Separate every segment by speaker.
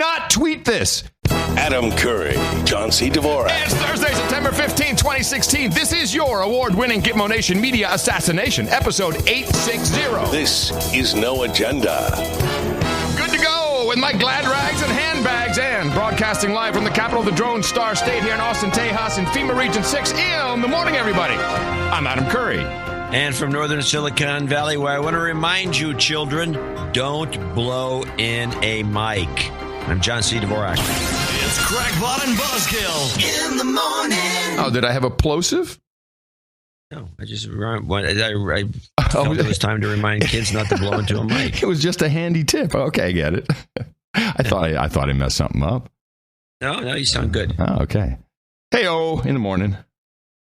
Speaker 1: not tweet this.
Speaker 2: Adam Curry, John C. Dvorak.
Speaker 1: It's Thursday, September 15, 2016. This is your award-winning Gitmo Nation Media Assassination, episode 860.
Speaker 2: This is No Agenda.
Speaker 1: Good to go with my glad rags and handbags and broadcasting live from the capital of the Drone Star State here in Austin, Tejas, in FEMA Region 6 in the morning, everybody. I'm Adam Curry.
Speaker 3: And from northern Silicon Valley, where I want to remind you, children, don't blow in a mic. I'm John C. Dvorak.
Speaker 4: It's Crackpot and Buzzkill in the morning.
Speaker 1: Oh, did I have a plosive?
Speaker 3: No, I just felt it was time to remind kids not to blow into a mic.
Speaker 1: It was just a handy tip. Okay, I get it. I thought I messed something up.
Speaker 3: No, you sound good.
Speaker 1: Oh, okay. Hey-oh, in the morning.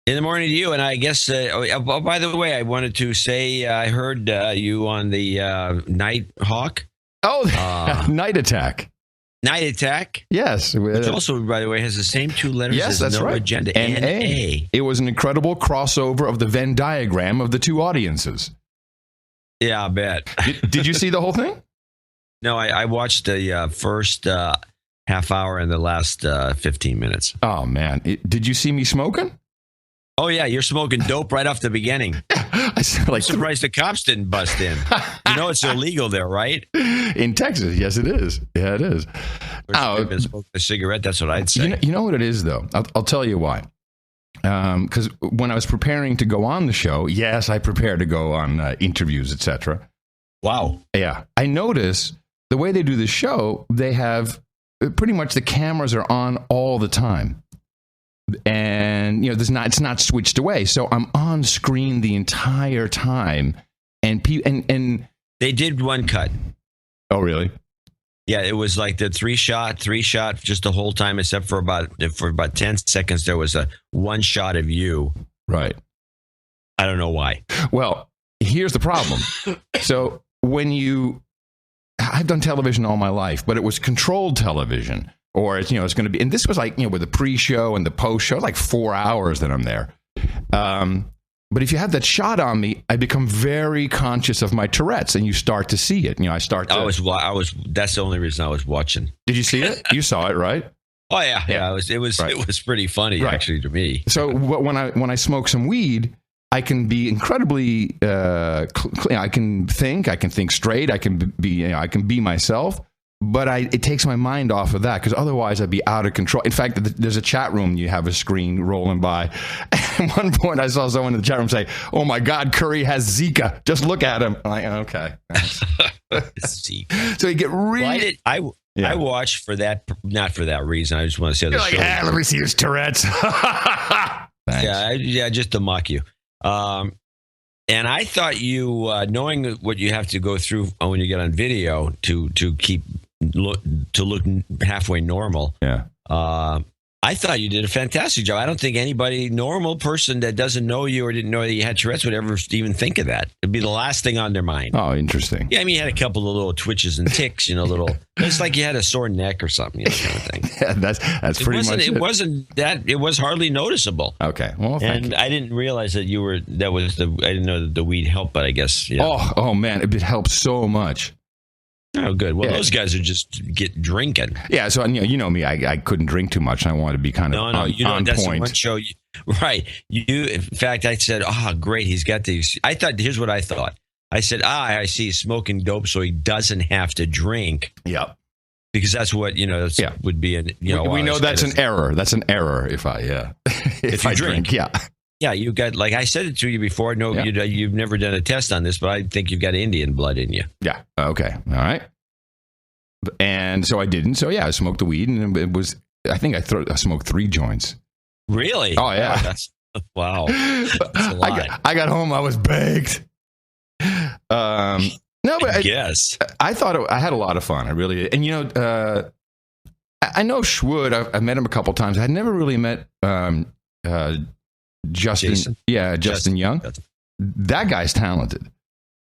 Speaker 3: In the morning to you, and I guess, by the way, I wanted to say I heard you on the Night Hawk.
Speaker 1: Oh, Night Attack.
Speaker 3: Night Attack?
Speaker 1: Yes.
Speaker 3: Which also, by the way, has the same two letters
Speaker 1: yes,
Speaker 3: as
Speaker 1: that's
Speaker 3: No
Speaker 1: right.
Speaker 3: Agenda. N-A.
Speaker 1: It was an incredible crossover of the Venn diagram of the two audiences.
Speaker 3: Yeah, I bet.
Speaker 1: Did you see the whole thing?
Speaker 3: No, I watched the first half hour and the last 15 minutes.
Speaker 1: Oh, man. Did you see me smoking?
Speaker 3: Oh, yeah, you're smoking dope right off the beginning. I'm surprised the cops didn't bust in. You know it's illegal there, right?
Speaker 1: In Texas, yes, it is. Yeah, it is.
Speaker 3: They've been smoking a cigarette, that's what I'd say.
Speaker 1: You know what it is, though? I'll tell you why. Because when I was preparing to go on the show, yes, I prepared to go on interviews, etc.
Speaker 3: Wow.
Speaker 1: Yeah. I notice the way they do the show, they have pretty much the cameras are on all the time. And it's not switched away, so I'm on screen the entire time, and
Speaker 3: they did one cut.
Speaker 1: Oh, really?
Speaker 3: Yeah, it was like the three shot just the whole time, except for about 10 seconds there was a one shot of you.
Speaker 1: Right.
Speaker 3: I don't know why.
Speaker 1: Well, here's the problem. So I've done television all my life, but it was controlled television. Or it's going to be, and this was like, with the pre-show and the post-show, like 4 hours that I'm there. But if you have that shot on me, I become very conscious of my Tourette's, and you start to see it. I start to.
Speaker 3: That's the only reason I was watching.
Speaker 1: Did you see it? You saw it, right?
Speaker 3: Oh yeah. It was pretty funny actually to me.
Speaker 1: So when I smoke some weed, I can be incredibly. I can think straight. I can be myself. But it takes my mind off of that, because otherwise I'd be out of control. In fact, there's a chat room. You have a screen rolling by. At one point, I saw someone in the chat room say, "Oh my God, Curry has Zika. Just look at him." I'm like, okay.
Speaker 3: Zika.
Speaker 1: So you get really.
Speaker 3: I watched for that, not for that reason. I just want to say.
Speaker 1: You're like, let me see his Tourette's.
Speaker 3: Yeah, just to mock you. And I thought you, knowing what you have to go through when you get on video to look halfway normal.
Speaker 1: Yeah.
Speaker 3: I thought you did a fantastic job. I don't think anybody, normal person that doesn't know you or didn't know that you had Tourette's would ever even think of that. It'd be the last thing on their mind.
Speaker 1: Oh, interesting.
Speaker 3: Yeah, I mean, you had a couple of little twitches and ticks, it's like you had a sore neck or something, kind of thing.
Speaker 1: Yeah, that's pretty much it.
Speaker 3: It was hardly noticeable.
Speaker 1: Okay, well, thank you.
Speaker 3: I didn't realize that I didn't know that the weed helped, but I guess, yeah.
Speaker 1: Oh man, it helps so much.
Speaker 3: Oh, good. Well, those guys are just drinking.
Speaker 1: Yeah, so you know me, I couldn't drink too much. I wanted to be kind of on
Speaker 3: that's
Speaker 1: point.
Speaker 3: The one show, right? In fact, I said, great, he's got these. Here's what I thought. I said, I see he's smoking dope, so he doesn't have to drink.
Speaker 1: Yeah,
Speaker 3: because that's what would be an.
Speaker 1: We know that's an error. That's an error if I drink. Yeah.
Speaker 3: Yeah, you got, like I said it to you before. No, you've never done a test on this, but I think you've got Indian blood in you.
Speaker 1: Yeah. Okay. All right. And so I didn't. So yeah, I smoked the weed, and it was. I think I smoked 3 joints.
Speaker 3: Really?
Speaker 1: Oh yeah.
Speaker 3: Wow. That's a lot.
Speaker 1: I got home. I was baked. No, but
Speaker 3: yes.
Speaker 1: I thought I had a lot of fun. I really did. And I know Schwood. I've met him a couple times. I'd never really met Justin.
Speaker 3: Jason?
Speaker 1: Yeah, Justin Young. That guy's talented.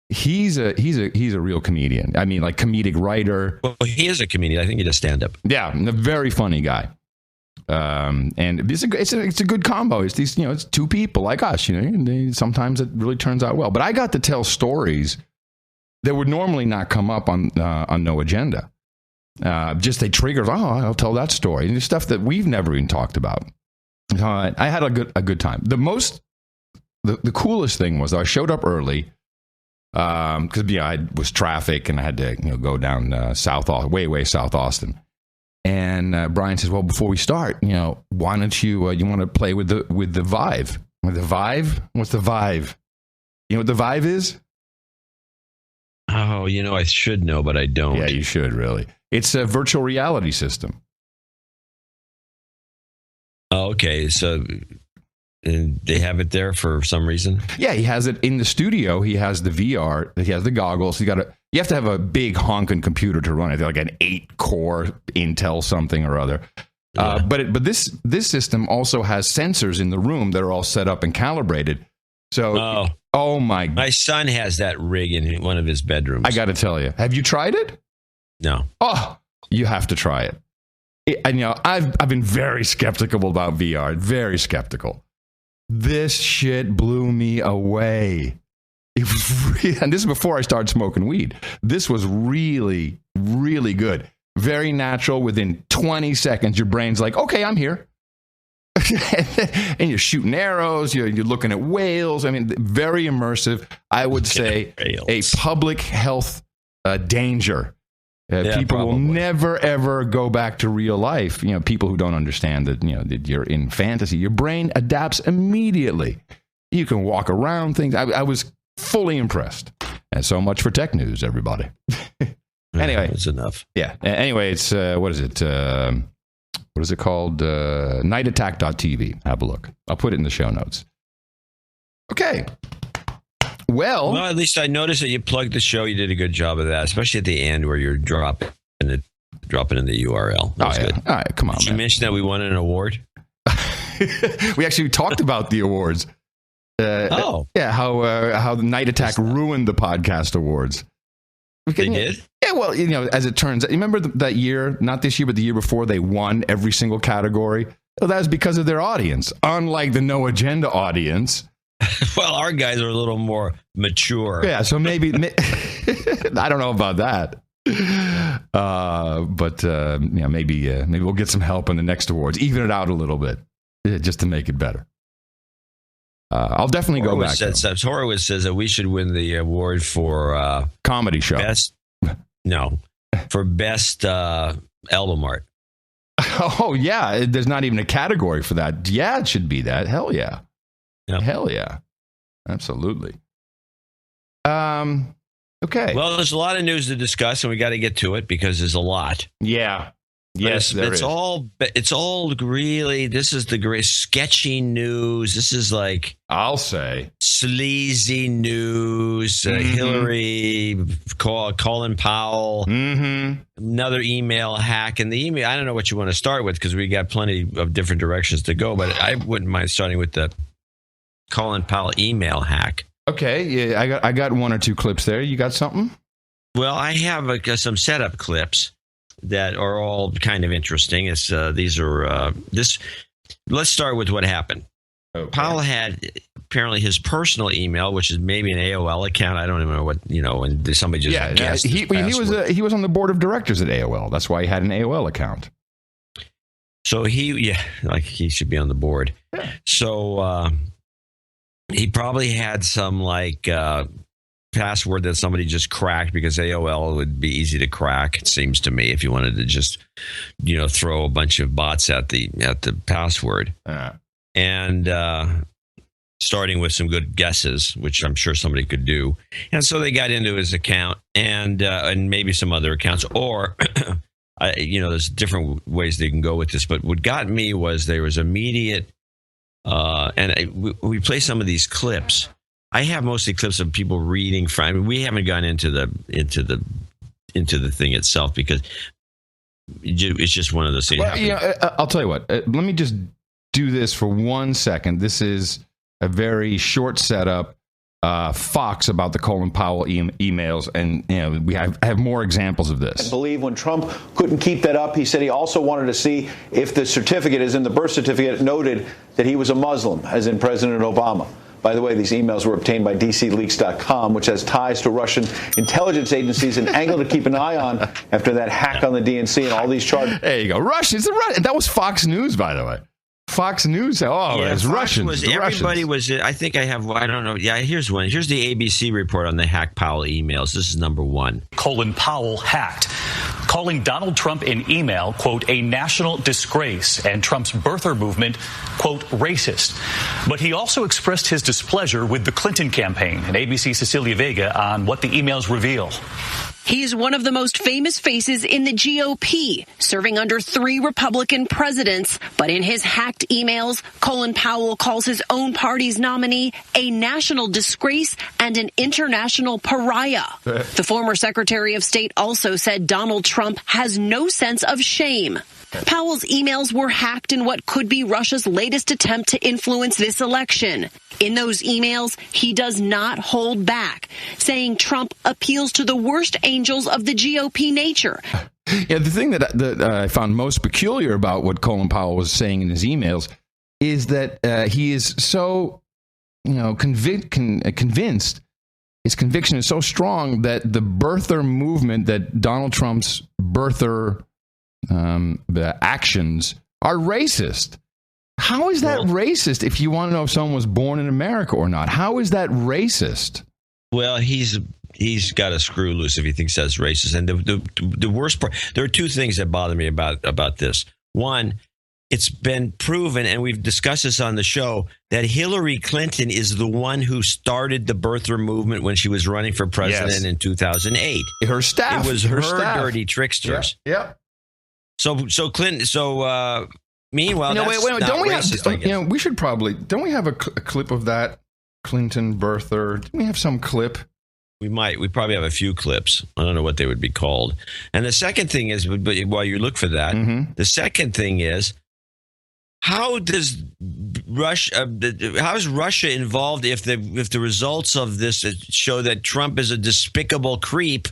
Speaker 1: He's a real comedian. I mean, like, comedic writer.
Speaker 3: Well, he is a comedian. I think he does stand up.
Speaker 1: Yeah, a very funny guy. And it's a good combo. It's these, it's two people like us, and sometimes it really turns out well. But I got to tell stories that would normally not come up on No Agenda. Just they triggered. Oh, I'll tell that story. And stuff that we've never even talked about. I had a good time. The coolest thing was I showed up early because I was traffic and I had to go down way South Austin. And Brian says, "Well, before we start, why don't you want to play with the Vive? With the Vive? What's the Vive? You know what the Vive is?"
Speaker 3: Oh, I should know, but I don't.
Speaker 1: Yeah, you should really. It's a virtual reality system.
Speaker 3: Oh, okay. So they have it there for some reason?
Speaker 1: Yeah, he has it in the studio. He has the VR. He has the goggles. You have to have a big honking computer to run it. They're like an 8-core Intel something or other. Yeah. But this system also has sensors in the room that are all set up and calibrated. So, my
Speaker 3: son has that rig in one of his bedrooms.
Speaker 1: I got to tell you, have you tried it?
Speaker 3: No.
Speaker 1: Oh, you have to try it. I've been very skeptical about VR. Very skeptical. This shit blew me away. It was and this is before I started smoking weed. This was really, really good. Very natural. Within 20 seconds, your brain's like, okay, I'm here. And you're shooting arrows. You're looking at whales. I mean, very immersive. I would say a public health danger. People will never, ever go back to real life. People who don't understand that, that you're in fantasy, your brain adapts immediately. You can walk around things. I was fully impressed. And so much for tech news, everybody. Anyway.
Speaker 3: That's enough.
Speaker 1: Yeah. Anyway, it's, what is it? What is it called? Nightattack.tv. Have a look. I'll put it in the show notes. Okay. Well,
Speaker 3: at least I noticed that you plugged the show. You did a good job of that, especially at the end where you're dropping in the URL. That was good.
Speaker 1: All right, come on,
Speaker 3: Did you mention that we won an award?
Speaker 1: We actually talked about the awards. Yeah, how the Night Attack ruined the podcast awards.
Speaker 3: They did?
Speaker 1: Yeah, well, as it turns out, you remember that year, not this year, but the year before, they won every single category? Well, that was because of their audience, unlike the No Agenda audience.
Speaker 3: Well, our guys are a little more mature.
Speaker 1: Yeah, so maybe I don't know about that, but maybe we'll get some help in the next awards, even it out a little bit, just to make it better. I'll definitely go back.
Speaker 3: Horowitz says that we should win the award for
Speaker 1: comedy show.
Speaker 3: For best album art.
Speaker 1: Oh yeah, there's not even a category for that. Yeah, it should be that. Hell yeah. Yep. Hell yeah. Absolutely. Okay.
Speaker 3: Well, there's a lot of news to discuss, and we got to get to it because there's a lot.
Speaker 1: Yeah. Yes,
Speaker 3: it's all really, this is the great sketchy news. This is like,
Speaker 1: I'll say,
Speaker 3: sleazy news. Hillary, Colin Powell, another email hack. And the email, I don't know what you want to start with because we got plenty of different directions to go, but I wouldn't mind starting with the Colin Powell email hack. Okay,
Speaker 1: yeah, I got one or two clips there. You got something?
Speaker 3: Well, I have some setup clips that are all kind of interesting. Let's start with what happened. Okay. Powell had apparently his personal email, which is maybe an AOL account. I don't even know what, and somebody just guessed
Speaker 1: he was on the board of directors at AOL. That's why he had an AOL account.
Speaker 3: So he should be on the board. Yeah. So he probably had some password that somebody just cracked because AOL would be easy to crack, it seems to me, if you wanted to just throw a bunch of bots at the password. And starting with some good guesses, which I'm sure somebody could do. And so they got into his account and maybe some other accounts, or there's different ways they can go with this, but what got me was there was immediate we play some of these clips. I have mostly clips of people reading from. I mean, we haven't gone into the thing itself because it's just one of those things.
Speaker 1: Well, I'll tell you what. Let me just do this for 1 second. This is a very short setup. Fox about the Colin Powell emails, and I have more examples of this.
Speaker 5: I believe when Trump couldn't keep that up, he said he also wanted to see if the certificate, as in the birth certificate, noted that he was a Muslim, as in President Obama. By the way, these emails were obtained by DCLeaks.com, which has ties to Russian intelligence agencies, an angle to keep an eye on after that hack on the DNC and all these charges.
Speaker 1: There you go. Russians. That was Fox News, by the way. Fox News. Oh,
Speaker 3: yeah,
Speaker 1: it's Russians.
Speaker 3: Everybody was. I think I have. I don't know. Yeah, here's one. Here's the ABC report on the hack Powell emails. This is number one.
Speaker 6: Colin Powell hacked, calling Donald Trump in email, quote, a national disgrace, and Trump's birther movement, quote, racist. But he also expressed his displeasure with the Clinton campaign. And ABC's Cecilia Vega on what the emails reveal.
Speaker 7: He's one of the most famous faces in the GOP, serving under 3 Republican presidents. But in his hacked emails, Colin Powell calls his own party's nominee a national disgrace and an international pariah. The former Secretary of State also said Donald Trump has no sense of shame. Powell's emails were hacked in what could be Russia's latest attempt to influence this election. In those emails, he does not hold back, saying Trump appeals to the worst angels of the GOP nature.
Speaker 1: Yeah, the thing that I found most peculiar about what Colin Powell was saying in his emails is that he is so, convinced. His conviction is so strong that the birther movement, that Donald Trump's birther the actions are racist. How is that racist if you want to know if someone was born in America or not? How is that racist?
Speaker 3: Well, he's got a screw loose if he thinks that's racist. And the worst part, there are two things that bother me about this. One, it's been proven, and we've discussed this on the show, that Hillary Clinton is the one who started the birther movement when she was running for president in 2008.
Speaker 1: Her staff.
Speaker 3: It was her dirty tricksters.
Speaker 1: Yeah.
Speaker 3: So Clinton. Meanwhile,
Speaker 1: wait. Don't we have? We should probably. Don't we have a clip of that Clinton birther? Don't we have some clip?
Speaker 3: We might. We probably have a few clips. I don't know what they would be called. And the second thing is, but while you look for that, the second thing is, how does Russia? How is Russia involved if the results of this show that Trump is a despicable creep?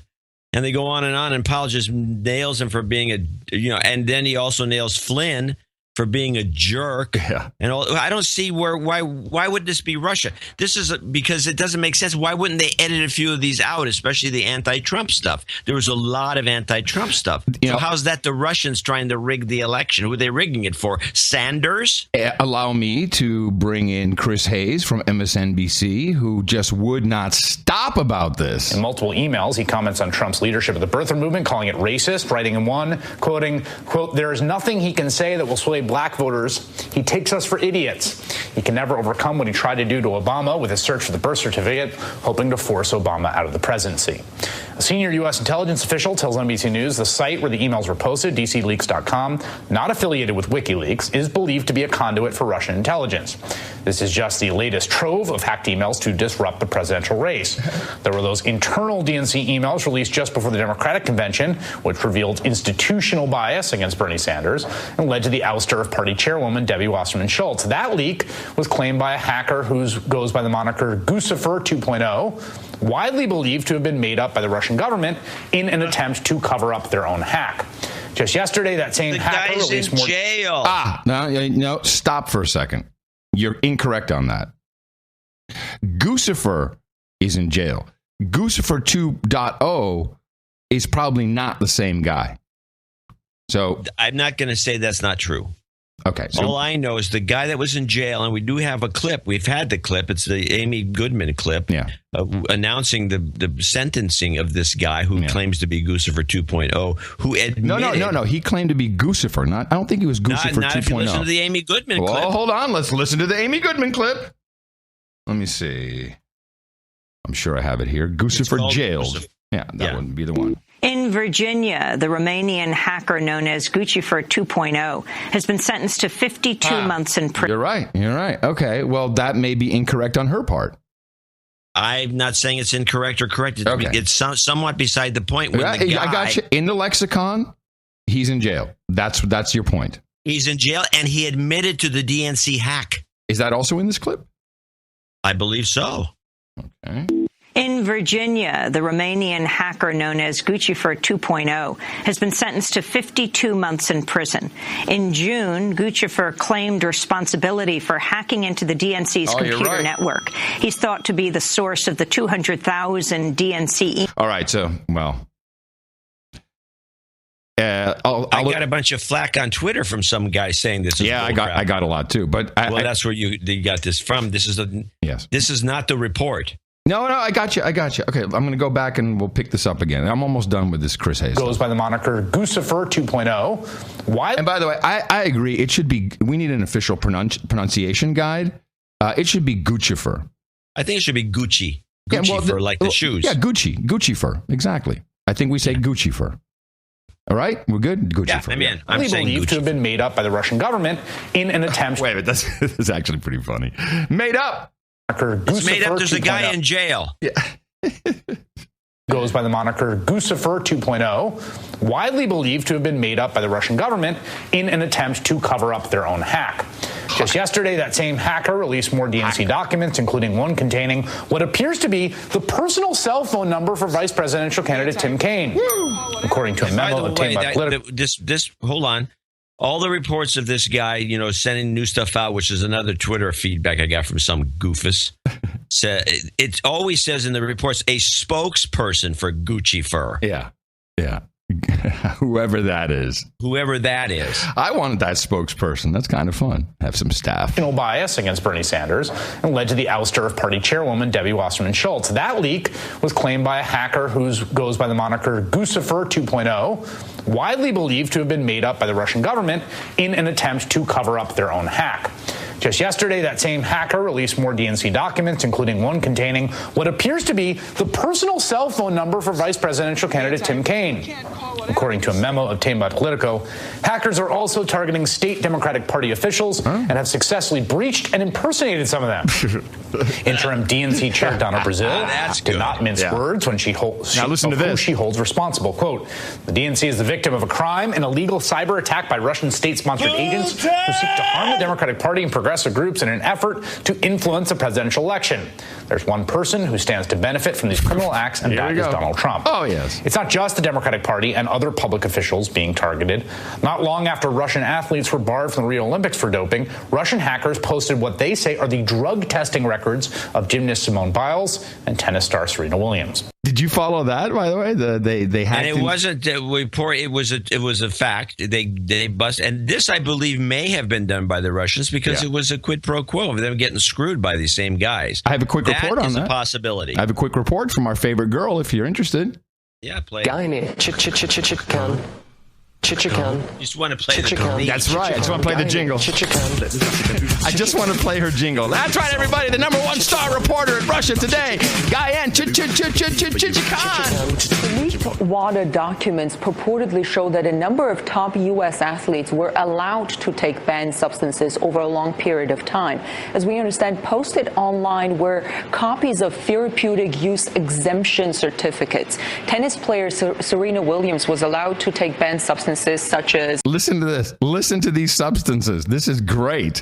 Speaker 3: And they go on, and Powell just nails him for being and then he also nails Flynn for being a jerk.
Speaker 1: Yeah.
Speaker 3: And I don't see why would this be Russia? This is because it doesn't make sense. Why wouldn't they edit a few of these out, especially the anti-Trump stuff? There was a lot of anti-Trump stuff. So how's that the Russians trying to rig the election? Who are they rigging it for? Sanders?
Speaker 1: Allow me to bring in Chris Hayes from MSNBC, who just would not stop about this.
Speaker 8: In multiple emails, he comments on Trump's leadership of the birther movement, calling it racist, writing in one, quoting, quote, there is nothing he can say that will sway black voters. He takes us for idiots. He can never overcome what he tried to do to Obama with his search for the birth certificate, hoping to force Obama out of the presidency. A senior U.S. intelligence official tells NBC News the site where the emails were posted, DCLeaks.com, not affiliated with WikiLeaks, is believed to be a conduit for Russian intelligence. This is just the latest trove of hacked emails to disrupt the presidential race. There were those internal DNC emails released just before the Democratic convention, which revealed institutional bias against Bernie Sanders and led to the ouster of party chairwoman Debbie Wasserman Schultz. That leak was claimed by a hacker who goes by the moniker Guccifer 2.0, widely believed to have been made up by the Russian government in an attempt to cover up their own hack. Just yesterday, that same hacker released more.
Speaker 3: Jail.
Speaker 1: No, stop for a second. You're incorrect on that. Guccifer is in jail. Guccifer 2.0 is probably not the same guy. So
Speaker 3: I'm not going to say that's not true.
Speaker 1: Okay. So
Speaker 3: all I know is the guy that was in jail, and we do have a clip. We've had the clip. It's the Amy Goodman clip announcing the sentencing of this guy who claims to be Guccifer 2.0, who admitted...
Speaker 1: No. He claimed to be Guccifer. I don't think he was Guccifer 2.0.
Speaker 3: Not if you listen to the Amy Goodman clip.
Speaker 1: Well, hold on. Let's listen to the Amy Goodman clip. Let me see. I'm sure I have it here. Guccifer jailed. Yeah, that wouldn't be the one.
Speaker 9: In Virginia, the Romanian hacker known as Guccifer 2.0 has been sentenced to 52 months in prison.
Speaker 1: You're right. Okay, well, that may be incorrect on her part.
Speaker 3: I'm not saying it's incorrect or correct. It's somewhat beside the point. When the guy,
Speaker 1: I got you. In the lexicon, he's in jail. That's your point.
Speaker 3: He's in jail, and he admitted to the DNC hack.
Speaker 1: Is that also in this clip?
Speaker 3: I believe so.
Speaker 1: Okay.
Speaker 9: In Virginia, the Romanian hacker known as Guccifer 2.0 has been sentenced to 52 months in prison. In June, Guccifer claimed responsibility for hacking into the DNC's computer network. He's thought to be the source of the 200,000 DNC.
Speaker 1: All right, so, well...
Speaker 3: I got a bunch of flack on Twitter from some guy saying this is
Speaker 1: I got a lot too, but
Speaker 3: that's where you got this from. This is not the report.
Speaker 1: No, I got you. Okay, I'm going to go back and we'll pick this up again. I'm almost done with this Chris Hayes.
Speaker 8: Goes by the moniker Guccifer 2.0. Why?
Speaker 1: And by the way, I agree. It should be. We need an official pronunciation guide. It should be Guccifer.
Speaker 3: I think it should be Gucci. Guccifer, like the shoes.
Speaker 1: Yeah, Guccifer. Exactly. I think we say Guccifer. All right, we're good. Guccifer.
Speaker 3: Yeah, I'm saying
Speaker 8: believed to have been made up by the Russian government in an attempt.
Speaker 1: Wait a minute, that's actually pretty funny. Made up.
Speaker 3: It's made up. There's a guy in jail.
Speaker 1: Yeah.
Speaker 8: Goes by the moniker Guccifer 2.0, widely believed to have been made up by the Russian government in an attempt to cover up their own hack. Just yesterday, that same hacker released more DNC documents, including one containing what appears to be the personal cell phone number for vice presidential candidate Tim Kaine. According to a memo obtained by Politico.
Speaker 3: Hold on. All the reports of this guy, sending new stuff out, which is another Twitter feedback I got from some goofus. It always says in the reports, a spokesperson for Guccifer.
Speaker 1: Yeah. Whoever that is.
Speaker 3: I
Speaker 1: wanted that spokesperson. That's kind of fun. Have some staff.
Speaker 8: Bias against Bernie Sanders and led to the ouster of party chairwoman Debbie Wasserman Schultz. That leak was claimed by a hacker who goes by the moniker Guccifer 2.0, widely believed to have been made up by the Russian government in an attempt to cover up their own hack. Just yesterday, that same hacker released more DNC documents, including one containing what appears to be the personal cell phone number for vice presidential candidate Tim Kaine. According to a memo obtained by Politico, hackers are also targeting state Democratic Party officials and have successfully breached and impersonated some of them. Interim DNC chair Donna Brazile did not mince words when she holds responsible. Quote, the DNC is the victim of a crime, an illegal cyber attack by Russian state-sponsored agents who seek to harm the Democratic Party and progressive groups in an effort to influence the presidential election. There's one person who stands to benefit from these criminal acts, and that is Donald Trump.
Speaker 1: Oh, yes.
Speaker 8: It's not just the Democratic Party and other public officials being targeted. Not long after Russian athletes were barred from the Rio Olympics for doping, Russian hackers posted what they say are the drug testing records of gymnast Simone Biles and tennis star Serena Williams.
Speaker 1: Did you follow that, by the way? They hacked.
Speaker 3: And it wasn't a report. It was a fact. They bust, and this I believe may have been done by the Russians because it was a quid pro quo of them getting screwed by these same guys.
Speaker 1: I have a quick report on that.
Speaker 3: That is a possibility.
Speaker 1: I have a quick report from our favorite girl, if you're interested.
Speaker 3: Yeah, play.
Speaker 10: Chichikan.
Speaker 3: You just want to play the jingle.
Speaker 1: That's right. I just want to play the jingle. I just want to play her jingle. That's right, everybody. The number one star reporter at Russia Today, Gayan Chichikan.
Speaker 11: Leaked WADA documents purportedly show that a number of top U.S. athletes were allowed to take banned substances over a long period of time. As we understand, posted online were copies of therapeutic use exemption certificates. Tennis player Serena Williams was allowed to take banned substances such as...
Speaker 1: Listen to this. Listen to these substances. This is great.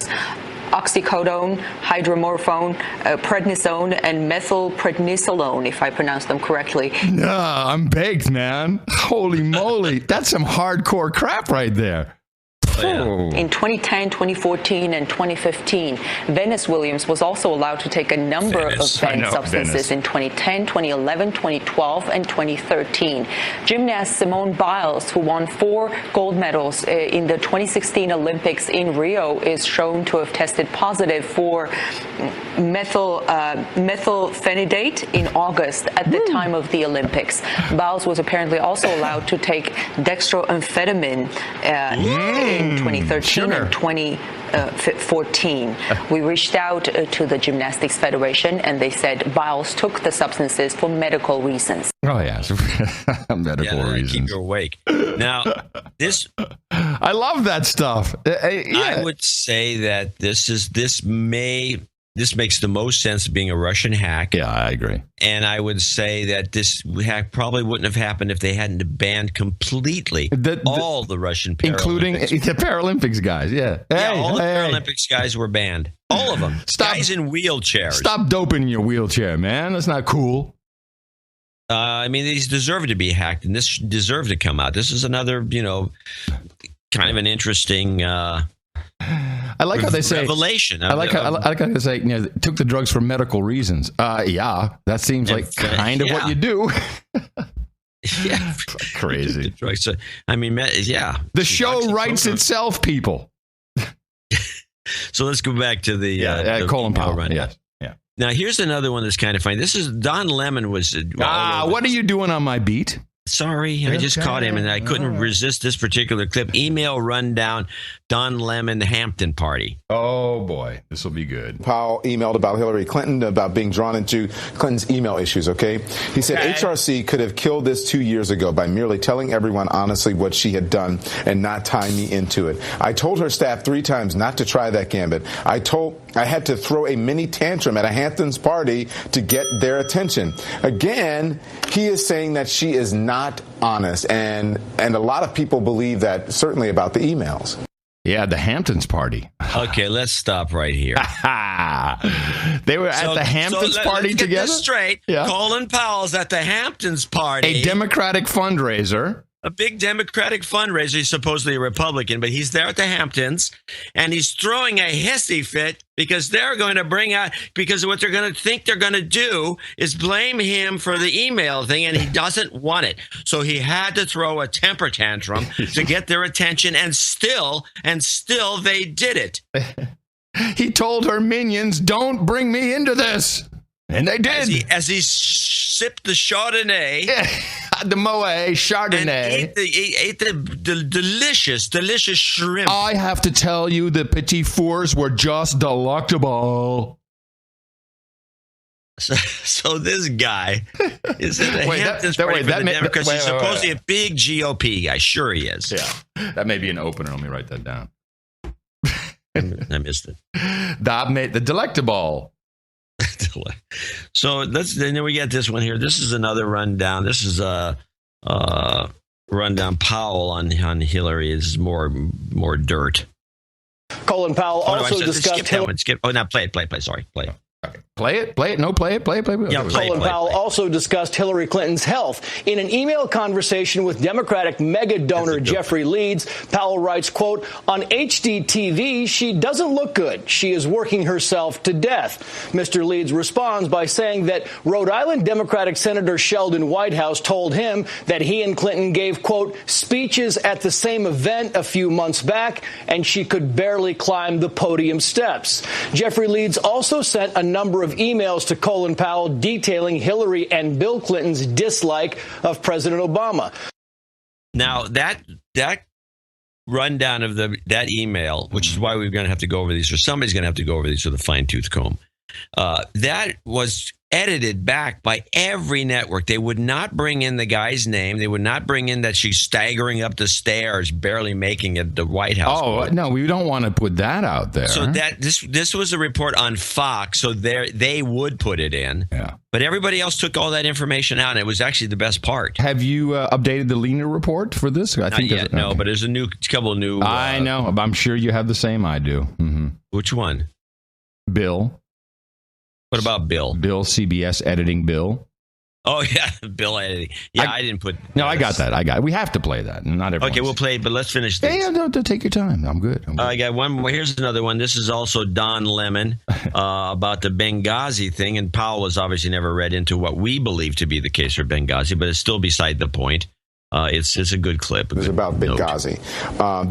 Speaker 11: Oxycodone, hydromorphone, prednisone, and methylprednisolone, if I pronounce them correctly.
Speaker 1: Nah, I'm baked, man. Holy moly. That's some hardcore crap right there.
Speaker 11: In 2010, 2014, and 2015, Venus Williams was also allowed to take a number of banned substances in 2010, 2011, 2012, and 2013. Gymnast Simone Biles, who won 4 gold medals in the 2016 Olympics in Rio, is shown to have tested positive for methylphenidate in August at the time of the Olympics. Biles was apparently also allowed to take dextroamphetamine in 2013 and 2014. We reached out to the Gymnastics Federation, and they said Biles took the substances for medical reasons.
Speaker 1: Oh, yes. Medical reasons.
Speaker 3: Keep you awake. Now, this...
Speaker 1: I love that stuff.
Speaker 3: I would say that this makes the most sense being a Russian hack.
Speaker 1: Yeah, I agree.
Speaker 3: And I would say that this hack probably wouldn't have happened if they hadn't banned completely all the Russian Paralympics.
Speaker 1: Including the Paralympics guys, yeah.
Speaker 3: All the Paralympics guys were banned. All of them. Guys in wheelchairs.
Speaker 1: Stop doping in your wheelchair, man. That's not cool.
Speaker 3: I mean, these deserve to be hacked, and this deserved to come out. This is another, kind of an interesting.
Speaker 1: I like how they say
Speaker 3: revelation.
Speaker 1: I like how they say took the drugs for medical reasons. Yeah, that seems like kind of what you do.
Speaker 3: Yeah,
Speaker 1: crazy.
Speaker 3: Drugs. I mean, yeah.
Speaker 1: The show writes itself, people.
Speaker 3: So let's go back to the
Speaker 1: Colin Powell.
Speaker 3: Run.
Speaker 1: Yes. Yeah.
Speaker 3: Now here's another one that's kind of funny. This is Don Lemon was.
Speaker 1: What are you doing on my beat?
Speaker 3: Sorry, I just caught him, and I couldn't resist this particular clip. Email rundown, Don Lemon Hampton party.
Speaker 1: Oh, boy. This will be good.
Speaker 12: Powell emailed about Hillary Clinton, about being drawn into Clinton's email issues, okay? He said HRC could have killed this 2 years ago by merely telling everyone honestly what she had done and not tying me into it. I told her staff 3 times not to try that gambit. I had to throw a mini tantrum at a Hamptons party to get their attention. Again, he is saying that she is not honest, and a lot of people believe that, certainly about the emails.
Speaker 1: Yeah, the Hamptons party.
Speaker 3: Okay, let's stop right here.
Speaker 1: They were at the Hamptons party
Speaker 3: let's
Speaker 1: together?
Speaker 3: Get this straight.
Speaker 1: Yeah.
Speaker 3: Colin Powell's at the Hamptons party.
Speaker 1: A Democratic fundraiser.
Speaker 3: A big Democratic fundraiser. He's supposedly a Republican, but he's there at the Hamptons, and he's throwing a hissy fit because they're going to bring out, because what they're going to think they're going to do is blame him for the email thing, and he doesn't want it. So he had to throw a temper tantrum to get their attention, and still they did it.
Speaker 1: He told her minions, don't bring me into this. And they did.
Speaker 3: As he sipped the Chardonnay.
Speaker 1: The Moet Chardonnay.
Speaker 3: And ate the delicious shrimp.
Speaker 1: I have to tell you, the petit fours were just delectable.
Speaker 3: So this guy is at the Hamptons party for the Democrats. He's supposedly a big GOP guy. Sure he is.
Speaker 1: Yeah. That may be an opener. Let me write that down.
Speaker 3: I missed it.
Speaker 1: The delectable.
Speaker 3: So then we get this one here. This is another rundown. This is a rundown Powell on Hillary. This is more dirt.
Speaker 13: Colin Powell also discussed Hillary.
Speaker 3: Play. Sorry, play.
Speaker 1: Okay. Play it. No, play it.
Speaker 3: Yeah,
Speaker 13: Colin Powell also discussed Hillary Clinton's health. In an email conversation with Democratic mega donor Jeffrey Leeds, Powell writes, quote, on HDTV, she doesn't look good. She is working herself to death. Mr. Leeds responds by saying that Rhode Island Democratic Senator Sheldon Whitehouse told him that he and Clinton gave, quote, speeches at the same event a few months back, and she could barely climb the podium steps. Jeffrey Leeds also sent a number of emails to Colin Powell detailing Hillary and Bill Clinton's dislike of President Obama.
Speaker 3: Now, that rundown of that email, which is why we're going to have to go over these, or somebody's going to have to go over these with a fine-tooth comb, that was edited back by every network. They would not bring in the guy's name. They would not bring in that she's staggering up the stairs, barely making it the White House.
Speaker 1: Oh, no, we don't want to put that out there.
Speaker 3: So this was a report on Fox, so they would put it in.
Speaker 1: Yeah.
Speaker 3: But everybody else took all that information out, and it was actually the best part.
Speaker 1: Have you updated the Lena report for this?
Speaker 3: Not yet, no, but there's a couple of new...
Speaker 1: I know. I'm sure you have the same I do. Mm-hmm.
Speaker 3: Which one?
Speaker 1: Bill.
Speaker 3: What about Bill?
Speaker 1: Bill, CBS editing Bill.
Speaker 3: Oh, yeah, Bill editing. Yeah, I didn't put...
Speaker 1: No, I got that. We have to play that. Not everyone.
Speaker 3: Okay, we'll play it, but let's finish this.
Speaker 1: Yeah, no, take your time. I'm good.
Speaker 3: I got one more. Here's another one. This is also Don Lemon about the Benghazi thing, and Powell was obviously never read into what we believe to be the case for Benghazi, but it's still beside the point. It's a good clip.
Speaker 12: It was about Benghazi.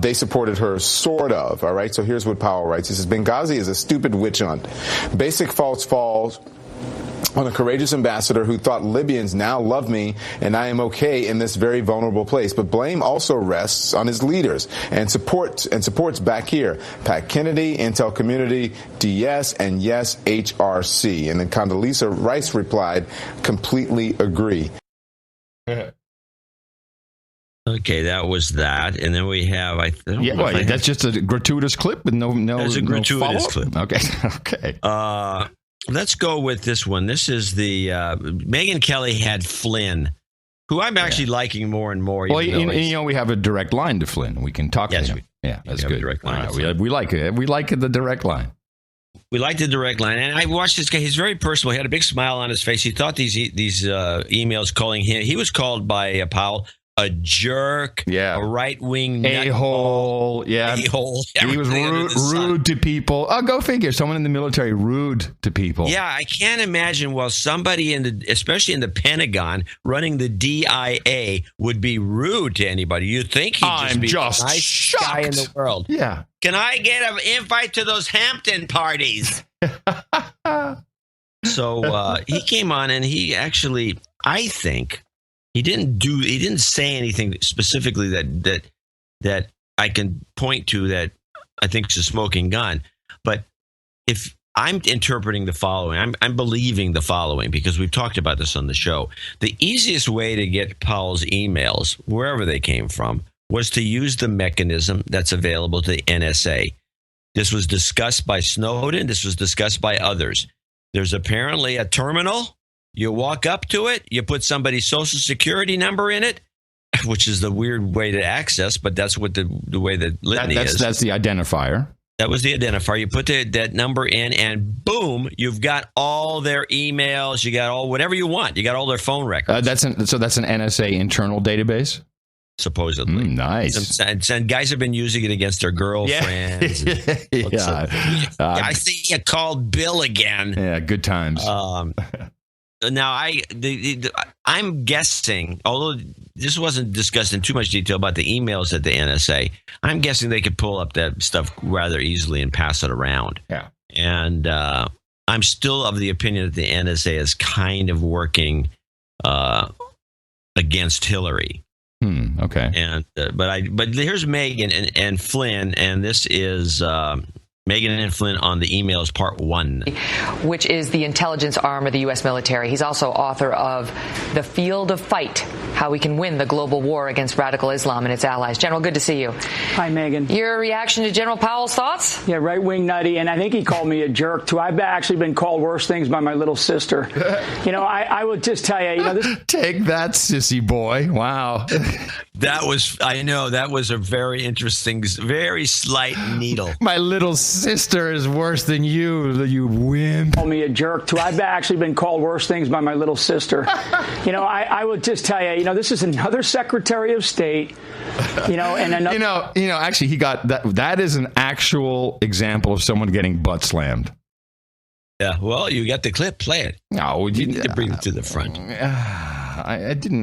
Speaker 12: They supported her, sort of. All right. So here's what Powell writes. He says, Benghazi is a stupid witch hunt. Basic faults falls on a courageous ambassador who thought Libyans now love me and I am okay in this very vulnerable place. But blame also rests on his leaders and supports back here. Pat Kennedy, Intel Community, DS, and yes, HRC. And then Condoleezza Rice replied, completely agree.
Speaker 3: Okay, that was that, and then we have.
Speaker 1: That's just a gratuitous clip with no.
Speaker 3: That's a gratuitous clip.
Speaker 1: Okay.
Speaker 3: Let's go with this one. This is the Megyn Kelly had Flynn, who I'm actually liking more and more.
Speaker 1: Well, we have a direct line to Flynn. We can talk to him. That's good.
Speaker 3: Direct line.
Speaker 1: Right, we like it. We like the direct line.
Speaker 3: We like the direct line. And I watched this guy. He's very personal. He had a big smile on his face. He thought these emails calling him. He was called by Powell a jerk, a right-wing
Speaker 1: a-hole,
Speaker 3: a-hole.
Speaker 1: He was rude to people. Oh, go figure. Someone in the military rude to people.
Speaker 3: Yeah, I can't imagine. Well, somebody especially in the Pentagon, running the DIA, would be rude to anybody. You'd think he'd be the nice guy in the world.
Speaker 1: Yeah.
Speaker 3: Can I get an invite to those Hampton parties? So he came on, and he actually, I think. He didn't say anything specifically that I can point to that I think is a smoking gun. But if I'm interpreting the following, I'm believing the following, because we've talked about this on the show. The easiest way to get Powell's emails, wherever they came from, was to use the mechanism that's available to the NSA. This was discussed by Snowden. This was discussed by others. There's apparently a terminal. You walk up to it, you put somebody's social security number in it, which is the weird way to access, but that's what the way the litany is.
Speaker 1: That's the identifier.
Speaker 3: That was the identifier. You put that number in, and boom, you've got all their emails. You got all whatever you want. You got all their phone records.
Speaker 1: That's an NSA internal database?
Speaker 3: Supposedly.
Speaker 1: Nice.
Speaker 3: And guys have been using it against their girlfriends.
Speaker 1: Yeah.
Speaker 3: I see you called Bill again.
Speaker 1: Yeah, good times.
Speaker 3: Now, I'm guessing, although this wasn't discussed in too much detail about the emails at the NSA, I'm guessing they could pull up that stuff rather easily and pass it around.
Speaker 1: Yeah.
Speaker 3: And I'm still of the opinion that the NSA is kind of working against Hillary.
Speaker 1: Okay.
Speaker 3: And but here's Megan and Flynn, and this is Megan and Flynn on the emails, part 1.
Speaker 14: Which is the intelligence arm of the U.S. military. He's also author of The Field of Fight, How We Can Win the Global War Against Radical Islam and Its Allies. General, good to see you.
Speaker 15: Hi, Megan.
Speaker 14: Your reaction to General Powell's thoughts?
Speaker 15: Yeah, right-wing nutty, and I think he called me a jerk, too. I've actually been called worse things by my little sister. I would just tell you, this...
Speaker 1: Take that, sissy boy. Wow.
Speaker 3: That was a very interesting, very slight needle.
Speaker 1: My little sister is worse than you wimp.
Speaker 15: Call me a jerk, too. I've actually been called worse things by my little sister. I would just tell you, this is another Secretary of State, and another...
Speaker 1: actually, he got that. That is an actual example of someone getting butt slammed.
Speaker 3: Yeah, well, you got the clip. Play it.
Speaker 1: No,
Speaker 3: you need to bring it to the front.
Speaker 1: I didn't.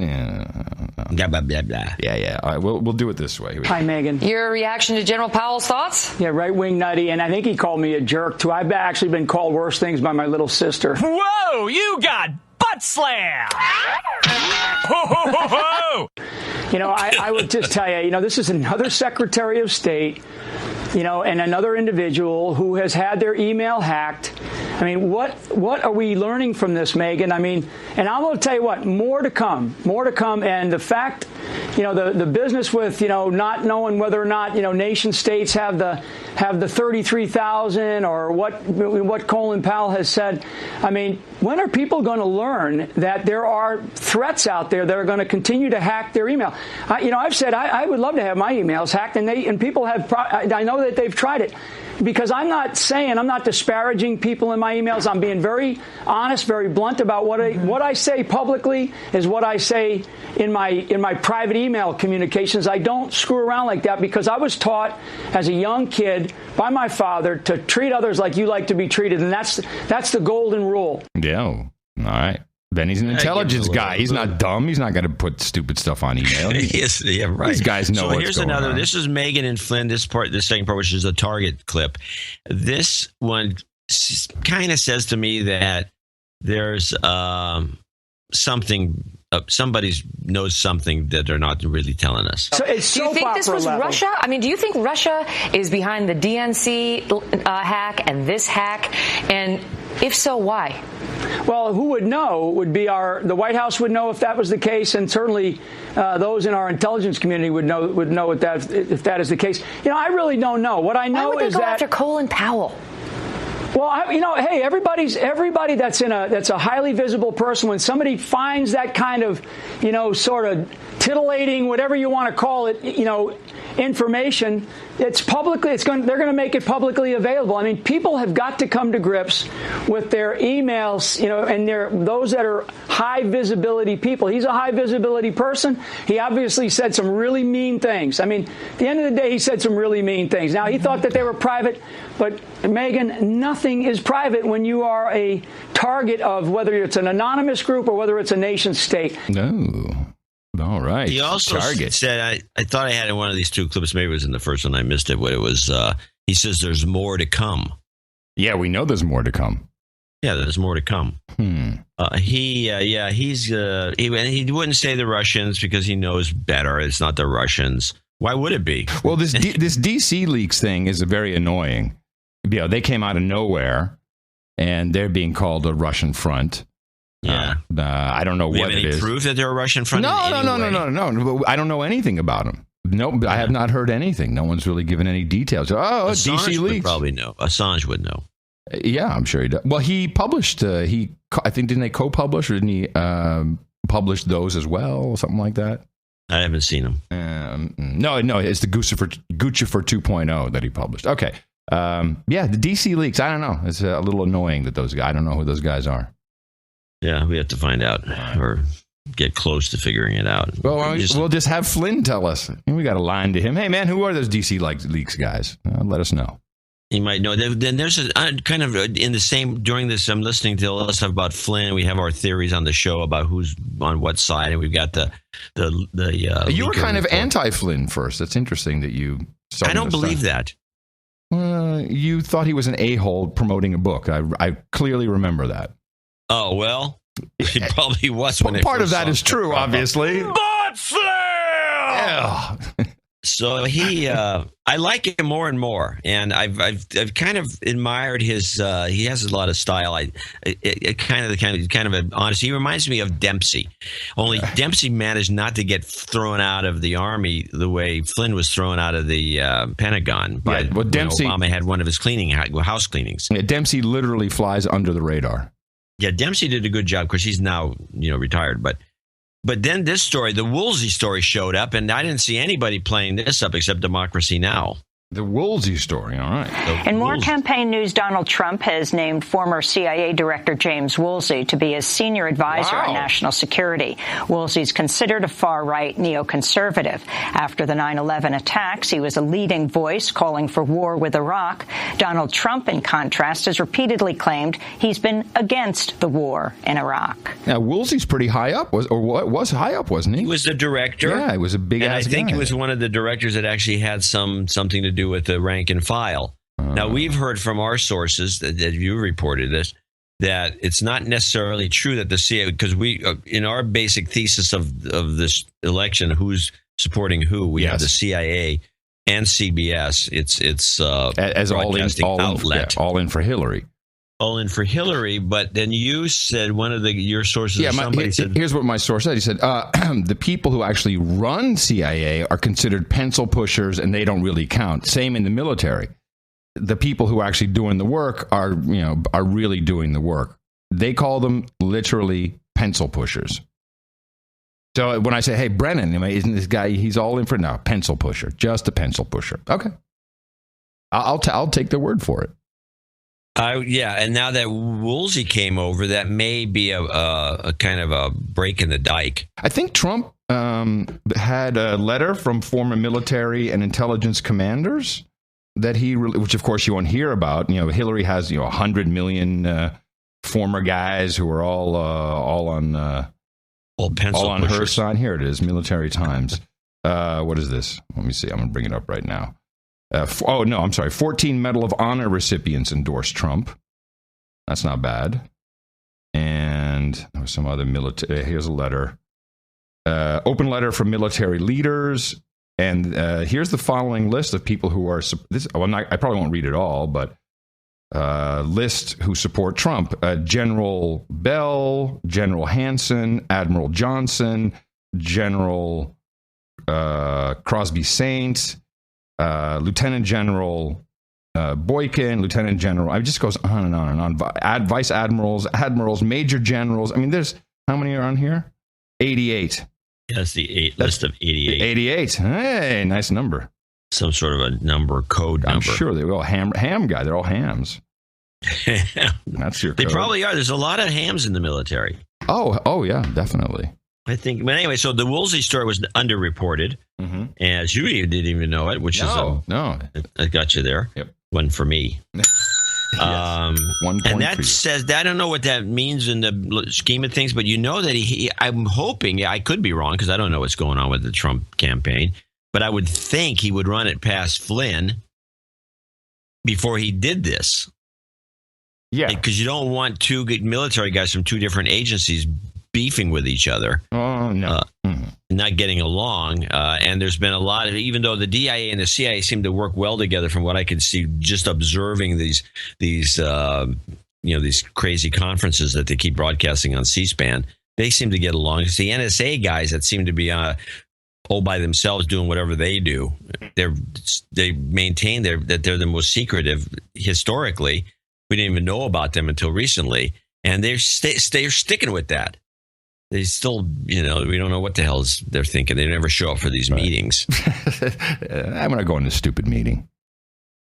Speaker 3: Blah, blah, blah, blah.
Speaker 1: Yeah. All right, we'll do it this way.
Speaker 15: Hi, Megan.
Speaker 14: Your reaction to General Powell's thoughts?
Speaker 15: Yeah, right-wing nutty, and I think he called me a jerk, too. I've actually been called worse things by my little sister.
Speaker 16: Whoa, you got butt slammed! Ho, ho, ho, ho!
Speaker 15: I would just tell you, this is another Secretary of State, and another individual who has had their email hacked. I mean, what are we learning from this, Megan? I mean, and I'm going to tell you what, more to come. And the fact, the business with, not knowing whether or not, nation states have the 33,000 or what Colin Powell has said. I mean, when are people going to learn that there are threats out there that are going to continue to hack their email? I've said I would love to have my emails hacked, and people have. I know that they've tried it. Because I'm not disparaging people in my emails. I'm being very honest, very blunt about what I say publicly is what I say in my private email communications. I don't screw around like that because I was taught as a young kid by my father to treat others like you like to be treated, and that's the golden rule.
Speaker 1: Yeah. All right. Benny's an intelligence guy. He's not dumb. He's not going to put stupid stuff on email.
Speaker 3: Yes, yeah, right.
Speaker 1: These guys know what's going on.
Speaker 3: So here's another. This is Megan and Flynn. This second part, which is a Target clip. This one kind of says to me that there's something. Somebody knows something that they're not really telling us.
Speaker 15: So it's
Speaker 14: do you think this was Russia? I mean, do you think Russia is behind the DNC hack and this hack? And if so, why?
Speaker 15: Well, who would know would be the White House would know if that was the case, and certainly those in our intelligence community would know if that is the case. I really don't know. What I know
Speaker 14: is that
Speaker 15: after
Speaker 14: Colin Powell.
Speaker 15: Well, hey, everybody that's a highly visible person, when somebody finds that kind of, sort of titillating, whatever you want to call it, information. It's publicly. They're going to make it publicly available. I mean, people have got to come to grips with their emails, and those that are high visibility people. He's a high visibility person. He obviously said some really mean things. I mean, at the end of the day, he said some really mean things. Now, he thought that they were private, but Megyn, nothing is private when you are a target of whether it's an anonymous group or whether it's a nation state.
Speaker 1: No. All right.
Speaker 3: He also said, I thought I had in one of these two clips, maybe it was in the first one, I missed it, but it was, he says there's more to come.
Speaker 1: Yeah, we know there's more to come.
Speaker 3: Yeah, there's more to come. He wouldn't say the Russians because he knows better. It's not the Russians. Why would it be?
Speaker 1: Well, this DC leaks thing is very annoying. They came out of nowhere, and they're being called a Russian front.
Speaker 3: Yeah.
Speaker 1: I don't know what it is.
Speaker 3: Any proof that they're a Russian front?
Speaker 1: No. I don't know anything about them. No, I have not heard anything. No one's really given any details.
Speaker 3: Assange
Speaker 1: DC leaks.
Speaker 3: Would probably know. Assange would know.
Speaker 1: Yeah, I'm sure he does. Well, he published. I think didn't they co-publish or didn't he publish those as well, something like that?
Speaker 3: I haven't seen them.
Speaker 1: No, it's the Guccifer 2.0 that he published. Okay. The DC leaks. I don't know. It's a little annoying that those guys. I don't know who those guys are.
Speaker 3: Yeah, we have to find out or get close to figuring it out.
Speaker 1: Well, we'll just have Flynn tell us. We got a line to him. Hey, man, who are those DC leaks guys? Let us know.
Speaker 3: He might know. Then there's a kind of in the same during this. I'm listening to all this stuff about Flynn. We have our theories on the show about who's on what side, and we've got the.
Speaker 1: You were kind of anti-Flynn first. That's interesting that you.
Speaker 3: I don't believe that.
Speaker 1: You thought he was an a-hole promoting a book. I clearly remember that.
Speaker 3: Oh well, it probably was.
Speaker 1: When part of that is true, obviously.
Speaker 16: But Flynn!
Speaker 1: Yeah.
Speaker 3: So I like him more and more, and I've kind of admired his. He has a lot of style. Kind of an honest. He reminds me of Dempsey, only Dempsey managed not to get thrown out of the army the way Flynn was thrown out of the Pentagon. Dempsey, Obama had one of his house cleanings.
Speaker 1: Yeah, Dempsey literally flies under the radar.
Speaker 3: Yeah, Dempsey did a good job because he's now retired, but then this story, the Woolsey story, showed up, and I didn't see anybody playing this up except Democracy Now!
Speaker 1: The Woolsey story, all right.
Speaker 9: In more campaign news, Donald Trump has named former CIA Director James Woolsey to be his senior advisor on national security. Woolsey's considered a far-right neoconservative. After the 9/11 attacks, he was a leading voice calling for war with Iraq. Donald Trump, in contrast, has repeatedly claimed he's been against the war in Iraq.
Speaker 1: Now, Woolsey's pretty high up, was high up, wasn't he?
Speaker 3: He was the director.
Speaker 1: Yeah, he was a big-ass guy.
Speaker 3: And I think he was one of the directors that actually had something to do with the rank and file. Now, we've heard from our sources that you reported this, that it's not necessarily true that the CIA, because we, in our basic thesis of this election, who's supporting who, we have the CIA and CBS. It's
Speaker 1: as all in for Hillary.
Speaker 3: All in for Hillary, but then you said one of your sources. Yeah, said.
Speaker 1: Here's what my source said. He said the people who actually run CIA are considered pencil pushers, and they don't really count. Same in the military. The people who are actually doing the work are really doing the work. They call them literally pencil pushers. So when I say, "Hey, Brennan, isn't this guy? He's all in for now, pencil pusher, just a pencil pusher." Okay, I'll take their word for it.
Speaker 3: And now that Woolsey came over, that may be a kind of a break in the dike.
Speaker 1: I think Trump had a letter from former military and intelligence commanders that which of course you won't hear about. Hillary has 100 million former guys who are all on her side. Here it is, Military Times. What is this? Let me see. I'm going to bring it up right now. 14 Medal of Honor recipients endorsed Trump. That's not bad. And there was some other military. Here's a letter. Open letter from military leaders. And here's the following list of people who are I probably won't read it all, but list who support Trump: General Bell, General Hansen, Admiral Johnson, General Crosby Saint. Lieutenant General Boykin, Lieutenant General, it just goes on and on and on. Vice Admirals, Major Generals. I mean, there's, how many are on here? 88.
Speaker 3: That's the list of 88.
Speaker 1: 88. Hey, nice number.
Speaker 3: Some sort of a code number.
Speaker 1: I'm sure they're all ham guy. They're all hams. That's your code.
Speaker 3: They probably are. There's a lot of hams in the military.
Speaker 1: Oh yeah, definitely.
Speaker 3: I think. But anyway, so the Woolsey story was underreported, as you didn't even know it, which
Speaker 1: no.
Speaker 3: I got you there.
Speaker 1: Yep.
Speaker 3: One for me.
Speaker 1: Yes. 1 point
Speaker 3: and that
Speaker 1: for you.
Speaker 3: says, I don't know what that means in the scheme of things, but you know that I'm hoping, I could be wrong because I don't know what's going on with the Trump campaign, but I would think he would run it past Flynn before he did this.
Speaker 1: Yeah.
Speaker 3: Because you don't want two good military guys from two different agencies beefing with each other.
Speaker 1: Oh, no.
Speaker 3: Not getting along. And there's been a lot of, even though the DIA and the CIA seem to work well together from what I could see, just observing these crazy conferences that they keep broadcasting on C-SPAN, they seem to get along. It's the NSA guys that seem to be all by themselves doing whatever they do. They maintain that they're the most secretive historically. We didn't even know about them until recently. And they're sticking with that. They still, we don't know what the hell they're thinking. They never show up for these meetings.
Speaker 1: I'm going to go in this stupid meeting.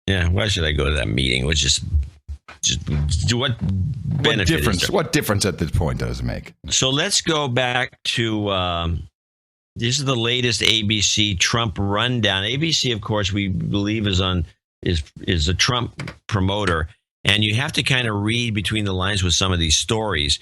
Speaker 3: Yeah, why should I go to that meeting? Which just what benefit is there?
Speaker 1: What difference at this point does it make?
Speaker 3: So let's go back to this is the latest ABC Trump rundown. ABC, of course, we believe is a Trump promoter, and you have to kind of read between the lines with some of these stories.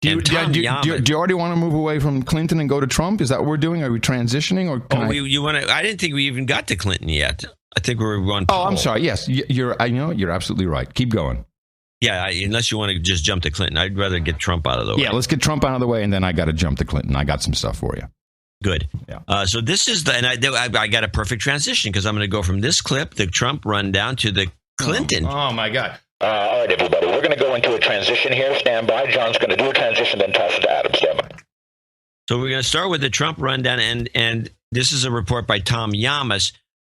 Speaker 1: Do you already want to move away from Clinton and go to Trump? Is that what we're doing? Are we transitioning, or
Speaker 3: I didn't think we even got to Clinton yet. I think we're on.
Speaker 1: Oh, I'm sorry. Yes, you're absolutely right. Keep going.
Speaker 3: Yeah, unless you want to just jump to Clinton, I'd rather get Trump out of the way.
Speaker 1: Yeah, let's get Trump out of the way, and then I got to jump to Clinton. I got some stuff for you.
Speaker 3: Good. Yeah. So this is I got a perfect transition because I'm going to go from this clip, the Trump rundown, to the Clinton.
Speaker 1: Oh my God.
Speaker 17: All right, everybody, we're going to go into a transition here. Stand by. John's going to do a transition, then toss it to Adam. Stand by.
Speaker 3: So we're going to start with the Trump rundown, and this is a report by Tom Yamas,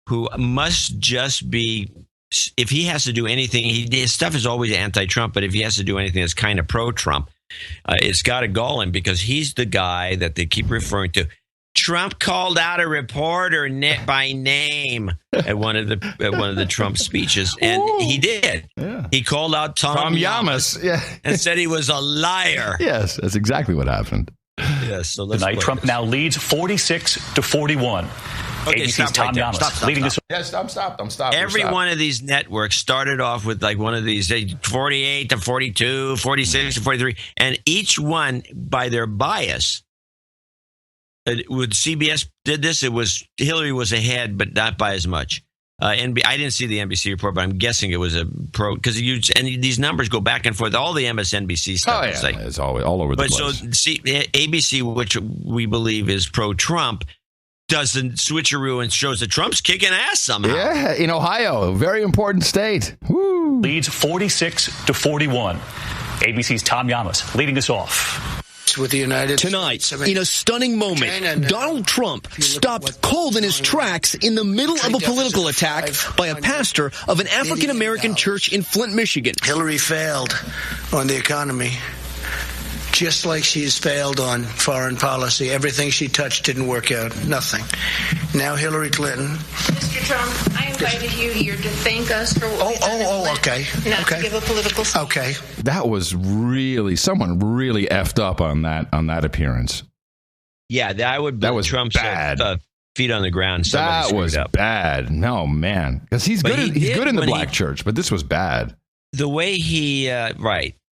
Speaker 3: who must just be, if he has to do anything, his stuff is always anti-Trump, but if he has to do anything that's kind of pro-Trump, it's got to gall him because he's the guy that they keep referring to. Trump called out a reporter by name at one of the Trump speeches, and he did. Yeah. He called out Tom Yamas, and said he was a liar.
Speaker 1: Yes, that's exactly what happened.
Speaker 3: Yes. So
Speaker 6: tonight, Trump now leads 46-41.
Speaker 3: Okay,
Speaker 6: ABC's Tom Yamas leading this.
Speaker 1: Yeah, stop. I'm stopping.
Speaker 3: Every one of these networks started off with like one of these 48-42, 46-43, and each one by their bias. With CBS did this, it was Hillary was ahead, but not by as much. I didn't see the NBC report, but I'm guessing it was a pro because these numbers go back and forth. All the MSNBC stuff is like
Speaker 1: it's always all over the place.
Speaker 3: But so ABC, which we believe is pro-Trump, does the switcheroo and shows that Trump's kicking ass somehow.
Speaker 1: Yeah, in Ohio, a very important state. Woo.
Speaker 6: Leads 46-41. ABC's Tom Yamas leading us off.
Speaker 18: With the United
Speaker 19: Tonight,
Speaker 18: States.
Speaker 19: in a stunning moment, Donald Trump stopped cold in his tracks in the middle of a political attack by a pastor of an African-American church in Flint, Michigan.
Speaker 18: Hillary failed on the economy, just like she's failed on foreign policy. Everything she touched didn't work out. Nothing. Now Hillary Clinton.
Speaker 20: Mr. Trump, I invited you here to thank us for what we've done.
Speaker 18: Okay.
Speaker 20: Not to give a political speech.
Speaker 18: Okay.
Speaker 1: That was someone really effed up on that appearance.
Speaker 3: Yeah, that was
Speaker 1: Trump
Speaker 3: bad. Feet on the ground.
Speaker 1: That was bad. No, man. Because he's good in the black church, but this was bad.
Speaker 3: The way he, it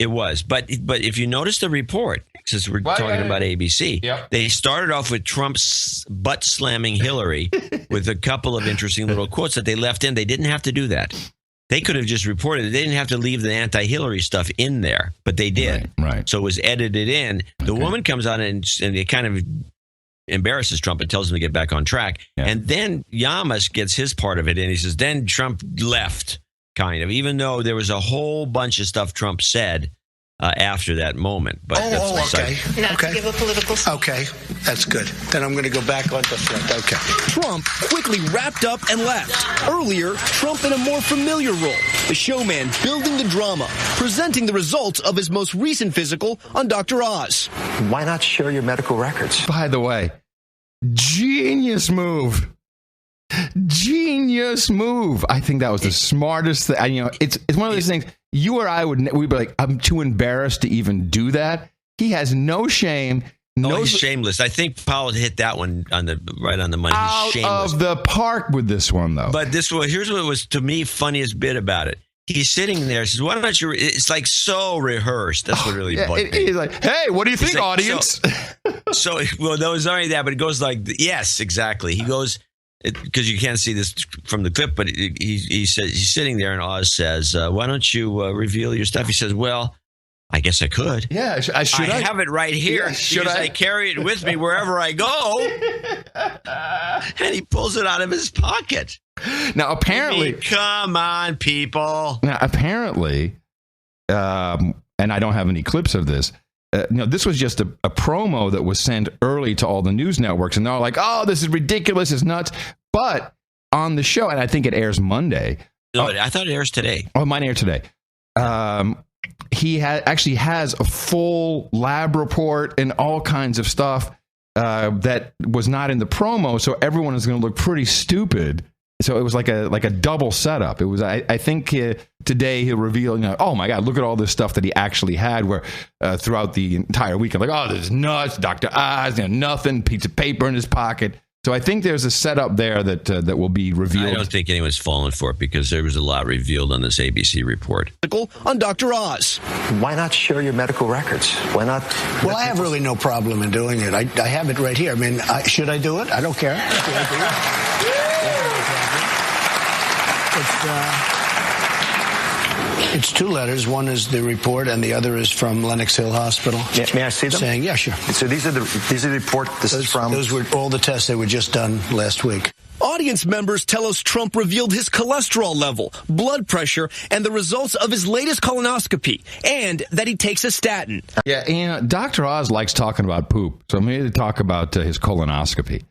Speaker 3: was. But if you notice the report, since we're talking about ABC, they started off with Trump's butt slamming Hillary with a couple of interesting little quotes that they left in. They didn't have to do that. They could have just reported it. They didn't have to leave the anti-Hillary stuff in there, but they did.
Speaker 1: Right.
Speaker 3: So it was edited in. The woman comes on and it kind of embarrasses Trump and tells him to get back on track. Yeah. And then Yamas gets his part of it in. He says, then Trump left. Kind of, even though there was a whole bunch of stuff Trump said after that moment. But
Speaker 18: okay.
Speaker 20: Not to give a political speech.
Speaker 18: Okay, that's good. Then I'm going to go back on the front. Okay.
Speaker 19: Trump quickly wrapped up and left. Earlier, Trump in a more familiar role, the showman building the drama, presenting the results of his most recent physical on Dr. Oz.
Speaker 21: Why not share your medical records?
Speaker 1: By the way, genius move. Genius move. I think that was the smartest thing. It's one of those things. You or I we'd be like, I'm too embarrassed to even do that. He has no shame.
Speaker 3: He's shameless. I think Powell hit that one right on the money. He's shameless.
Speaker 1: Out of the park with this one, though.
Speaker 3: But here's what was, to me, funniest bit about it. He's sitting there, says, why don't you, it's like so rehearsed. That's what really bugged me.
Speaker 1: He's like, hey, what do you think, audience?
Speaker 3: Well, no, it's not only that, but it goes like, yes, exactly. He goes, because you can't see this from the clip, but he says, he's sitting there and Oz says, why don't you reveal your stuff? He says, well, I guess I could.
Speaker 1: Yeah, I
Speaker 3: have it right here. Yeah, I carry it with me wherever I go. And he pulls it out of his pocket.
Speaker 1: Now, apparently...
Speaker 3: come on, people.
Speaker 1: Now, apparently, and I don't have any clips of this, this was just a promo that was sent early to all the news networks, and they're all like, oh, this is ridiculous, it's nuts. But on the show, and I think it airs Monday.
Speaker 3: No, I thought it airs today.
Speaker 1: Oh, mine aired today. He actually has a full lab report and all kinds of stuff that was not in the promo, so everyone is going to look pretty stupid. So it was like a double setup. It was, I think today he'll reveal, oh my God, look at all this stuff that he actually had. Where throughout the entire weekend, like, oh, this is nuts, Dr. Oz, nothing, piece of paper in his pocket. So I think there's a setup there that will be revealed.
Speaker 3: I don't think anyone's fallen for it because there was a lot revealed on this ABC report.
Speaker 19: On Dr. Oz.
Speaker 21: Why not share your medical records? Why not?
Speaker 18: Well, I have really no problem in doing it. I have it right here. I mean, should I do it? I don't care. It's two letters. One is the report, and the other is from Lenox Hill Hospital.
Speaker 21: Yeah, may I see them?
Speaker 18: Saying, yeah, sure.
Speaker 21: So these are the report.
Speaker 18: Those were all the tests that were just done last week.
Speaker 19: Audience members tell us Trump revealed his cholesterol level, blood pressure, and the results of his latest colonoscopy, and that he takes a statin.
Speaker 1: Yeah, Dr. Oz likes talking about poop, so I'm here to talk about his colonoscopy.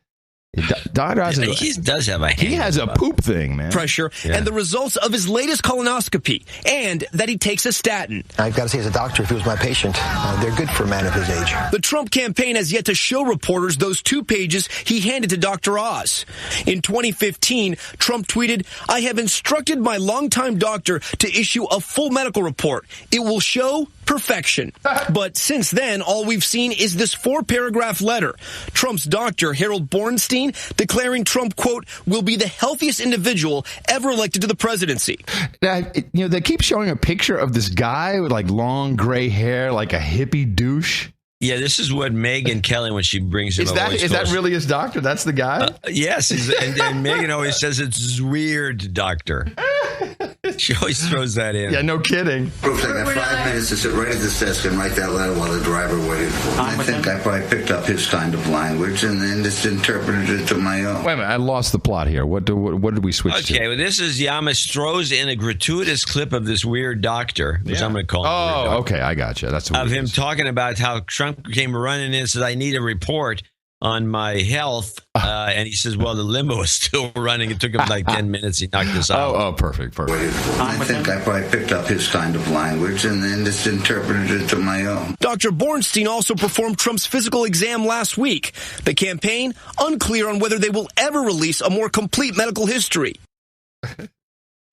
Speaker 1: Dr. Oz
Speaker 3: he does have a hand.
Speaker 1: He has a poop thing, man.
Speaker 19: Pressure and the results of his latest colonoscopy, and that he takes a statin.
Speaker 21: I've got to say, as a doctor, if he was my patient, they're good for a man of his age.
Speaker 19: The Trump campaign has yet to show reporters those 2 pages he handed to Dr. Oz. In 2015, Trump tweeted, I have instructed my longtime doctor to issue a full medical report. It will show perfection. But since then, all we've seen is this 4-paragraph letter. Trump's doctor, Harold Bornstein, declaring Trump, quote, will be the healthiest individual ever elected to the presidency.
Speaker 1: They keep showing a picture of this guy with like long gray hair, like a hippie douche.
Speaker 3: Yeah, this is what Megyn Kelly, when she brings him up.
Speaker 1: Is that really his doctor? That's the guy?
Speaker 3: Yes. And Megyn always says it's weird, doctor. She always throws that in.
Speaker 1: Yeah, no kidding.
Speaker 22: Brooks, I got 5 minutes to sit right at this desk and write that letter while the driver waited for me. I think I probably picked up his kind of language and then just interpreted it to my own.
Speaker 1: Wait a minute, I lost the plot here. What did we switch to?
Speaker 3: Okay, well, this is Yamas throws in a gratuitous clip of this weird doctor, which I'm going to call him.
Speaker 1: Oh, okay, I gotcha. That's what
Speaker 3: of him talking about how Trump came running in and said, I need a report on my health, and he says, well, the limo is still running. It took him like 10 minutes. He knocked this out.
Speaker 1: Oh, perfect.
Speaker 22: I think I probably picked up his kind of language and then just interpreted it to my own.
Speaker 19: Dr. Bornstein also performed Trump's physical exam last week. The campaign, unclear on whether they will ever release a more complete medical history.
Speaker 3: All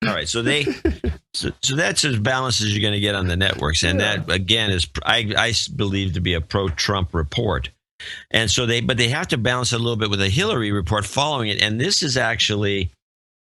Speaker 3: right, so that's as balanced as you're going to get on the networks, and that again is I believe to be a pro-Trump report. And so they have to balance it a little bit with a Hillary report following it. And this is actually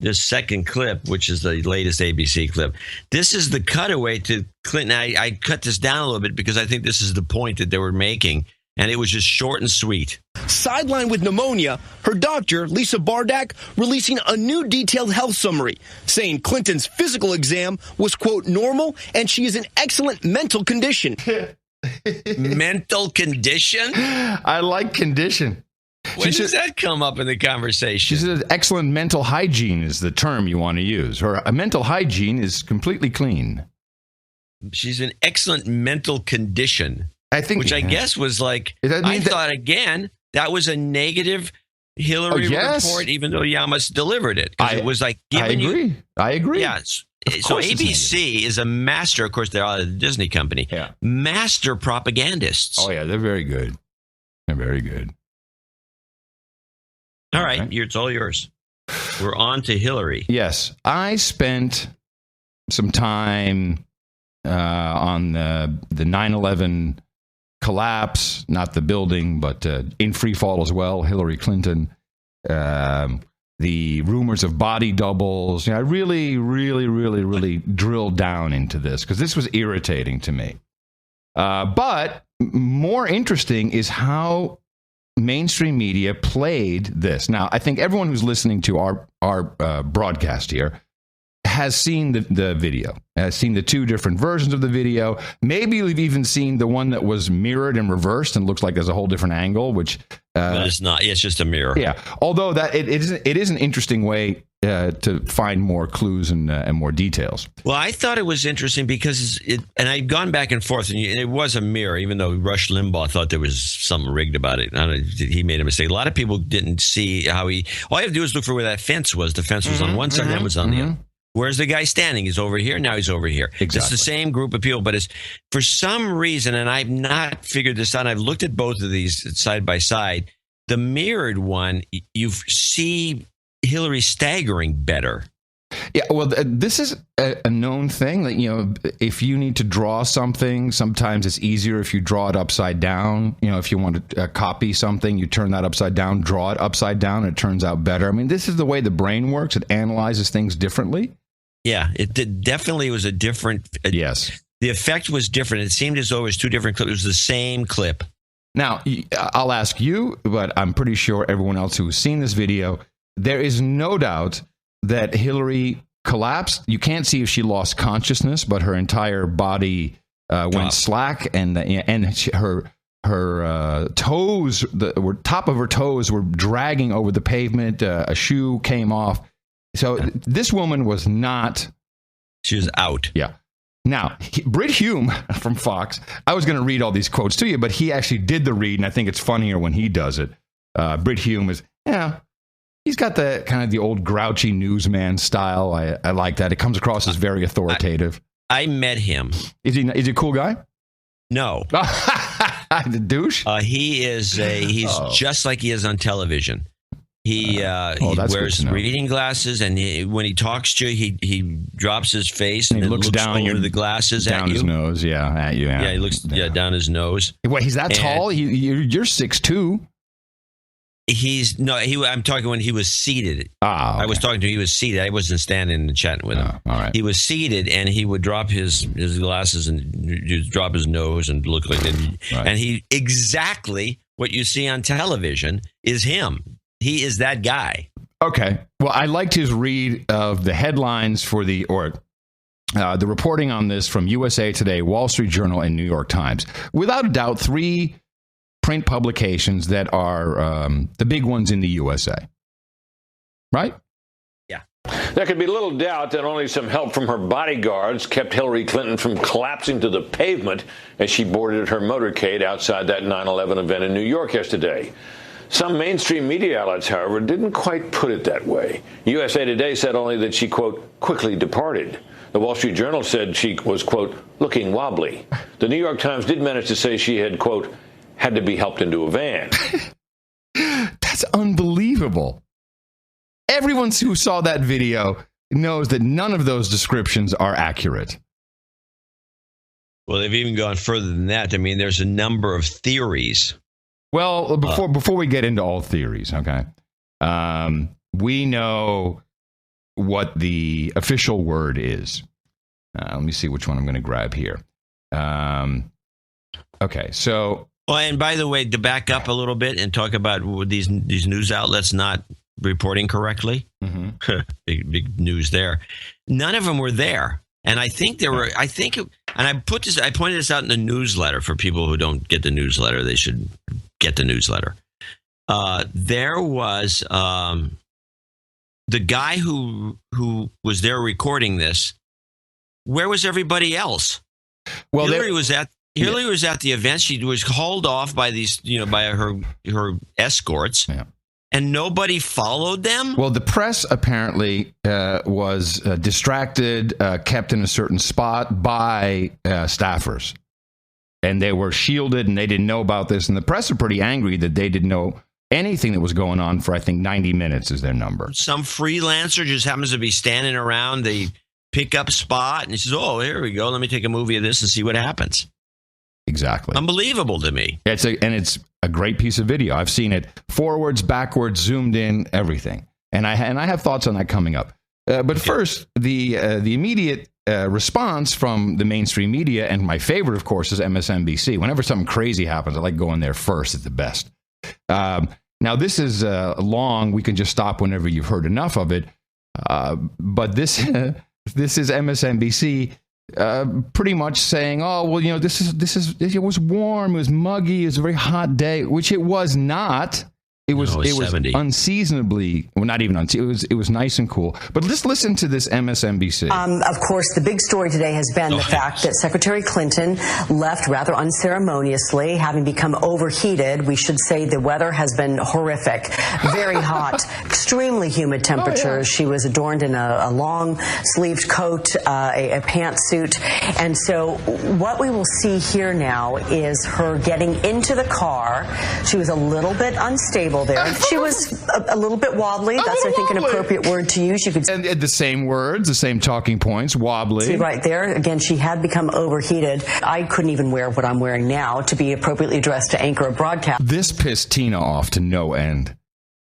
Speaker 3: the second clip, which is the latest ABC clip. This is the cutaway to Clinton. I cut this down a little bit because I think this is the point that they were making. And it was just short and sweet.
Speaker 19: Sidelined with pneumonia, her doctor, Lisa Bardak, releasing a new detailed health summary, saying Clinton's physical exam was, quote, normal, and she is in excellent mental condition.
Speaker 3: Mental condition?
Speaker 1: I like condition.
Speaker 3: When does that come up in the conversation?
Speaker 1: She said excellent mental hygiene is the term you want to use. Her mental hygiene is completely clean.
Speaker 3: She's in excellent mental condition. Which I guess was like, I thought again, that was a negative Hillary report, even though Yamas delivered it. It was like giving
Speaker 1: I agree.
Speaker 3: Yes. So ABC is a master, of course, they're out of the Disney company, master propagandists.
Speaker 1: Oh, yeah, they're very good. They're very good.
Speaker 3: All right, it's all yours. We're on to Hillary.
Speaker 1: Yes. I spent some time on the 9/11 collapse, not the building, but in free fall as well, Hillary Clinton, the rumors of body doubles. I really drilled down into this because this was irritating to me. But more interesting is how mainstream media played this. Now, I think everyone who's listening to our broadcast here has seen the video, has seen the two different versions of the video. Maybe you've even seen the one that was mirrored and reversed and looks like there's a whole different angle, which...
Speaker 3: but it's not. It's just a mirror.
Speaker 1: Yeah. Although that it is an interesting way to find more clues and more details.
Speaker 3: Well, I thought it was interesting because and I'd gone back and forth, and it was a mirror, even though Rush Limbaugh thought there was something rigged about it. He made a mistake. A lot of people didn't see how all you have to do is look for where that fence was. The fence was on one side, and it was on the other. Where's the guy standing? He's over here. Now he's over here.
Speaker 1: Exactly.
Speaker 3: It's the same group of people, but it's for some reason, and I've not figured this out. I've looked at both of these side by side. The mirrored one, you see Hillary staggering better.
Speaker 1: Yeah, well, this is a known thing that, if you need to draw something, sometimes it's easier if you draw it upside down. If you want to copy something, you turn that upside down, draw it upside down, and it turns out better. I mean, this is the way the brain works. It analyzes things differently.
Speaker 3: Yeah, it definitely was a different...
Speaker 1: Yes.
Speaker 3: The effect was different. It seemed as though it was two different clips. It was the same clip.
Speaker 1: Now, I'll ask you, but I'm pretty sure everyone else who's seen this video, there is no doubt that Hillary collapsed. You can't see if she lost consciousness, but her entire body went slack, and her toes, the top of her toes were dragging over the pavement. A shoe came off. So this woman was not...
Speaker 3: She was out.
Speaker 1: Yeah. Now, Britt Hume from Fox, I was going to read all these quotes to you, but he actually did the read, and I think it's funnier when he does it. Britt Hume is, he's got the kind of the old grouchy newsman style. I like that. It comes across as very authoritative.
Speaker 3: I met him.
Speaker 1: Is he a cool guy?
Speaker 3: No.
Speaker 1: The douche?
Speaker 3: He's just like he is on television. He wears reading glasses, and when he talks to you, he drops his face and looks down over the glasses
Speaker 1: down
Speaker 3: at you.
Speaker 1: His nose, at you.
Speaker 3: Yeah, he looks down his nose.
Speaker 1: Wait, he's that tall? You're 6'2".
Speaker 3: I'm talking when he was seated.
Speaker 1: Ah, okay.
Speaker 3: I was talking to him. He was seated. I wasn't standing and chatting with him.
Speaker 1: All right.
Speaker 3: He was seated, and he would drop his glasses and drop his nose and look like and he exactly what you see on television is him. He is that guy.
Speaker 1: Okay. Well, I liked his read of the headlines for the reporting on this from USA Today, Wall Street Journal, and New York Times. Without a doubt, 3 print publications that are the big ones in the USA. Right?
Speaker 3: Yeah.
Speaker 2: There could be little doubt that only some help from her bodyguards kept Hillary Clinton from collapsing to the pavement as she boarded her motorcade outside that 9/11 event in New York yesterday. Some mainstream media outlets, however, didn't quite put it that way. USA Today said only that she, quote, quickly departed. The Wall Street Journal said she was, quote, looking wobbly. The New York Times did manage to say she had, quote, had to be helped into a van.
Speaker 1: That's unbelievable. Everyone who saw that video knows that none of those descriptions are accurate.
Speaker 3: Well, they've even gone further than that. I mean, there's a number of theories.
Speaker 1: Well, before we get into all theories, okay, we know what the official word is. Let me see which one I'm going to grab here. Okay, so...
Speaker 3: Oh, and by the way, to back up a little bit and talk about these news outlets not reporting correctly, big news there. None of them were there. And I think there were, and I pointed this out in the newsletter for people who don't get the newsletter. They should get the newsletter. There was the guy who was there recording this. Where was everybody else?
Speaker 1: Well,
Speaker 3: Hillary was at the event. She was hauled off by by her escorts. Yeah. And nobody followed them?
Speaker 1: Well, the press apparently was distracted, kept in a certain spot by staffers. And they were shielded, and they didn't know about this. And the press are pretty angry that they didn't know anything that was going on for, I think, 90 minutes is their number.
Speaker 3: Some freelancer just happens to be standing around the pickup spot and he says, oh, here we go. Let me take a movie of this and see what happens.
Speaker 1: Exactly.
Speaker 3: Unbelievable to me.
Speaker 1: It's a great piece of video. I've seen it forwards, backwards, zoomed in, everything. And I have thoughts on that coming up. But first, the immediate response from the mainstream media, and my favorite, of course, is MSNBC. Whenever something crazy happens, I like going there first. It's the best. Now, this is long. We can just stop whenever you've heard enough of it. But this this is MSNBC pretty much saying, oh, well, it was warm, it was muggy, it was a very hot day, which it was not. It was unseasonably, well, not even unseasonably, it was nice and cool. But let's listen to this MSNBC.
Speaker 4: Of course, the big story today has been the fact that Secretary Clinton left rather unceremoniously, having become overheated. We should say the weather has been horrific, very hot, extremely humid temperatures. She was adorned in a long-sleeved coat, a pantsuit. And so what we will see here now is her getting into the car. She was a little bit unstable there. She was a little bit wobbly. That's, I think, an appropriate word to use. You could
Speaker 1: and the same words, the same talking points, wobbly.
Speaker 4: See right there. Again, she had become overheated. I couldn't even wear what I'm wearing now to be appropriately dressed to anchor a broadcast.
Speaker 1: This pissed Tina off to no end.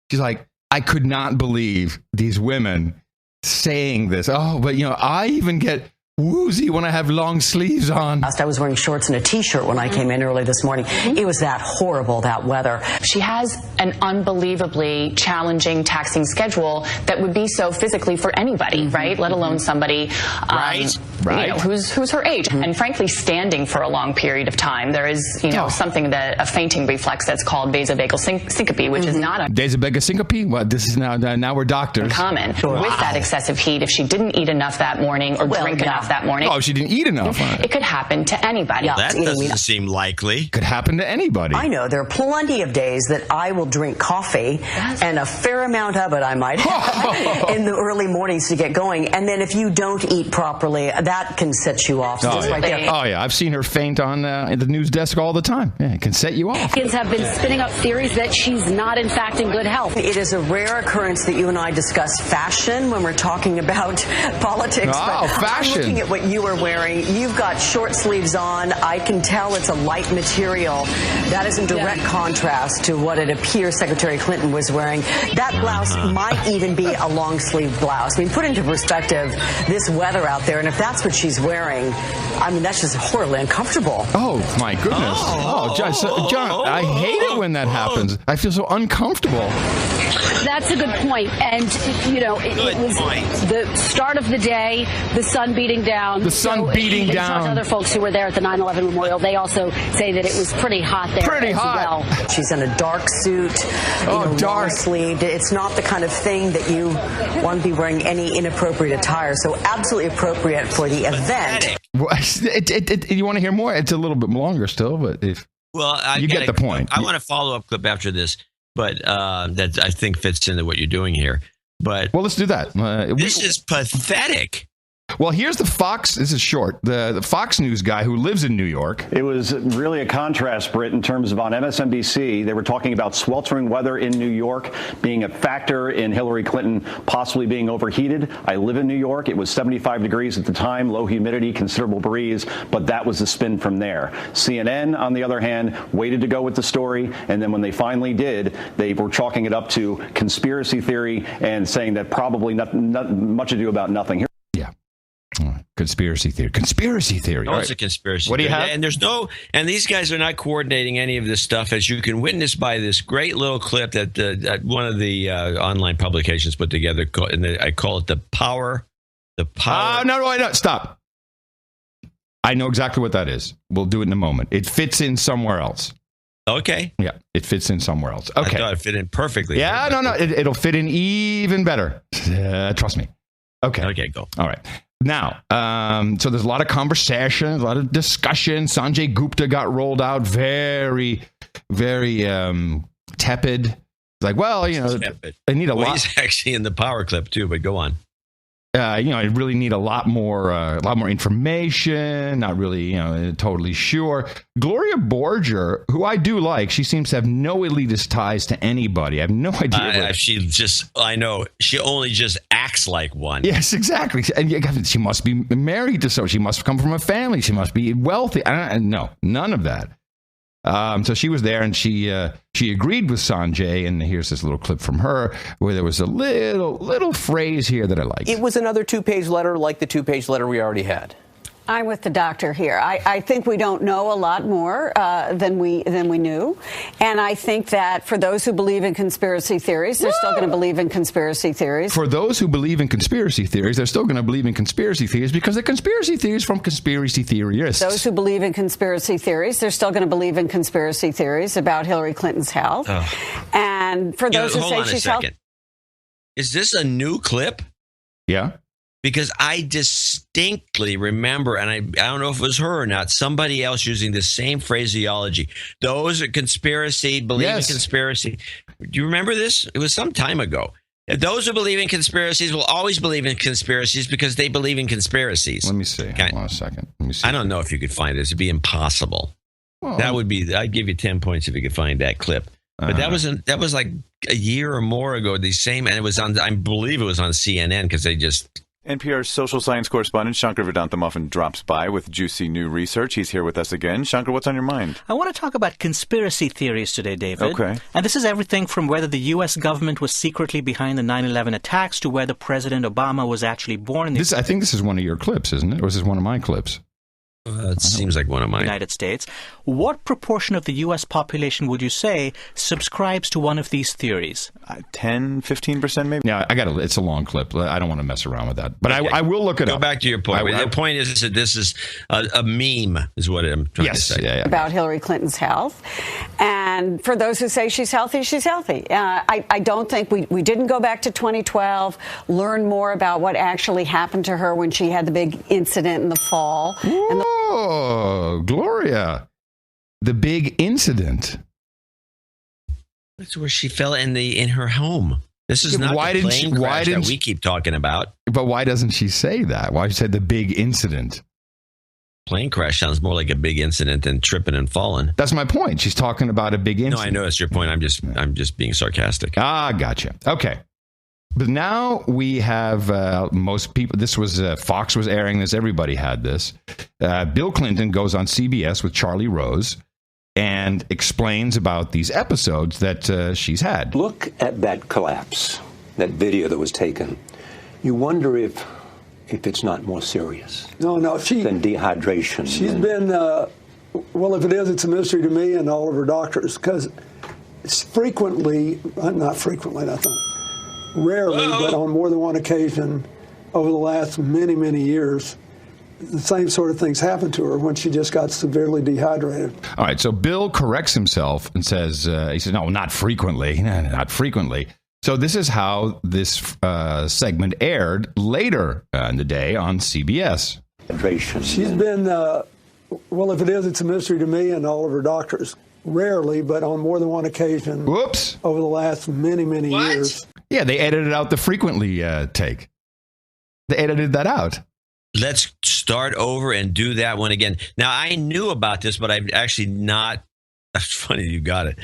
Speaker 1: She's like, I could not believe these women saying this. Oh, but I even get woozy when I have long sleeves on.
Speaker 4: I was wearing shorts and a T-shirt when I came in early this morning. It was that horrible, that weather.
Speaker 11: She has an unbelievably challenging, taxing schedule that would be so physically for anybody, right? Let alone somebody who's her age. And frankly, standing for a long period of time. There is, something that a fainting reflex that's called vasovagal syncope, which is not a
Speaker 1: vasovagal syncope. Well, this is now we're doctors.
Speaker 11: Common. With that excessive heat, if she didn't eat enough that morning or drink enough that morning.
Speaker 1: Oh, she didn't eat enough.
Speaker 11: It could happen to anybody.
Speaker 3: That doesn't seem likely.
Speaker 1: Could happen to anybody.
Speaker 4: I know. There are plenty of days that I will drink coffee, and a fair amount of it I might have in the early mornings to get going. And then if you don't eat properly, that can set you off.
Speaker 1: Right there. Oh, yeah. I've seen her faint on the news desk all the time. Yeah, it can set you off.
Speaker 7: Kids have been spinning up theories that she's not, in fact, in good health.
Speaker 4: It is a rare occurrence that you and I discuss fashion when we're talking about politics.
Speaker 1: Oh, fashion.
Speaker 4: I'm looking at what you are wearing. You've got short sleeves on. I can tell it's a light material. That is in direct contrast to what it appears Secretary Clinton was wearing. That blouse might even be a long sleeve blouse. I mean, put into perspective this weather out there, and if that's what she's wearing, I mean, that's just horribly uncomfortable.
Speaker 1: Oh, my goodness. John, I hate it when that happens. I feel so uncomfortable.
Speaker 7: That's a good point. And, it was the start of the day, the sun beating down.
Speaker 1: The sun beating down.
Speaker 7: Talk to other folks who were there at the 9/11 memorial. They also say that it was pretty hot there as well.
Speaker 4: She's in a dark suit, dark sleeved. It's not the kind of thing that you want to be wearing any inappropriate attire. So absolutely appropriate for the event.
Speaker 1: You want to hear more? It's a little bit longer still, but you get the point.
Speaker 3: I want a follow-up clip after this, but that I think fits into what you're doing here. But
Speaker 1: let's do that.
Speaker 3: This is pathetic.
Speaker 1: Well, here's the Fox. This is short. The Fox News guy who lives in New York.
Speaker 5: It was really a contrast, Britt, in terms of on MSNBC. They were talking about sweltering weather in New York being a factor in Hillary Clinton possibly being overheated. I live in New York. It was 75 degrees at the time, low humidity, considerable breeze, but that was the spin from there. CNN, on the other hand, waited to go with the story, and then when they finally did, they were chalking it up to conspiracy theory and saying that probably not much ado about nothing.
Speaker 1: Conspiracy theory.
Speaker 3: Oh, it's a conspiracy.
Speaker 1: What do you have?
Speaker 3: And these guys are not coordinating any of this stuff, as you can witness by this great little clip that one of the online publications put together. And I call it the power.
Speaker 1: No, stop. I know exactly what that is. We'll do it in a moment. It fits in somewhere else.
Speaker 3: Okay.
Speaker 1: Yeah, it fits in somewhere else. Okay.
Speaker 3: I thought it fit in perfectly.
Speaker 1: Yeah, no. It'll fit in even better. Trust me. Okay, go. All right. Now, so there's a lot of conversation, a lot of discussion. Sanjay Gupta got rolled out very, very tepid. Like, well,
Speaker 3: tepid.
Speaker 1: I need a lot.
Speaker 3: He's actually in the power clip too, but go on.
Speaker 1: I really need a lot more information. Not really, totally sure. Gloria Borger, who I do like, she seems to have no elitist ties to anybody. I have no idea.
Speaker 3: I know. She only just acts like one.
Speaker 1: Yes, exactly. And she must be married to someone. She must come from a family. She must be wealthy. No, none of that. So she was there, and she agreed with Sanjay, and here's this little clip from her where there was a little phrase here that I liked.
Speaker 8: It was another 2-page letter like the 2-page letter we already had.
Speaker 10: I'm with the doctor here. I think we don't know a lot more than we knew, and I think that for those who believe in conspiracy theories, they're still going to believe in conspiracy theories.
Speaker 1: For those who believe in conspiracy theories, they're still going to believe in conspiracy theories because the conspiracy theories from conspiracy theorists.
Speaker 10: Those who believe in conspiracy theories, they're still going to believe in conspiracy theories about Hillary Clinton's health. And for those who say she's healthy,
Speaker 3: is this a new clip?
Speaker 1: Yeah.
Speaker 3: Because I distinctly remember, and I don't know if it was her or not, somebody else using the same phraseology. Those are conspiracy, believe in conspiracy. Do you remember this? It was some time ago. Those who believe in conspiracies will always believe in conspiracies because they believe in conspiracies.
Speaker 1: Let me see. Hold on a second. Let me see.
Speaker 3: I don't know if you could find this. It'd be impossible. Well, I'd give you 10 points if you could find that clip. But that was like a year or more ago. The same, and it was on. I believe it was on CNN because they just.
Speaker 23: NPR's social science correspondent Shankar Vedantamuffin drops by with juicy new research. He's here with us again. Shankar, what's on your mind?
Speaker 24: I want to talk about conspiracy theories today, David.
Speaker 23: Okay.
Speaker 24: And this is everything from whether the U.S. government was secretly behind the 9/11 attacks to whether President Obama was actually born in
Speaker 1: I think this is one of your clips, isn't it? Or is this one of my clips?
Speaker 3: It seems like one of mine.
Speaker 24: United States. What proportion of the U.S. population would you say subscribes to one of these theories?
Speaker 23: 10, 15% maybe?
Speaker 1: Yeah, it's a long clip. I don't want to mess around with that. But okay. I will look it up.
Speaker 3: Go back to your point. The point is that this is a meme, is what I'm trying to say.
Speaker 1: Yeah.
Speaker 10: About Hillary Clinton's health. And for those who say she's healthy, she's healthy. I don't think we didn't go back to 2012, learn more about what actually happened to her when she had the big incident in the fall.
Speaker 1: Oh, Gloria. The big incident.
Speaker 3: That's where she fell in her home. This is not the plane crash that we keep talking about.
Speaker 1: But why doesn't she say that? Why she said the big incident?
Speaker 3: Plane crash sounds more like a big incident than tripping and falling.
Speaker 1: That's my point. She's talking about a big incident.
Speaker 3: No, I know that's your point. I'm just being sarcastic.
Speaker 1: Gotcha. Okay. But now we have most people. This was Fox was airing this. Everybody had this. Bill Clinton goes on CBS with Charlie Rose and explains about these episodes that she's had.
Speaker 25: Look at that collapse, that video that was taken. You wonder if it's not more serious.
Speaker 26: No,
Speaker 25: than dehydration.
Speaker 26: She's been. Well, if it is, it's a mystery to me and all of her doctors because it's frequently, not frequently, rarely, but on more than one occasion over the last many, many years, the same sort of things happened to her when she just got severely dehydrated.
Speaker 1: All right, so Bill corrects himself and says, no, not frequently, not frequently. So this is how this segment aired later in the day on CBS.
Speaker 26: She's been, well, if it is, it's a mystery to me and all of her doctors. Rarely, but on more than one occasion.
Speaker 1: Whoops.
Speaker 26: Over the last many, many years.
Speaker 1: Yeah, they edited out the frequently take. They edited that out.
Speaker 3: Let's start over and do that one again. Now, I knew about this, but I've actually not. That's funny you got it.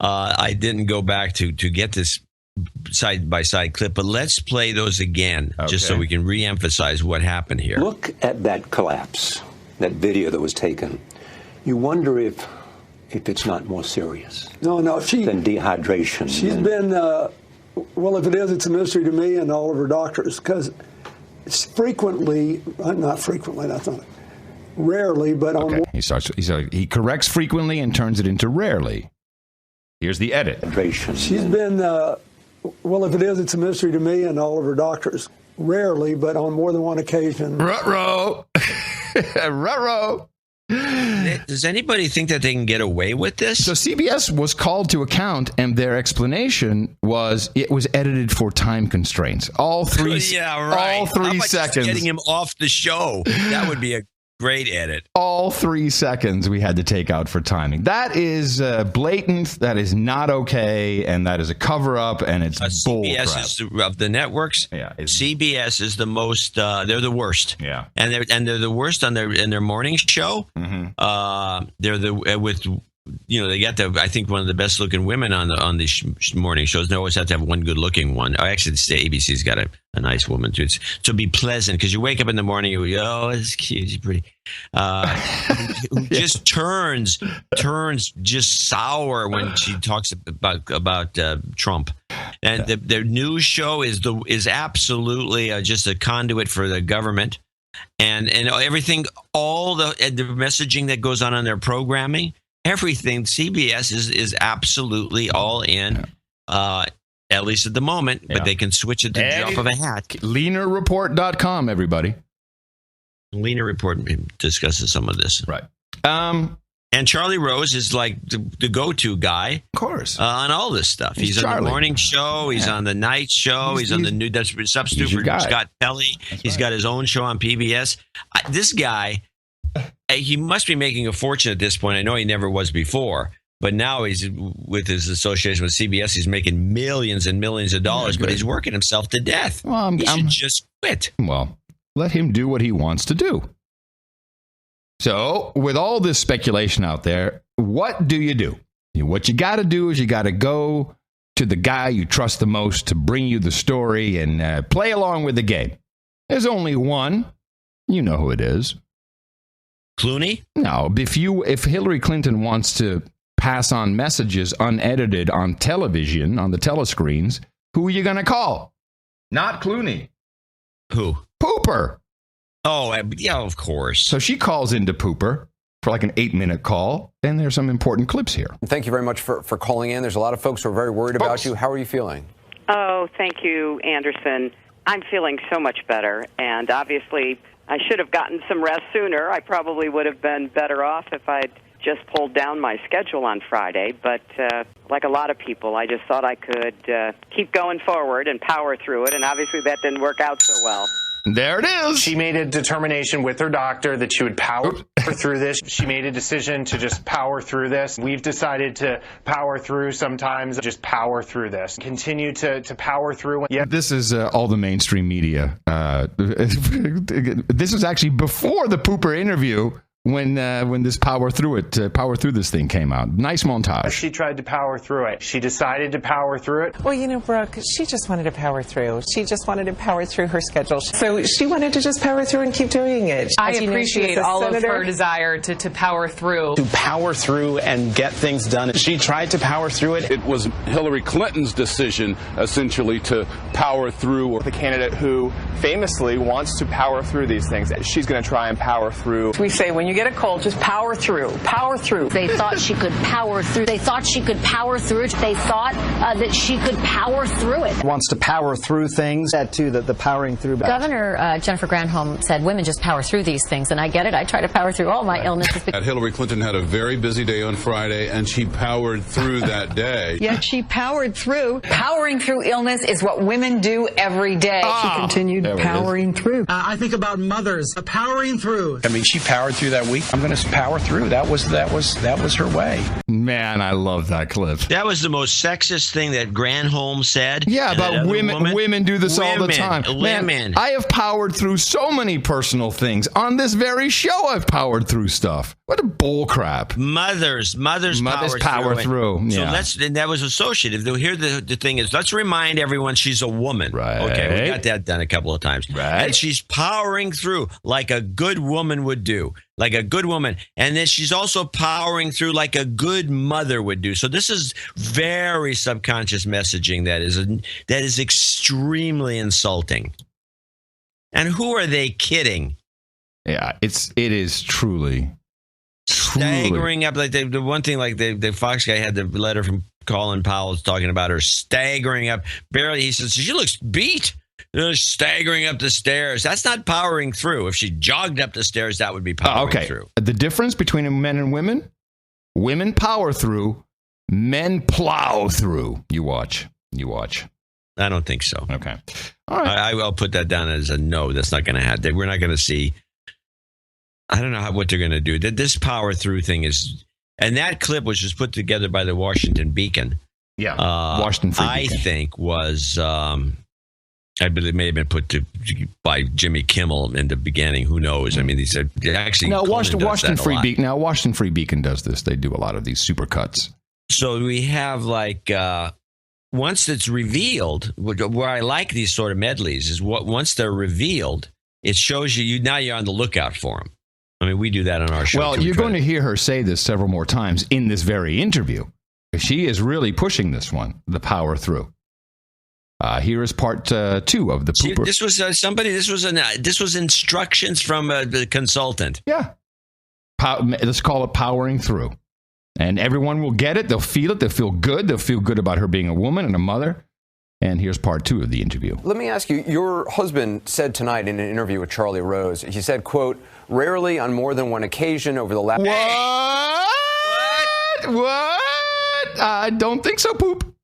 Speaker 3: I didn't go back to get this side-by-side clip, but let's play those again, just so we can reemphasize what happened here.
Speaker 25: Look at that collapse, that video that was taken. You wonder if it's not more serious.
Speaker 26: No,
Speaker 25: than dehydration.
Speaker 26: She's been, well, if it is, it's a mystery to me and all of her doctors because it's frequently, not frequently, rarely, but on.
Speaker 1: Okay. He corrects frequently and turns it into rarely. Here's the edit.
Speaker 26: She's been, well, if it is, it's a mystery to me and all of her doctors. Rarely, but on more than one occasion.
Speaker 1: Ruh-roh. Ruh-roh.
Speaker 3: Does anybody think that they can get away with this?
Speaker 1: So CBS was called to account, and their explanation was it was edited for time constraints. All three,
Speaker 3: yeah, right.
Speaker 1: All 3
Speaker 3: How about
Speaker 1: seconds.
Speaker 3: Just getting him off the show. That would be a Great edit.
Speaker 1: All 3 seconds we had to take out for timing. That is blatant. That is not okay, and that is a cover-up, and it's bull
Speaker 3: CBS
Speaker 1: crap.
Speaker 3: is of the networks.
Speaker 1: Yeah,
Speaker 3: CBS is the most. They're the worst.
Speaker 1: Yeah,
Speaker 3: and they're the worst on their morning show.
Speaker 1: Mm-hmm.
Speaker 3: They're with. They got I think one of the best looking women on these morning shows. They always have to have one good looking one. Actually, ABC's got a nice woman too. To be pleasant, because you wake up in the morning, you go, oh, it's cute, she's pretty. Who just turns just sour when she talks about Trump. And their news show is absolutely just a conduit for the government, and everything, all the messaging that goes on their programming. Everything CBS is absolutely all in, at least at the moment, but they can switch at the drop of a hat.
Speaker 1: Leanerreport.com, everybody.
Speaker 3: Leaner Report discusses some of this.
Speaker 1: Right.
Speaker 3: And Charlie Rose is like the go-to guy.
Speaker 1: Of course.
Speaker 3: On all this stuff. He's
Speaker 1: Charlie.
Speaker 3: on the morning show. He's on the night show. He's on the new substitute for Scott Pelley. He's got his own show on PBS. This guy... He must be making a fortune at this point. I know he never was before, but now he's with his association with CBS. He's making millions and millions of dollars, but he's working himself to death.
Speaker 1: Well,
Speaker 3: he should just quit.
Speaker 1: Well, let him do what he wants to do. So, with all this speculation out there, what do? What you got to do is you got to go to the guy you trust the most to bring you the story and play along with the game. There's only one. You know who it is.
Speaker 3: Clooney?
Speaker 1: No, if Hillary Clinton wants to pass on messages unedited on television, on the telescreens, who are you going to call? Not Clooney.
Speaker 3: Who?
Speaker 1: Pooper.
Speaker 3: Oh, yeah, of course.
Speaker 1: So she calls into Pooper for like an 8-minute call, and there's some important clips here.
Speaker 9: Thank you very much for calling in. There's a lot of folks who are very worried about you. How are you feeling?
Speaker 12: Oh, thank you, Anderson. I'm feeling so much better, and obviously I should have gotten some rest sooner. I probably would have been better off if I'd just pulled down my schedule on Friday. But like a lot of people, I just thought I could keep going forward and power through it. And obviously that didn't work out so well.
Speaker 1: There it is.
Speaker 13: She made a determination with her doctor that she would power through this. She made a decision to just power through this. We've decided to power through sometimes, just power through this. Continue to power through.
Speaker 1: Yeah. This is all the mainstream media. This was actually before the Pooper interview when this power through this thing came out. Nice montage.
Speaker 13: She tried to power through it. She decided to power through it.
Speaker 14: Well, Brooke, she just wanted to power through. She just wanted to power through her schedule. So she wanted to just power through and keep doing it.
Speaker 15: I appreciate all of her desire to power through.
Speaker 16: To power through and get things done. She tried to power through it.
Speaker 27: It was Hillary Clinton's decision, essentially, to power through.
Speaker 16: The candidate who famously wants to power through these things. She's going to try and power through.
Speaker 15: We say when you get a cold, just power through. Power through.
Speaker 28: They thought she could power through. They thought she could power through it. They thought that she could power through it.
Speaker 29: Wants to power through things. That too, the powering through.
Speaker 28: Governor Jennifer Granholm said women just power through these things, and I get it. I try to power through all my illnesses.
Speaker 27: Hillary Clinton had a very busy day on Friday, and she powered through that day.
Speaker 15: Yet she powered through. Powering through illness is what women do every day.
Speaker 29: She continued powering through.
Speaker 30: I think about mothers powering through.
Speaker 16: I mean, she powered through that week. I'm going to power through. That was her way.
Speaker 1: Man, I love that clip.
Speaker 3: That was the most sexist thing that Granholm said.
Speaker 1: Yeah, about women do this all the time.
Speaker 3: Women.
Speaker 1: I have powered through so many personal things. On this very show, I've powered through stuff. What a bull crap.
Speaker 3: Mothers
Speaker 1: power through. Yeah.
Speaker 3: So and that was associative. Here the thing is, let's remind everyone she's a woman.
Speaker 1: Right.
Speaker 3: Okay, we got that done a couple of times.
Speaker 1: Right.
Speaker 3: And she's powering through like a good woman would do. Like a good woman. And then she's also powering through like a good mother would do. So this is very subconscious messaging that is extremely insulting. And who are they kidding?
Speaker 1: Yeah, it is truly
Speaker 3: staggering up. Like the one thing, like the Fox guy had the letter from Colin Powell talking about her staggering up. Barely, he says, she looks beat. Staggering up the stairs. That's not powering through. If she jogged up the stairs, that would be powering through.
Speaker 1: The difference between men and women? Women power through. Men plow through. You watch.
Speaker 3: I don't think so.
Speaker 1: Okay. All right.
Speaker 3: I will put that down as a no. That's not going to happen. We're not going to see I don't know what they're going to do. This power through thing is, and that clip was just put together by the Washington Beacon.
Speaker 1: Yeah, Washington Free Beacon.
Speaker 3: I think was, I believe it may have been put by Jimmy Kimmel in the beginning. Who knows? I mean, he said actually.
Speaker 1: No, Washington Free Beacon. Now, Washington Free Beacon does this. They do a lot of these supercuts.
Speaker 3: So we have like once it's revealed, where I like these sort of medleys is once they're revealed, it shows you now you're on the lookout for them. I mean, we do that on our show.
Speaker 1: Well, you're going to hear her say this several more times in this very interview. She is really pushing this one, the power through. Here is part 2 of the pooper.
Speaker 3: This was this was instructions from the consultant.
Speaker 1: Yeah. Let's call it powering through. And everyone will get it. They'll feel it. They'll feel good. They'll feel good about her being a woman and a mother. And here's part 2 of the interview.
Speaker 9: Let me ask you, your husband said tonight in an interview with Charlie Rose, he said, quote, rarely on more than one occasion over the last...
Speaker 1: What? I don't think so, Poop.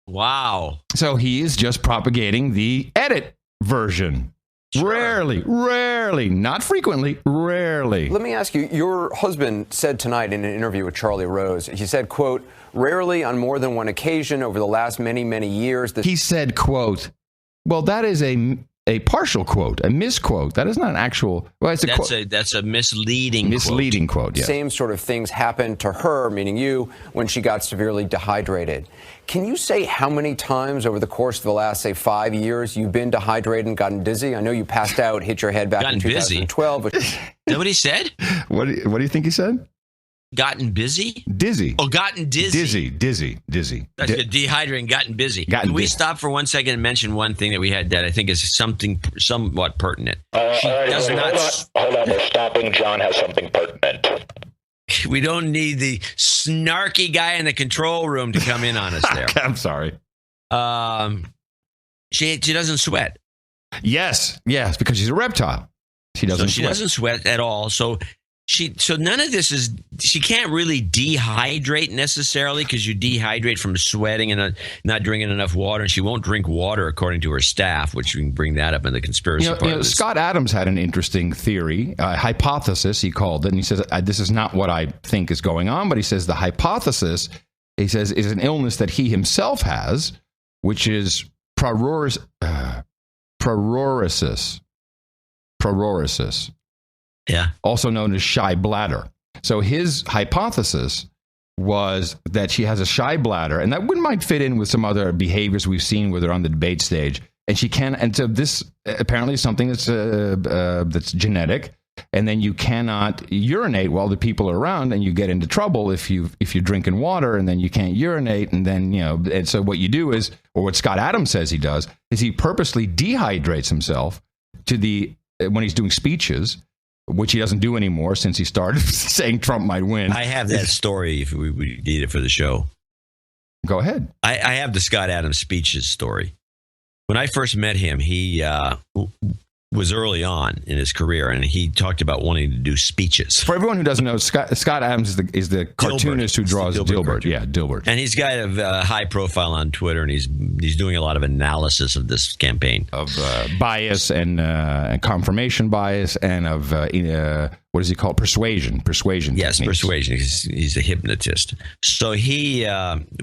Speaker 3: Wow.
Speaker 1: So he is just propagating the edit version. Sure. Rarely, not frequently, rarely.
Speaker 9: Let me ask you, your husband said tonight in an interview with Charlie Rose, he said, quote, rarely on more than one occasion over the last many, many years.
Speaker 1: He said, quote, well, that is a partial quote, a misquote. That is not an actual. Well, it's
Speaker 3: that's a misleading
Speaker 1: quote. Yes.
Speaker 9: Same sort of things happened to her, meaning you, when she got severely dehydrated. Can you say how many times over the course of the last, say, 5 years you've been dehydrated and gotten dizzy? I know you passed out, hit your head back in 2012.
Speaker 3: Is that what he said?
Speaker 1: What do you think he said?
Speaker 3: Gotten busy?
Speaker 1: Dizzy.
Speaker 3: Oh, gotten dizzy.
Speaker 1: Dizzy.
Speaker 3: Dehydrating, gotten busy. Can we stop for 1 second and mention one thing that we had that I think is somewhat pertinent?
Speaker 2: Hold on, we're stopping. John has something pertinent.
Speaker 3: We don't need the snarky guy in the control room to come in on us there.
Speaker 1: I'm sorry.
Speaker 3: She doesn't sweat.
Speaker 1: Yes, because she's a reptile. She doesn't
Speaker 3: sweat at all. So none of this is, she can't really dehydrate necessarily because you dehydrate from sweating and not drinking enough water. And she won't drink water according to her staff, which we can bring that up in the conspiracy part.
Speaker 1: Scott Adams had an interesting theory, hypothesis, he called it. And he says, this is not what I think is going on, but he says the hypothesis, he says, is an illness that he himself has, which is prorosis.
Speaker 3: Yeah.
Speaker 1: Also known as shy bladder. So his hypothesis was that she has a shy bladder, and that might fit in with some other behaviors we've seen with her on the debate stage. And she can, and so this apparently is something that's genetic, and then you cannot urinate while the people are around, and you get into trouble if you're drinking water, and then you can't urinate, and then and so what you do is, or what Scott Adams says he does, is he purposely dehydrates himself when he's doing speeches, which he doesn't do anymore since he started saying Trump might win.
Speaker 3: I have that story if we need it for the show.
Speaker 1: Go ahead.
Speaker 3: I have the Scott Adams speeches story. When I first met him, he was early on in his career, and he talked about wanting to do speeches.
Speaker 1: For everyone who doesn't know, Scott Adams is the cartoonist who draws Dilbert. Yeah, Dilbert.
Speaker 3: And he's got a high profile on Twitter, and he's doing a lot of analysis of this campaign.
Speaker 1: Of bias and confirmation bias, and of, what does he call it? Persuasion.
Speaker 3: Yes,
Speaker 1: techniques.
Speaker 3: Persuasion. He's a hypnotist. So he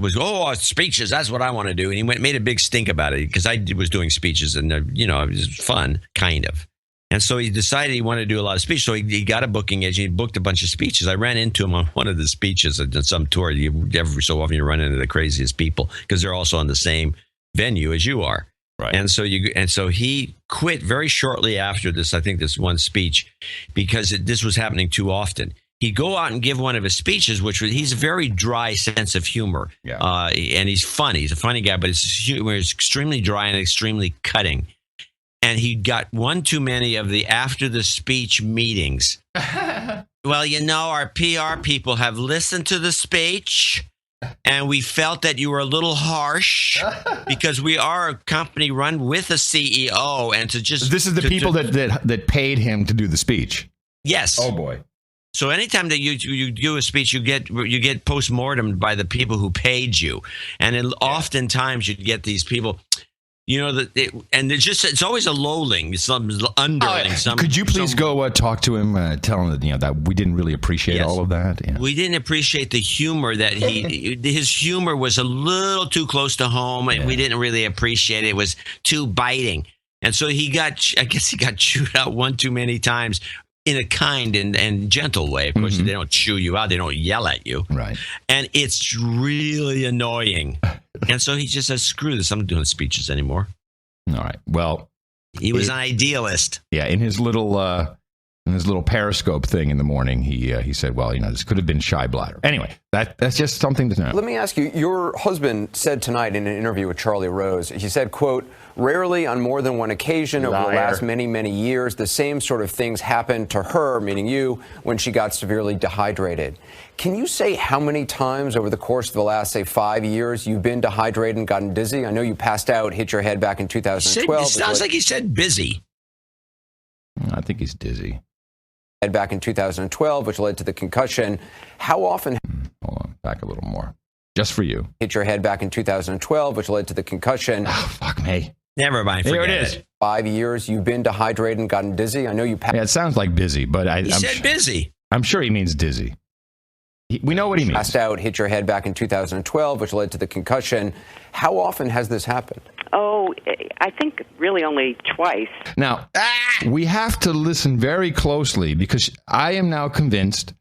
Speaker 3: was, speeches, that's what I want to do. And he made a big stink about it because I was doing speeches, and, it was fun, kind of. And so he decided he wanted to do a lot of speeches. So he got a booking agent. He booked a bunch of speeches. I ran into him on one of the speeches at some tour. Every so often you run into the craziest people because they're also on the same venue as you are.
Speaker 1: Right.
Speaker 3: And so he quit very shortly after this, I think, this one speech, because this was happening too often. He'd go out and give one of his speeches, he's a very dry sense of humor.
Speaker 1: Yeah.
Speaker 3: And he's funny. He's a funny guy, but his humor is extremely dry and extremely cutting. And he got one too many of the after the speech meetings. Well, our PR people have listened to the speech, and we felt that you were a little harsh because we are a company run with a CEO, and to just
Speaker 1: this is the people that paid him to do the speech.
Speaker 3: Yes.
Speaker 1: Oh boy.
Speaker 3: So anytime that you do a speech, you get postmortem by the people who paid you, and oftentimes you get these people. You know and it's always a lowling, some underling.
Speaker 1: Could you please go talk to him, tell him that that we didn't really appreciate all of that. Yeah.
Speaker 3: We didn't appreciate the humor that his humor was a little too close to home, and we didn't really appreciate it. It was too biting, and so I guess he got chewed out one too many times. In a kind and gentle way. Of course, they don't chew you out. They don't yell at you.
Speaker 1: Right.
Speaker 3: And it's really annoying. And so he just says, screw this. I'm not doing speeches anymore.
Speaker 1: All right. Well,
Speaker 3: he was an idealist.
Speaker 1: Yeah. In his little Periscope thing in the morning, he said, well, this could have been shy bladder. Anyway, that's just something to know.
Speaker 9: Let me ask you, your husband said tonight in an interview with Charlie Rose, he said, quote, rarely on more than one occasion over the last many, many years, the same sort of things happened to her, meaning you, when she got severely dehydrated. Can you say how many times over the course of the last, say, 5 years you've been dehydrated and gotten dizzy? I know you passed out, hit your head back in 2012.
Speaker 3: It sounds like he said busy.
Speaker 1: I think he's dizzy.
Speaker 9: Head back in 2012, which led to the concussion. How often?
Speaker 1: Hold on, back a little more. Just for you.
Speaker 9: Hit your head back in 2012, which led to the concussion.
Speaker 1: Oh, fuck me.
Speaker 3: Never mind.
Speaker 1: There it
Speaker 3: is.
Speaker 1: is.
Speaker 9: 5 years you've been dehydrated and gotten dizzy. I know you passed.
Speaker 1: Yeah, it sounds like busy, but
Speaker 3: He said busy.
Speaker 1: I'm sure he means dizzy. We know what he means.
Speaker 9: Passed out, hit your head back in 2012, which led to the concussion. How often has this happened?
Speaker 12: Oh, I think really only twice.
Speaker 1: Now, we have to listen very closely because I am now convinced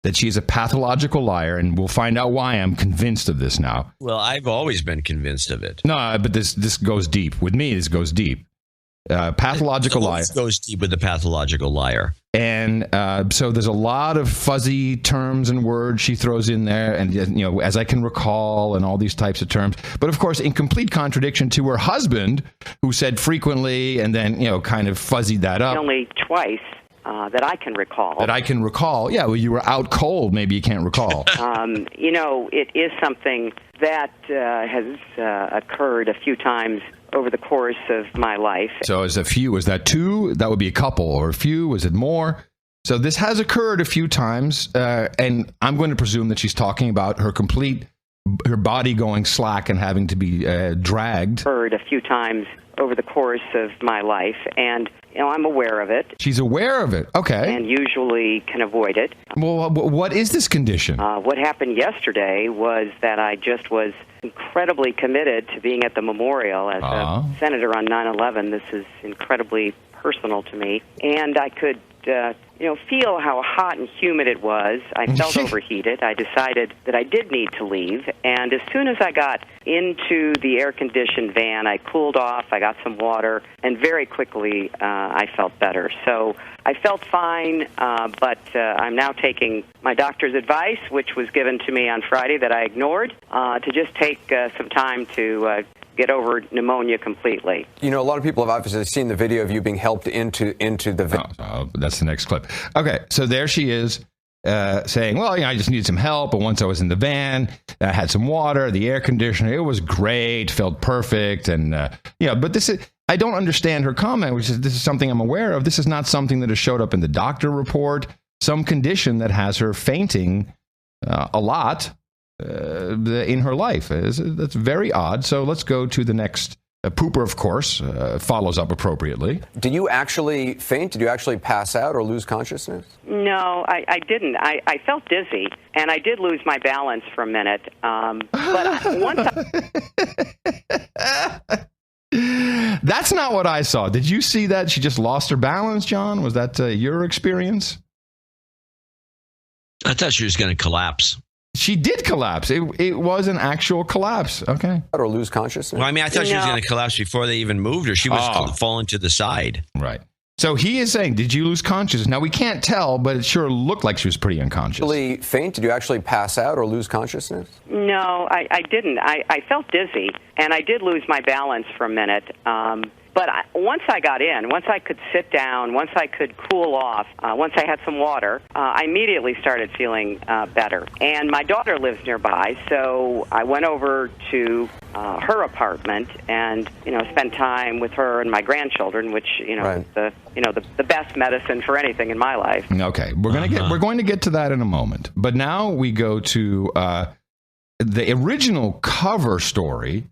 Speaker 1: that she's a pathological liar, and we'll find out why I'm convinced of this now.
Speaker 3: Well, I've always been convinced of it.
Speaker 1: No, but this goes deep. With me, this goes deep. Pathological liar.
Speaker 3: Goes deep with the pathological liar.
Speaker 1: And so there's a lot of fuzzy terms and words she throws in there, and as I can recall, and all these types of terms. But of course, in complete contradiction to her husband, who said frequently, and then kind of fuzzied that up.
Speaker 12: Only twice. That I can recall.
Speaker 1: That I can recall. Yeah, well, you were out cold. Maybe you can't recall.
Speaker 12: It is something that has occurred a few times over the course of my life.
Speaker 1: So is a few, is that two? That would be a couple. Or a few, is it more? So this has occurred a few times, and I'm going to presume that she's talking about her body going slack and having to be dragged.
Speaker 12: Occurred a few times over the course of my life, and I'm aware of it.
Speaker 1: She's aware of it. Okay.
Speaker 12: And usually can avoid it.
Speaker 1: Well, what is this condition?
Speaker 12: What happened yesterday was that I just was incredibly committed to being at the memorial as a senator on 9/11. This is incredibly personal to me, and I could feel how hot and humid it was. I felt overheated. I decided that I did need to leave, and as soon as I got into the air-conditioned van, I cooled off, I got some water, and very quickly I felt better. So I felt fine, but I'm now taking my doctor's advice, which was given to me on Friday that I ignored, to just take some time to get over pneumonia completely.
Speaker 9: A lot of people have obviously seen the video of you being helped into the van.
Speaker 1: Oh, that's the next clip. Okay, so there she is saying, well, I just needed some help, but once I was in the van, I had some water, the air conditioner, it was great, felt perfect, and but this is, I don't understand her comment, which is, this is something I'm aware of. This is not something that has showed up in the doctor report, some condition that has her fainting a lot in her life. That's very odd. So let's go to the next. Pooper, of course, follows up appropriately.
Speaker 9: Did you actually faint? Did you actually pass out or lose consciousness?
Speaker 12: No, I didn't. I felt dizzy, and I did lose my balance for a minute. But once
Speaker 1: That's not what I saw. Did you see that? She just lost her balance, John? Was that your experience?
Speaker 3: I thought she was going to collapse.
Speaker 1: She did collapse. It was an actual collapse. Okay.
Speaker 9: Or lose consciousness.
Speaker 3: Well, I thought she was going to collapse before they even moved her. She was falling to the side.
Speaker 1: Right. So he is saying, did you lose consciousness? Now, we can't tell, but it sure looked like she was pretty unconscious.
Speaker 9: Did you faint? Did you actually pass out or lose consciousness?
Speaker 12: No, I didn't. I felt dizzy, and I did lose my balance for a minute. But once I got in, once I could sit down, once I could cool off, once I had some water, I immediately started feeling better. And my daughter lives nearby, so I went over to her apartment and spent time with her and my grandchildren, which is the best medicine for anything in my life.
Speaker 1: Okay, we're going to get to that in a moment. But now we go to the original cover story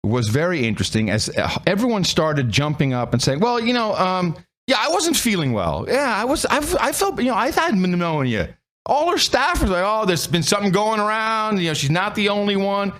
Speaker 1: was very interesting as everyone started jumping up and saying, well, yeah, I wasn't feeling well. Yeah, I felt, I've had pneumonia. All her staff was like, oh, there's been something going around. She's not the only one.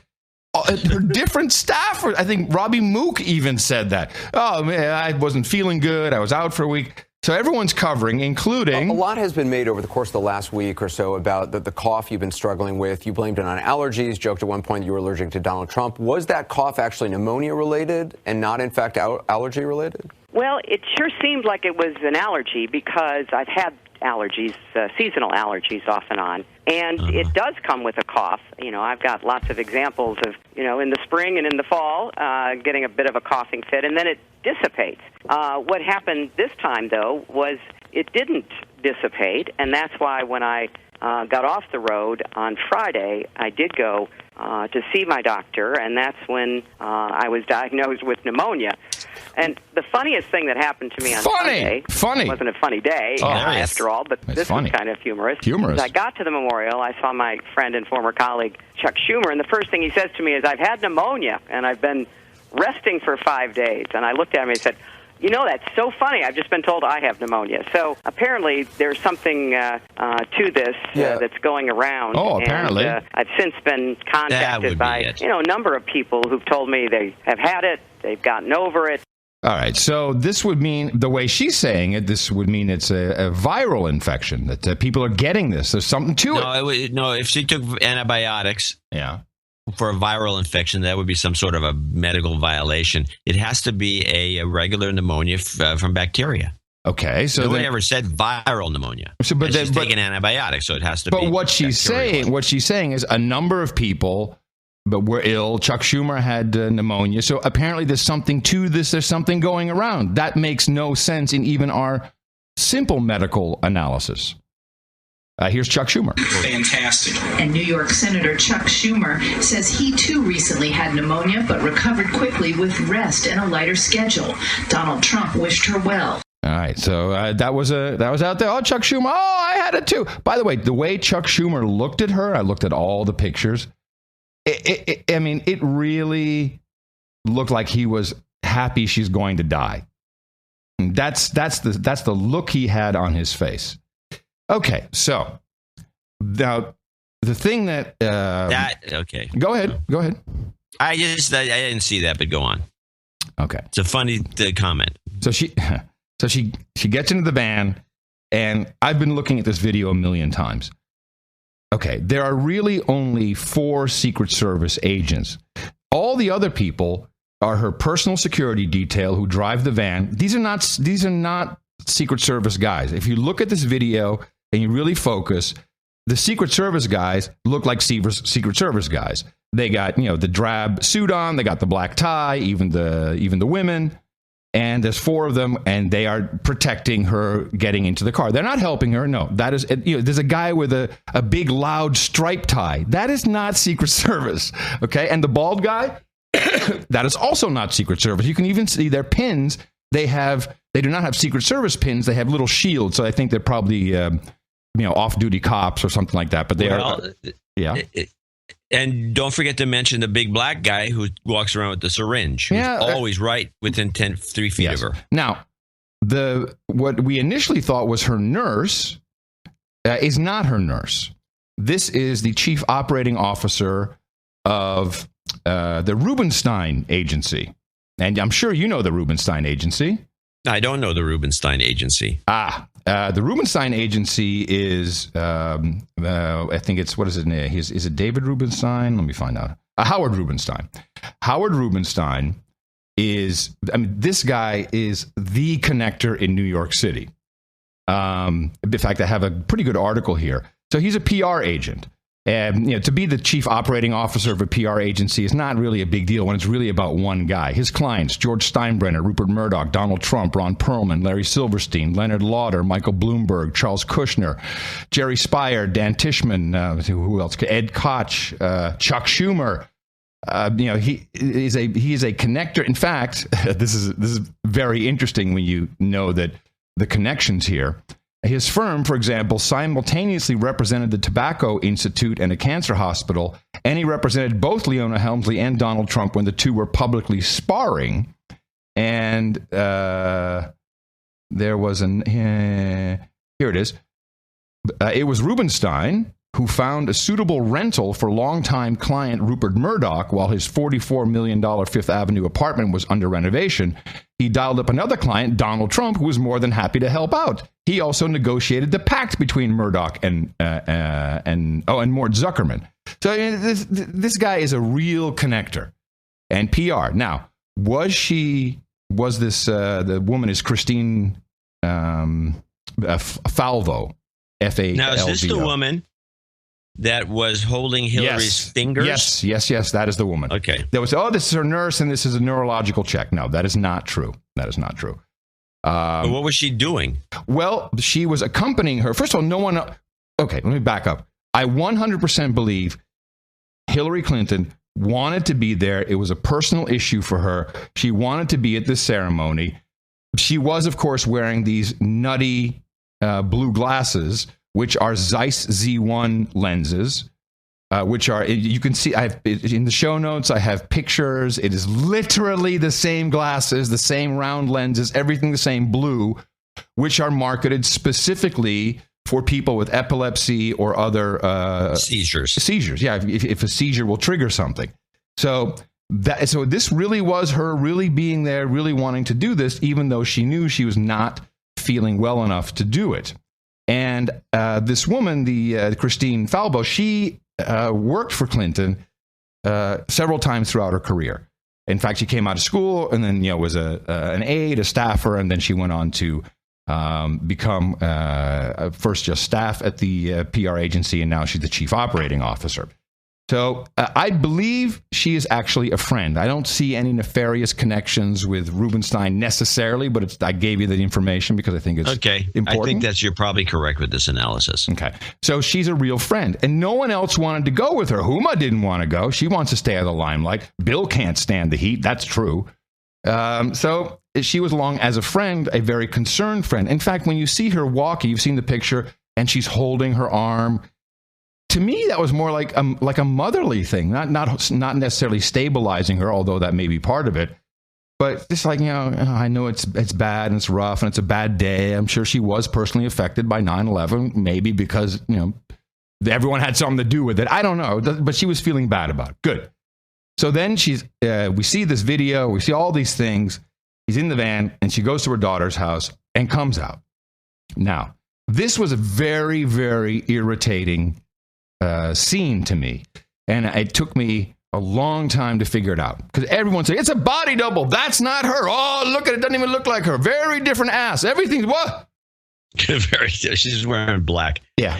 Speaker 1: Her different staff, I think Robbie Mook even said that. Oh, man, I wasn't feeling good. I was out for a week. So everyone's covering, including...
Speaker 9: A lot has been made over the course of the last week or so about the cough you've been struggling with. You blamed it on allergies, joked at one point that you were allergic to Donald Trump. Was that cough actually pneumonia-related and not, in fact, allergy-related?
Speaker 12: Well, it sure seemed like it was an allergy because I've had allergies, seasonal allergies off and on. And it does come with a cough. I've got lots of examples of, in the spring and in the fall, getting a bit of a coughing fit, and then it dissipates. What happened this time, though, was it didn't dissipate, and that's why when I got off the road on Friday, I did go to see my doctor, and that's when I was diagnosed with pneumonia. And the funniest thing that happened to me on Sunday, it wasn't a funny day after all, but this was kind of humorous. As I got to the memorial, I saw my friend and former colleague, Chuck Schumer, and the first thing he says to me is, I've had pneumonia, and I've been resting for 5 days. And I looked at him and he said, that's so funny. I've just been told I have pneumonia. So apparently there's something to this that's going around.
Speaker 1: Oh, apparently.
Speaker 12: And, I've since been contacted by a number of people who've told me they have had it, they've gotten over it.
Speaker 1: All right, so this would mean, the way she's saying it, this would mean it's a viral infection, that people are getting this. There's something to it.
Speaker 3: No, if she took antibiotics for a viral infection, that would be some sort of a medical violation. It has to be a regular pneumonia from bacteria.
Speaker 1: Okay, so
Speaker 3: nobody ever said viral pneumonia. So, but she's taking antibiotics, so it has to be.
Speaker 1: But what she's saying is a number of people were ill. Chuck Schumer had pneumonia. So apparently there's something to this. There's something going around. That makes no sense in even our simple medical analysis. Here's Chuck Schumer.
Speaker 4: Fantastic. And New York Senator Chuck Schumer says he too recently had pneumonia but recovered quickly with rest and a lighter schedule. Donald Trump wished her well.
Speaker 1: All right, so that was out there. Oh, Chuck Schumer. Oh, I had it too. By the way, the way Chuck Schumer looked at her, I looked at all the pictures. It really looked like he was happy she's going to die. And that's the look he had on his face. Okay, so now the thing that
Speaker 3: okay.
Speaker 1: Go ahead.
Speaker 3: I didn't see that, but go on.
Speaker 1: Okay,
Speaker 3: it's a funny comment.
Speaker 1: So she gets into the van, and I've been looking at this video a million times. Okay, there are really only 4 Secret Service agents. All the other people are her personal security detail who drive the van. These are not Secret Service guys. If you look at this video and you really focus, the Secret Service guys look like Secret Service guys. They got, the drab suit on, they got the black tie, even the women. And there's 4 of them, and they are protecting her getting into the car. They're not helping her. No, that is, there's a guy with a big, loud stripe tie. That is not Secret Service. Okay. And the bald guy, that is also not Secret Service. You can even see their pins. They do not have Secret Service pins. They have little shields. So I think they're probably, off-duty cops or something like that. But they are. Yeah.
Speaker 3: And don't forget to mention the big black guy who walks around with the syringe. Who's always right within 3 feet of her.
Speaker 1: Now, what we initially thought was her nurse is not her nurse. This is the chief operating officer of the Rubenstein Agency. And I'm sure you know the Rubenstein Agency.
Speaker 3: I don't know the Rubenstein Agency.
Speaker 1: The Rubenstein Agency is, I think it's, what is it? Is it David Rubenstein? Let me find out. Howard Rubenstein. Howard Rubenstein is, this guy is the connector in New York City. In fact, I have a pretty good article here. So he's a PR agent. And, to be the chief operating officer of a PR agency is not really a big deal when it's really about one guy. His clients, George Steinbrenner, Rupert Murdoch, Donald Trump, Ron Perlman, Larry Silverstein, Leonard Lauder, Michael Bloomberg, Charles Kushner, Jerry Spire, Dan Tishman, who else? Ed Koch, Chuck Schumer. He is a connector. In fact, this is very interesting when you know that the connections here. His firm, for example, simultaneously represented the Tobacco Institute and a cancer hospital And he represented both Leona Helmsley and Donald Trump when the two were publicly sparring. And there was here it is. It was Rubenstein who found a suitable rental for longtime client Rupert Murdoch while his $44 million Fifth Avenue apartment was under renovation. He dialed up another client, Donald Trump, who was more than happy to help out. He also negotiated the pact between Murdoch and Mort Zuckerman. So this guy is a real connector and PR. Now, the woman is Christine Falvo, Falvo.
Speaker 3: Now, is this the woman that was holding Hillary's fingers?
Speaker 1: Yes, that is the woman.
Speaker 3: Okay.
Speaker 1: There was, this is her nurse and this is a neurological check. No, that is not true. But
Speaker 3: what was she doing?
Speaker 1: Well, she was accompanying her. First of all, okay, let me back up. I 100% believe Hillary Clinton wanted to be there. It was a personal issue for her. She wanted to be at this ceremony. She was, of course, wearing these nutty blue glasses, which are Zeiss Z1 lenses, which are, you can see, in the show notes, I have pictures. It is literally the same glasses, the same round lenses, everything the same blue, which are marketed specifically for people with epilepsy or other
Speaker 3: seizures.
Speaker 1: Yeah, if a seizure will trigger something. So this really was her really being there, really wanting to do this, even though she knew she was not feeling well enough to do it. And this woman, the Christine Falvo, she worked for Clinton several times throughout her career. In fact, she came out of school and then was an aide, a staffer, and then she went on to become first just staff at the PR agency, and now she's the chief operating officer. So I believe she is actually a friend. I don't see any nefarious connections with Rubenstein necessarily, but I gave you the information because I think it's important.
Speaker 3: I think you're probably correct with this analysis.
Speaker 1: Okay. So she's a real friend, and no one else wanted to go with her. Huma didn't want to go. She wants to stay out of the limelight. Bill can't stand the heat. That's true. So she was along as a friend, a very concerned friend. In fact, when you see her walking, you've seen the picture, and she's holding her arm. To me, that was more like a motherly thing, not necessarily stabilizing her, although that may be part of it. But just like, I know it's bad and it's rough and it's a bad day. I'm sure she was personally affected by 9/11, maybe because, everyone had something to do with it. I don't know, but she was feeling bad about it. Good. So then we see this video, we see all these things. He's in the van and she goes to her daughter's house and comes out. Now, this was a very, very irritating scene to me, and it took me a long time to figure it out because everyone said it's a body double. That's not her. Oh, look at it, doesn't even look like her. Very different ass. Everything's what?
Speaker 3: She's wearing black.
Speaker 1: Yeah.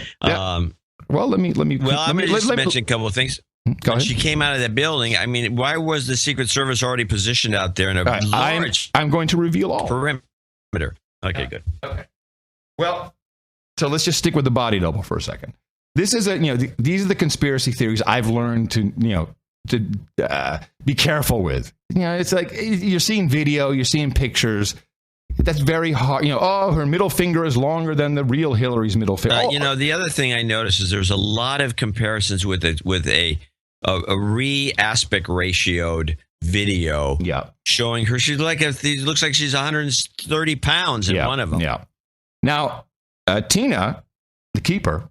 Speaker 1: Well, let me.
Speaker 3: Well, I'm going to just mention a couple of things.
Speaker 1: Go ahead.
Speaker 3: She came out of that building. I mean, why was the Secret Service already positioned out there in a large?
Speaker 1: I'm going to reveal all
Speaker 3: perimeter. Okay, good.
Speaker 1: Okay. Well, so let's just stick with the body double for a second. This is these are the conspiracy theories I've learned to be careful with. It's like you're seeing video, you're seeing pictures. That's very hard. Her middle finger is longer than the real Hillary's middle finger.
Speaker 3: The other thing I noticed is there's a lot of comparisons with a re-aspect ratioed video.
Speaker 1: Yeah,
Speaker 3: showing her she looks like she's 130 pounds in one of them.
Speaker 1: Yeah. Now, Tina, the keeper,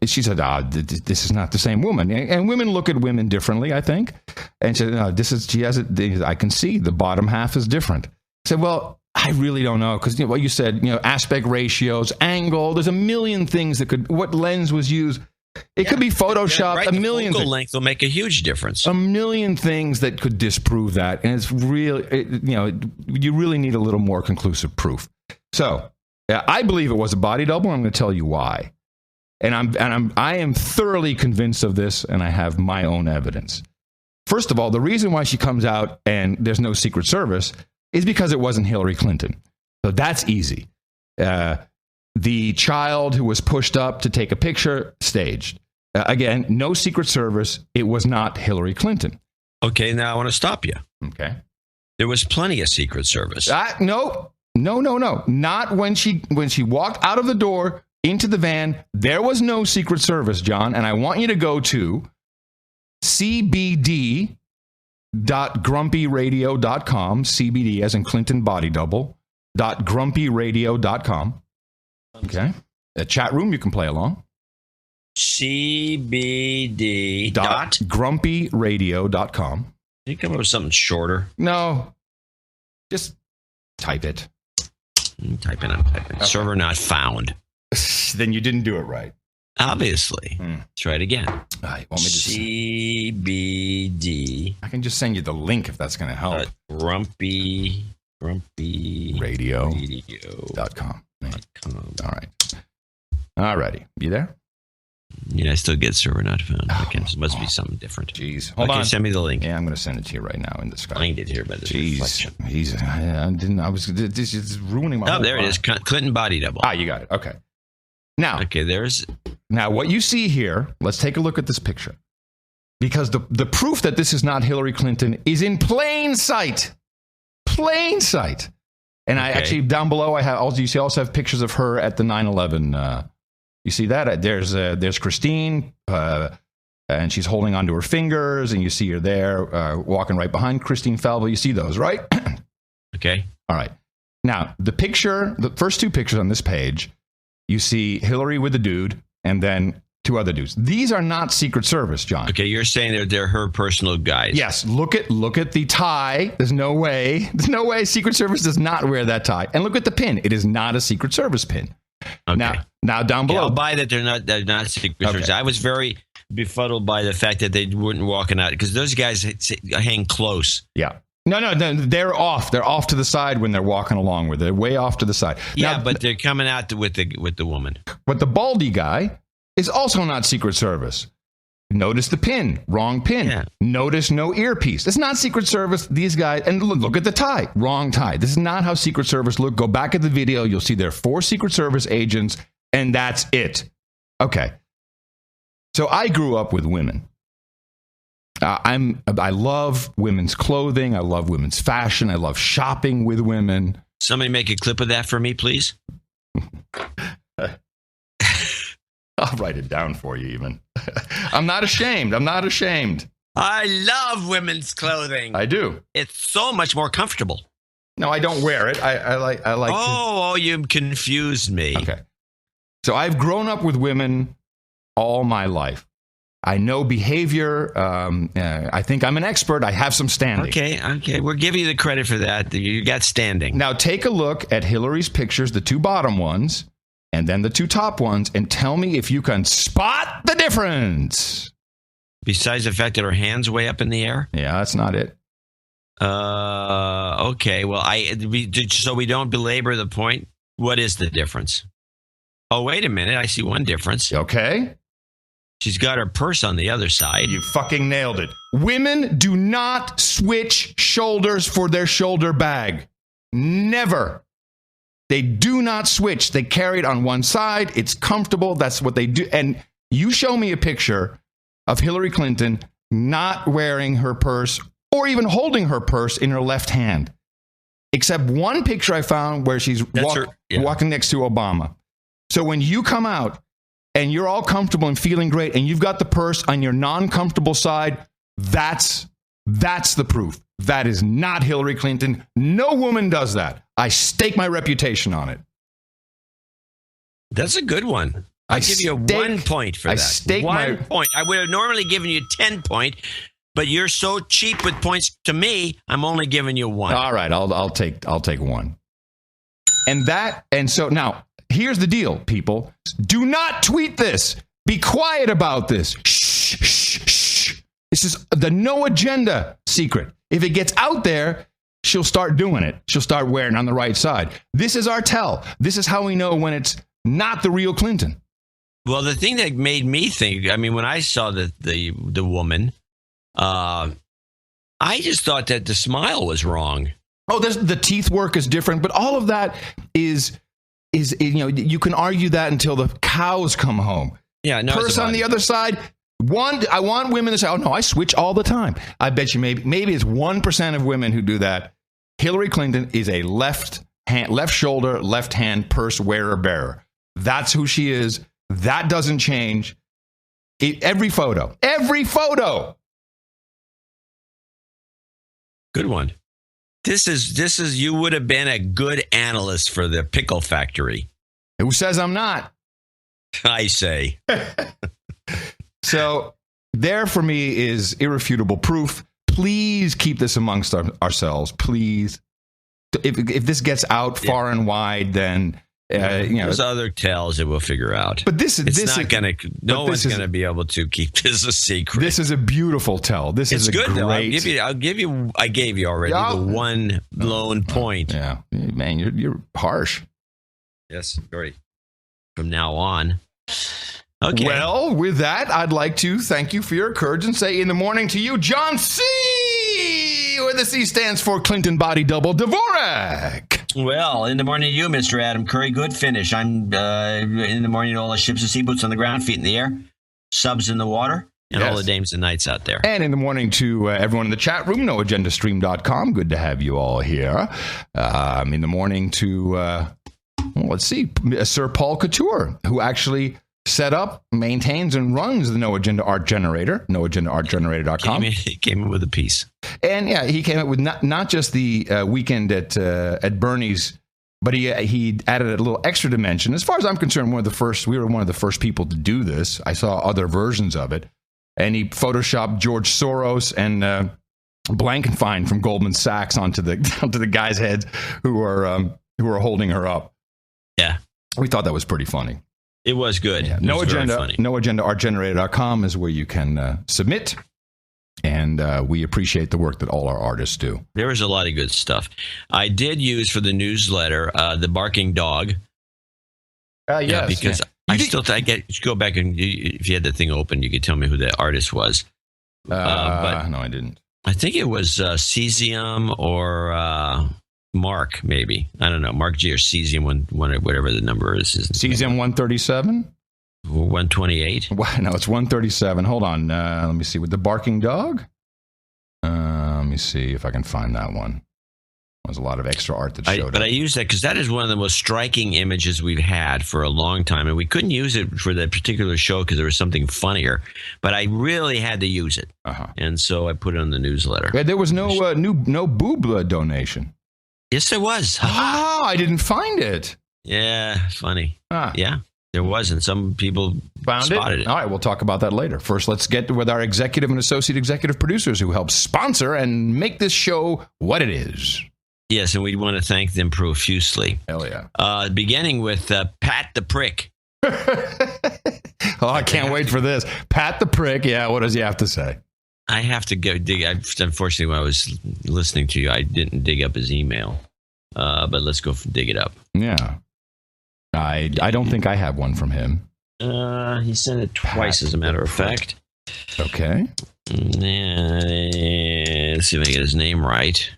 Speaker 1: she said, this is not the same woman. And women look at women differently, I think. And she said, no, I can see the bottom half is different. I said, well, I really don't know. Because what you said, aspect ratios, angle, there's a million things what lens was used. It could be Photoshopped.
Speaker 3: Right.
Speaker 1: A million.
Speaker 3: Focal length will make a huge difference.
Speaker 1: A million things that could disprove that. And it's really, you really need a little more conclusive proof. So I believe it was a body double. I'm going to tell you why. And I am thoroughly convinced of this, and I have my own evidence. First of all, the reason why she comes out and there's no Secret Service is because it wasn't Hillary Clinton. So that's easy. The child who was pushed up to take a picture, staged. Again, no Secret Service. It was not Hillary Clinton.
Speaker 3: Okay, now I want to stop you.
Speaker 1: Okay.
Speaker 3: There was plenty of Secret Service.
Speaker 1: No. Not when she walked out of the door into the van. There was no Secret Service, John. And I want you to go to cbd.grumpyradio.com, CBD as in Clinton Body Double, .grumpyradio.com. Okay. A chat room, you can play along.
Speaker 3: CBD.grumpyradio.com. You come up with something shorter.
Speaker 1: No. Just type it.
Speaker 3: I'm typing. Okay. Server not found.
Speaker 1: Then you didn't do it right.
Speaker 3: Obviously. Let's try it again.
Speaker 1: Want me to
Speaker 3: CBD.
Speaker 1: I can just send you the link if that's going to help.
Speaker 3: Grumpyradio.com.
Speaker 1: All righty. You there?
Speaker 3: Yeah, I still get server not found. It must be something different.
Speaker 1: Jeez. Hold on.
Speaker 3: Send me the link.
Speaker 1: Yeah, I'm going to send it to you right now in the Skype.
Speaker 3: Find it here by this reflection.
Speaker 1: This is ruining my
Speaker 3: there it is. Clinton Body Double.
Speaker 1: You got it. Okay. Now,
Speaker 3: there's
Speaker 1: what you see here, let's take a look at this picture. Because the proof that this is not Hillary Clinton is in plain sight. Plain sight. And I actually, down below, I also have pictures of her at the 9/11. You see that? There's Christine, and she's holding onto her fingers, and you see her there walking right behind Christine Falvo. You see those, right?
Speaker 3: Okay.
Speaker 1: All right. Now, the first two pictures on this page, you see Hillary with the dude, and then two other dudes. These are not Secret Service, John.
Speaker 3: Okay, you're saying they're her personal guys.
Speaker 1: Yes. Look at the tie. There's no way Secret Service does not wear that tie. And look at the pin. It is not a Secret Service pin.
Speaker 3: Okay.
Speaker 1: Now down below.
Speaker 3: I'll buy that they're not Secret Service. I was very befuddled by the fact that they weren't walking out because those guys hang close.
Speaker 1: Yeah. No, they're off. They're off to the side when they're walking along with it. They're way off to the side.
Speaker 3: Yeah, but they're coming out with the woman.
Speaker 1: But the baldy guy is also not Secret Service. Notice the pin. Wrong pin. Yeah. Notice no earpiece. It's not Secret Service. These guys, and look at the tie. Wrong tie. This is not how Secret Service look. Go back at the video. You'll see there are 4 Secret Service agents, and that's it. Okay. So I grew up with women. I love women's clothing. I love women's fashion. I love shopping with women.
Speaker 3: Somebody make a clip of that for me, please.
Speaker 1: I'll write it down for you even. I'm not ashamed.
Speaker 3: I love women's clothing.
Speaker 1: I do.
Speaker 3: It's so much more comfortable.
Speaker 1: No, I don't wear it. I like
Speaker 3: Oh, you confused me.
Speaker 1: Okay. So I've grown up with women all my life. I know behavior. I think I'm an expert. I have some standing.
Speaker 3: Okay. We'll give you the credit for that. You got standing.
Speaker 1: Now take a look at Hillary's pictures, the 2 bottom ones, and then the 2 top ones, and tell me if you can spot the difference.
Speaker 3: Besides the fact that her hand's way up in the air?
Speaker 1: Yeah, that's not it.
Speaker 3: Okay. Well, so we don't belabor the point. What is the difference? Oh, wait a minute. I see one difference.
Speaker 1: Okay.
Speaker 3: She's got her purse on the other side.
Speaker 1: You fucking nailed it. Women do not switch shoulders for their shoulder bag. Never. They do not switch. They carry it on one side. It's comfortable. That's what they do. And you show me a picture of Hillary Clinton not wearing her purse or even holding her purse in her left hand. Except one picture I found where she's walking next to Obama. So when you come out and you're all comfortable and feeling great and you've got the purse on your non-comfortable side, that's the proof. That is not Hillary Clinton. No woman does that. I stake my reputation on it.
Speaker 3: That's a good one. I'll give you 1 point for that. 1 point. I would have normally given you 10 points, but you're so cheap with points to me, I'm only giving you 1.
Speaker 1: All right, I'll take 1. And so now here's the deal, people. Do not tweet this. Be quiet about this. Shh. This is the no agenda secret. If it gets out there, she'll start doing it. She'll start wearing it on the right side. This is our tell. This is how we know when it's not the real Clinton.
Speaker 3: Well, the thing that made me think, I mean, when I saw the woman, I just thought that the smile was wrong.
Speaker 1: Oh, the teeth work is different, but all of that is you can argue that until the cows come home.
Speaker 3: Yeah, no.
Speaker 1: Purse on the other side. I want women to say, "Oh no, I switch all the time." I bet you maybe it's 1% of women who do that. Hillary Clinton is a left shoulder, left hand purse wearer bearer. That's who she is. That doesn't change. Every photo
Speaker 3: Good one. This is. You would have been a good analyst for the pickle factory.
Speaker 1: Who says I'm not?
Speaker 3: I say.
Speaker 1: So there for me is irrefutable proof. Please keep this amongst ourselves. Please. If this gets out far and wide, then
Speaker 3: there's other tells that we'll figure out.
Speaker 1: But this
Speaker 3: one's going to be able to keep this a secret.
Speaker 1: This is a beautiful tell. This is
Speaker 3: good.
Speaker 1: Great.
Speaker 3: Though. I gave you already the one lone point.
Speaker 1: Yeah, man, you're harsh.
Speaker 3: Yes, great. From now on. Okay.
Speaker 1: Well, with that, I'd like to thank you for your courage and say in the morning to you, John C., where the C stands for Clinton Body Double Dvorak.
Speaker 3: Well, in the morning to you, Mr. Adam Curry. Good finish. I'm in the morning to all the ships and sea, boots on the ground, feet in the air, subs in the water, and all the dames and knights out there.
Speaker 1: And in the morning to everyone in the chat room, noagendastream.com. Good to have you all here. In the morning to, let's see, Sir Paul Couture, who actually set up, maintains, and runs the No Agenda Art Generator, noagendaartgenerator.com.
Speaker 3: He came in with a piece.
Speaker 1: And yeah, he came up with not just the weekend at Bernie's, but he added a little extra dimension. As far as I'm concerned, we were one of the first people to do this. I saw other versions of it. And he photoshopped George Soros and Blankenfein from Goldman Sachs onto the guys' heads who are holding her up.
Speaker 3: Yeah.
Speaker 1: We thought that was pretty funny.
Speaker 3: It was good.
Speaker 1: Yeah. NoAgendaArtGenerator.com is where you can submit, and we appreciate the work that all our artists do.
Speaker 3: There was a lot of good stuff. I did use for the newsletter the barking dog.
Speaker 1: Yes,
Speaker 3: because I still go back and if you had the thing open, you could tell me who the artist was. But
Speaker 1: no, I didn't.
Speaker 3: I think it was Cesium or Mark, maybe. I don't know. Mark G or Cesium, whatever the number is.
Speaker 1: Cesium 137?
Speaker 3: 128?
Speaker 1: No, it's 137. Hold on. Let me see. With the barking dog? Let me see if I can find that one. There's a lot of extra art that showed up.
Speaker 3: But I used that because that is one of the most striking images we've had for a long time. And we couldn't use it for that particular show because there was something funnier. But I really had to use it. And so I put it on the newsletter.
Speaker 1: Yeah, there was no boob donation.
Speaker 3: Yes, there was.
Speaker 1: Oh, I didn't find it.
Speaker 3: Yeah, funny. Yeah, there was, and some people spotted it.
Speaker 1: All right, we'll talk about that later. First, let's get with our executive and associate executive producers who help sponsor and make this show what it is.
Speaker 3: Yes, and we want to thank them profusely.
Speaker 1: Hell yeah.
Speaker 3: Beginning with Pat the Prick.
Speaker 1: Oh, I can't wait for this. Pat the Prick. Yeah, what does he have to say?
Speaker 3: I have to go dig. Unfortunately, when I was listening to you, I didn't dig up his email. But let's go dig it up.
Speaker 1: Yeah. I don't think I have one from him.
Speaker 3: He sent it twice, as a matter of fact.
Speaker 1: Okay.
Speaker 3: Let's see if I get his name right.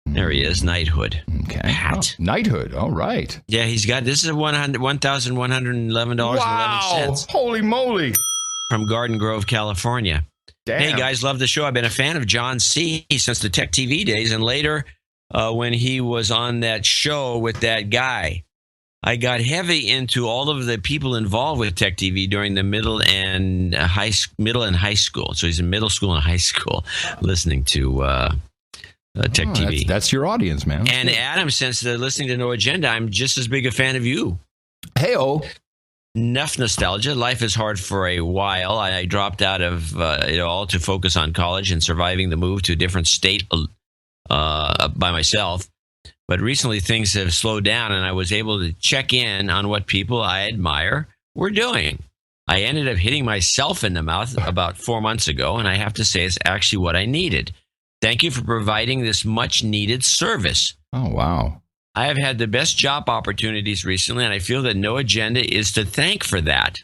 Speaker 3: There he is, Knighthood.
Speaker 1: Okay.
Speaker 3: Pat.
Speaker 1: Oh, Knighthood. All right.
Speaker 3: Yeah, he's got, this is $1,111.11.
Speaker 1: Wow. Holy moly.
Speaker 3: From Garden Grove, California.
Speaker 1: Damn.
Speaker 3: Hey, guys, love the show. I've been a fan of John C. since the Tech TV days, and later when he was on that show with that guy. I got heavy into all of the people involved with Tech TV during the middle and high school. So he's in middle school and high school listening to Tech TV.
Speaker 1: That's your audience, man.
Speaker 3: And Adam, since they're listening to No Agenda, I'm just as big a fan of you.
Speaker 1: Hey-oh.
Speaker 3: Enough nostalgia. Life is hard for a while. I dropped out of it all to focus on college and surviving the move to a different state by myself. But recently things have slowed down, and I was able to check in on what people I admire were doing. I ended up hitting myself in the mouth about 4 months ago, and I have to say it's actually what I needed. Thank you for providing this much-needed service.
Speaker 1: Oh, wow.
Speaker 3: I have had the best job opportunities recently, and I feel that No Agenda is to thank for that.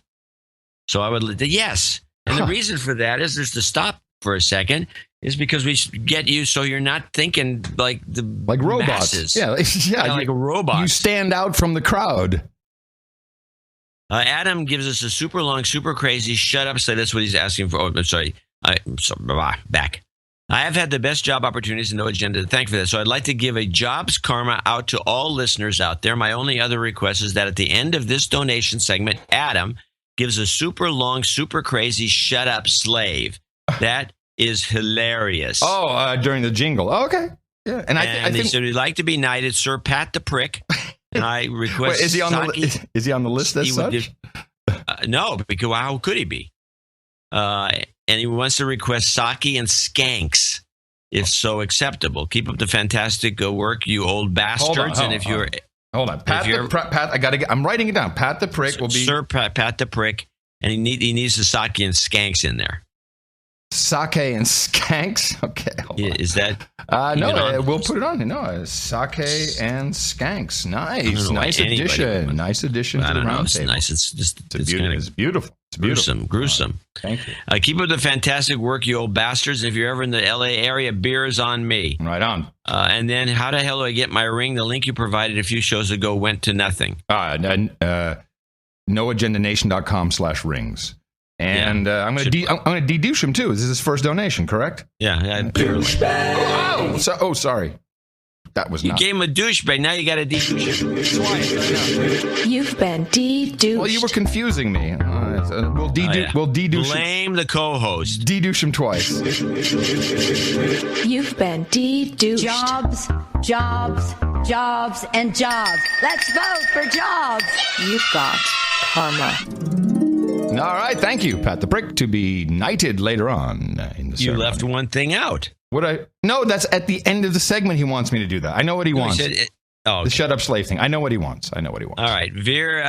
Speaker 3: So I would, yes. And the reason for that is just to stop for a second is because we get you so you're not thinking like
Speaker 1: robots.
Speaker 3: Masses.
Speaker 1: Yeah,
Speaker 3: like a robot.
Speaker 1: You stand out from the crowd.
Speaker 3: Adam gives us a super long, super crazy shut up. So that's what he's asking for. Oh, I'm sorry. Back. I have had the best job opportunities and No Agenda to thank for that. So I'd like to give a jobs karma out to all listeners out there. My only other request is that at the end of this donation segment, Adam gives a super long, super crazy shut up slave. That is hilarious.
Speaker 1: During the jingle. Oh, okay. Yeah. And I think
Speaker 3: so. He'd like to be knighted, Sir Pat the Prick. And I request.
Speaker 1: Wait, is he on the list as such?
Speaker 3: No, because how could he be? And he wants to request sake and skanks, if so acceptable. Keep up the fantastic work, you old bastards.
Speaker 1: Hold on. Pat, I'm writing it down. Pat the Prick will be
Speaker 3: Sir Pat the Prick, and he needs the sake and skanks in there.
Speaker 1: Sake and skanks. Okay.
Speaker 3: Is that?
Speaker 1: No, we'll put it on. No, sake and skanks. Nice addition. Nice addition to the round table.
Speaker 3: Nice. It's
Speaker 1: beautiful. It's beautiful.
Speaker 3: Gruesome.
Speaker 1: Thank you.
Speaker 3: Keep up the fantastic work, you old bastards. If you're ever in the L.A. area, beer is on me.
Speaker 1: Right on.
Speaker 3: And then, how the hell do I get my ring? The link you provided a few shows ago went to nothing.
Speaker 1: NoAgendaNation.com/rings. And I'm going to de-douche him too. This is his first donation, correct?
Speaker 3: Yeah.
Speaker 1: Sorry. That was
Speaker 3: you
Speaker 1: not.
Speaker 3: You gave him a douchebag. Now you got to de-douche him.
Speaker 5: You've been de-douched.
Speaker 1: Well, you were confusing me. We'll de-douche.
Speaker 3: Blame the co-host.
Speaker 1: De-douche him twice.
Speaker 5: You've been de-douched.
Speaker 28: Jobs, and jobs. Let's vote for jobs.
Speaker 5: You've got karma.
Speaker 1: All right, thank you, Pat the Prick, to be knighted later on in the ceremony.
Speaker 3: You left one thing out.
Speaker 1: No, that's at the end of the segment. He wants me to do that. I know what he wants.
Speaker 3: Okay.
Speaker 1: The shut up slave thing. I know what he wants.
Speaker 3: All right, Veer.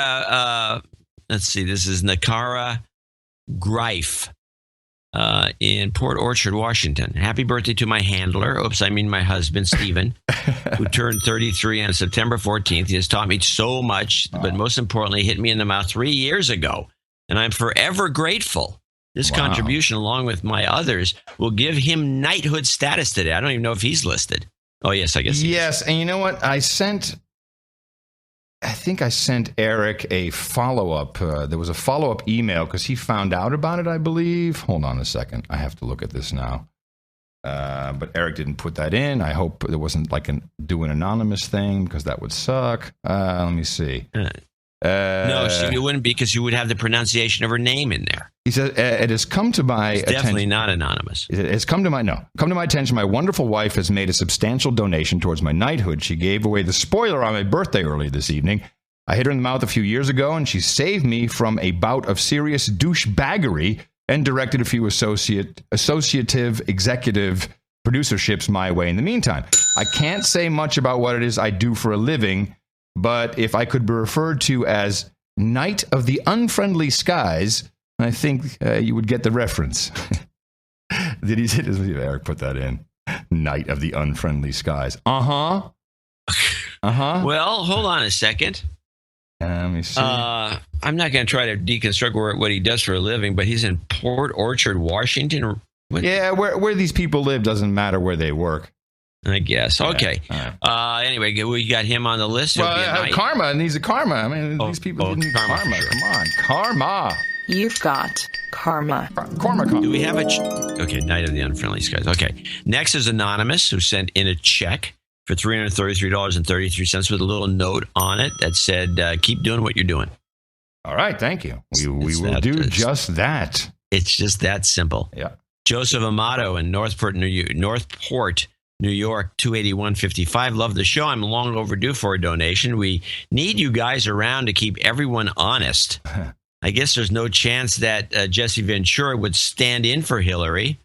Speaker 3: Let's see. This is Nakara Greif in Port Orchard, Washington. Happy birthday to my handler. My husband, Stephen, who turned 33 on September 14th. He has taught me so much, but most importantly, hit me in the mouth 3 years ago. And I'm forever grateful. This contribution, along with my others, will give him knighthood status today. I don't even know if he's listed. Oh, yes, I guess.
Speaker 1: Yes, and you know what? I think I sent Eric a follow-up. There was a follow-up email because he found out about it, I believe. Hold on a second. I have to look at this now. But Eric didn't put that in. I hope there wasn't do an anonymous thing because that would suck. Let me see.
Speaker 3: No, it wouldn't be because you would have the pronunciation of her name in there.
Speaker 1: He said, it has come to my attention.
Speaker 3: Definitely not anonymous.
Speaker 1: It has come to my attention. My wonderful wife has made a substantial donation towards my knighthood. She gave away the spoiler on my birthday earlier this evening. I hit her in the mouth a few years ago, and she saved me from a bout of serious douchebaggery and directed a few associative executive producerships my way in the meantime. I can't say much about what it is I do for a living, but if I could be referred to as Knight of the Unfriendly Skies, I think you would get the reference. Did Eric put that in? Knight of the Unfriendly Skies. Uh-huh.
Speaker 3: Well, hold on a second.
Speaker 1: Let me see.
Speaker 3: I'm not going to try to deconstruct what he does for a living, but he's in Port Orchard, Washington.
Speaker 1: Yeah, where these people live doesn't matter where they work.
Speaker 3: I guess. Okay. Right. Anyway, we got him on the list.
Speaker 1: Well, karma, and he's a karma. I mean, these people need karma. Sure. Come on, karma.
Speaker 5: You've got karma.
Speaker 1: Karma.
Speaker 3: Do we have okay, Knight of the Unfriendly Skies. Okay. Next is Anonymous, who sent in a check for $333.33 with a little note on it that said, keep doing what you're doing.
Speaker 1: All right. Thank you. We will do just that.
Speaker 3: It's just that simple.
Speaker 1: Yeah.
Speaker 3: Joseph Amato in Northport, New York, 281.55. Love the show. I'm long overdue for a donation. We need you guys around to keep everyone honest. I guess there's no chance that Jesse Ventura would stand in for Hillary.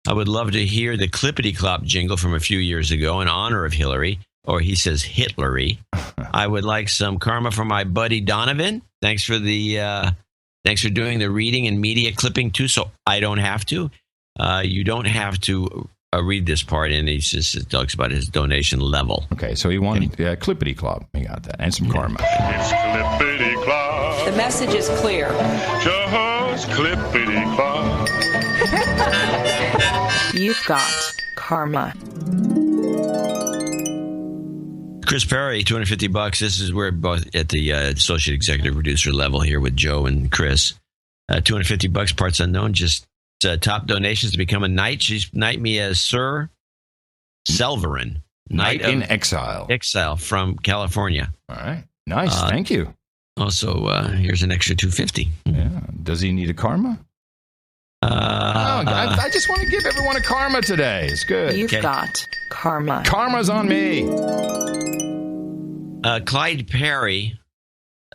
Speaker 3: I would love to hear the Clippity-Clop jingle from a few years ago in honor of Hillary, or he says Hitlery. I would like some karma from my buddy Donovan. Thanks for doing the reading and media clipping too, so I don't have to. You don't have to read this part, and he just talks about his donation level.
Speaker 1: Okay, so he wanted Clippity-Clop. He got that, and some karma.
Speaker 6: It's Clippity-Clop.
Speaker 5: The message is clear.
Speaker 6: Just Clippity-Clop.
Speaker 5: You've got karma.
Speaker 3: Chris Perry, $250. This is where both at the associate executive producer level here with Joe and Chris. $250, parts unknown. Just top donations to become a knight. She's knight me as Sir Selverin.
Speaker 1: Knight in exile.
Speaker 3: Exile from California.
Speaker 1: All right. Nice. Thank you.
Speaker 3: Also, here's an extra $250.
Speaker 1: Yeah. Does he need a karma? I just want to give everyone a karma today. It's good.
Speaker 5: You've got karma.
Speaker 1: Karma's on me.
Speaker 3: Clyde Perry.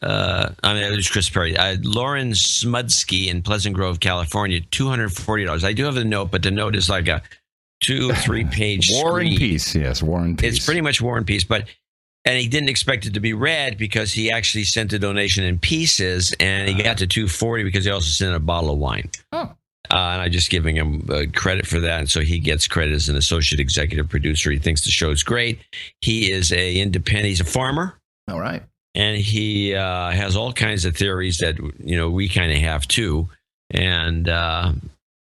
Speaker 3: It was Chris Perry. Lauren Smudsky in Pleasant Grove, California, $240. I do have the note, but the note is like a 2 or 3 page
Speaker 1: War and Peace. Yes, War and Peace.
Speaker 3: It's pretty much War and Peace, and he didn't expect it to be read because he actually sent the donation in pieces, and he got to $240 because he also sent a bottle of wine.
Speaker 1: Oh.
Speaker 3: And I'm just giving him credit for that. And so he gets credit as an associate executive producer. He thinks the show's great. He is he's a farmer.
Speaker 1: All right.
Speaker 3: And he has all kinds of theories that, we kind of have too. And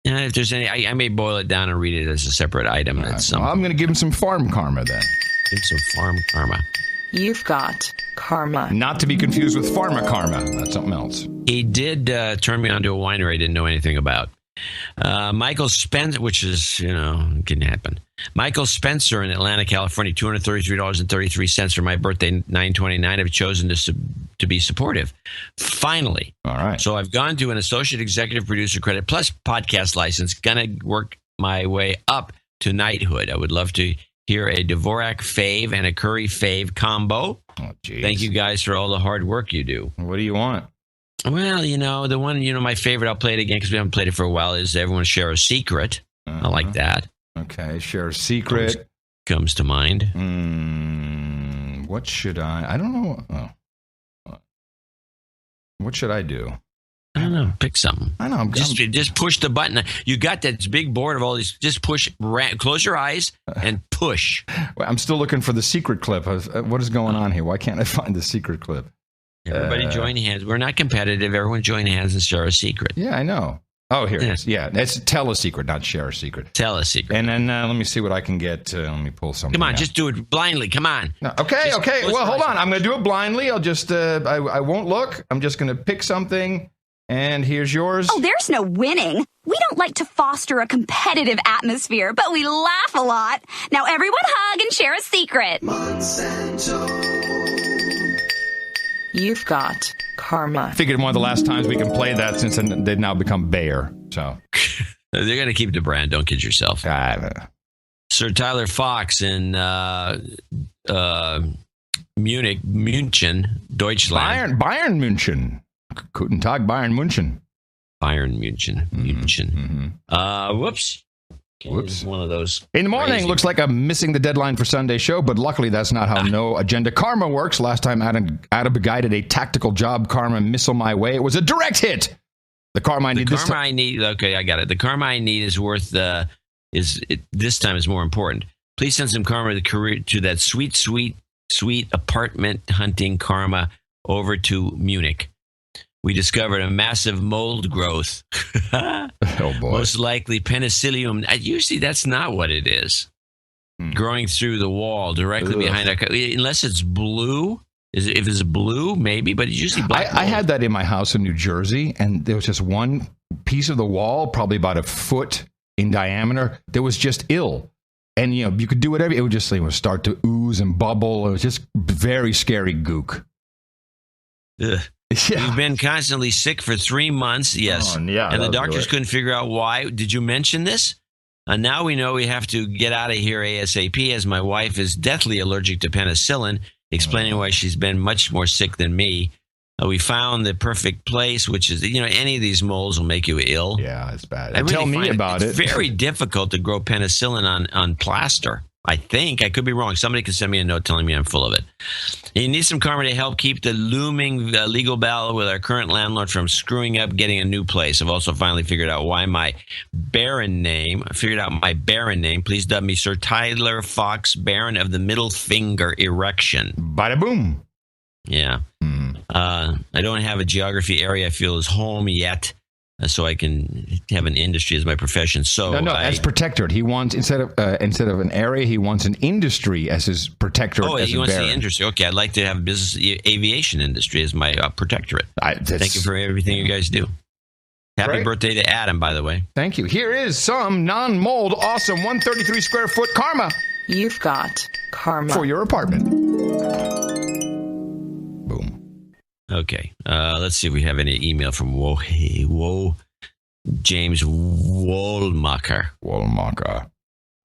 Speaker 3: if there's any, I may boil it down and read it as a separate item.
Speaker 1: Right. Well, I'm going to give him some farm karma then.
Speaker 3: Give him some farm karma.
Speaker 5: You've got karma.
Speaker 1: Not to be confused with pharma karma. That's something else.
Speaker 3: He did turn me on to a winery I didn't know anything about. Michael Spencer, which is, can happen. Michael Spencer in Atlanta, California, $233.33 for my birthday, 9/29. I've chosen to be supportive. Finally.
Speaker 1: All right.
Speaker 3: So I've gone to an associate executive producer credit plus podcast license. Gonna work my way up to knighthood. I would love to hear a Dvorak fave and a Curry fave combo.
Speaker 1: Oh, geez.
Speaker 3: Thank you guys for all the hard work you do.
Speaker 1: What do you want?
Speaker 3: Well, the one, my favorite, I'll play it again because we haven't played it for a while, is Everyone Share a Secret. I like that.
Speaker 1: Okay, Share a Secret.
Speaker 3: Comes to mind.
Speaker 1: What should I don't know. What should I do?
Speaker 3: I don't know. Pick something.
Speaker 1: I know.
Speaker 3: Just push the button. You got that big board of all these. Just push. Close your eyes and push.
Speaker 1: I'm still looking for the secret clip. What is going on here? Why can't I find the secret clip?
Speaker 3: Everybody join hands. We're not competitive. Everyone join hands and share a secret.
Speaker 1: Yeah, I know. Oh, here it is. Yeah, it's tell a secret, not share a secret.
Speaker 3: Tell a secret.
Speaker 1: And then let me see what I can get. Let me pull something.
Speaker 3: Come on,
Speaker 1: out.
Speaker 3: just do it blindly. Come on.
Speaker 1: No, okay. Well, hold on. I'm going to do it blindly. I'll just, I won't look. I'm just going to pick something. And here's yours.
Speaker 7: Oh, there's no winning. We don't like to foster a competitive atmosphere, but we laugh a lot. Now everyone hug and share a secret.
Speaker 5: Monsanto. You've got karma.
Speaker 1: Figured one of the last times we can play that since they've now become Bayer. So
Speaker 3: they're going to keep the brand. Don't kid yourself. Sir Tyler Fox in Munich, Deutschland.
Speaker 1: Bayern München. Guten Tag, Bayern München.
Speaker 3: Bayern München. Whoops. One of those.
Speaker 1: In the morning,
Speaker 3: crazy.
Speaker 1: Looks like I'm missing the deadline for Sunday show, but luckily that's not how no agenda karma works. Last time Adam guided a tactical job karma missile my way. It was a direct hit. The karma I need.
Speaker 3: Okay, I got it. The karma I need is worth. This time is more important. Please send some karma to that sweet apartment hunting karma over to Munich. We discovered a massive mold growth.
Speaker 1: Oh, boy.
Speaker 3: Most likely penicillium. Usually that's not what it is. Growing through the wall directly behind our... Unless it's blue. If it's blue, maybe, but it's usually black.
Speaker 1: I had that in my house in New Jersey, and there was just one piece of the wall, probably about a foot in diameter, that was just ill. And, you could do whatever. It would just start to ooze and bubble. It was just very scary gook.
Speaker 3: Ugh. Yeah. You've been constantly sick for 3 months. Yes.
Speaker 1: Oh, yeah,
Speaker 3: and the doctors couldn't figure out why. Did you mention this? And now we know we have to get out of here ASAP, as my wife is deathly allergic to penicillin, explaining why she's been much more sick than me. We found the perfect place, which is, any of these molds will make you ill.
Speaker 1: Yeah, it's bad.
Speaker 3: Tell
Speaker 1: me about it.
Speaker 3: It's very difficult to grow penicillin on plaster. I think. I could be wrong. Somebody can send me a note telling me I'm full of it. You need some karma to help keep the looming legal battle with our current landlord from screwing up getting a new place. I've also finally figured out my barren name. Please dub me Sir Tyler Fox, Baron of the Middle Finger Erection.
Speaker 1: Bada boom.
Speaker 3: Yeah. I don't have a geography area I feel is home yet. So I can have an industry as my profession. So
Speaker 1: no, as protectorate. He wants instead of an area, he wants an industry as his protectorate.
Speaker 3: Oh, he wants the industry. Okay, I'd like to have aviation industry as my protectorate. Thank you for everything you guys do. Happy birthday to Adam, by the way.
Speaker 1: Thank you. Here is some non-mold, awesome 133 square foot karma.
Speaker 5: You've got karma
Speaker 1: for your apartment. Boom.
Speaker 3: Okay, let's see if we have any email from Whoa James Wohlmacher.
Speaker 1: Wohlmacher.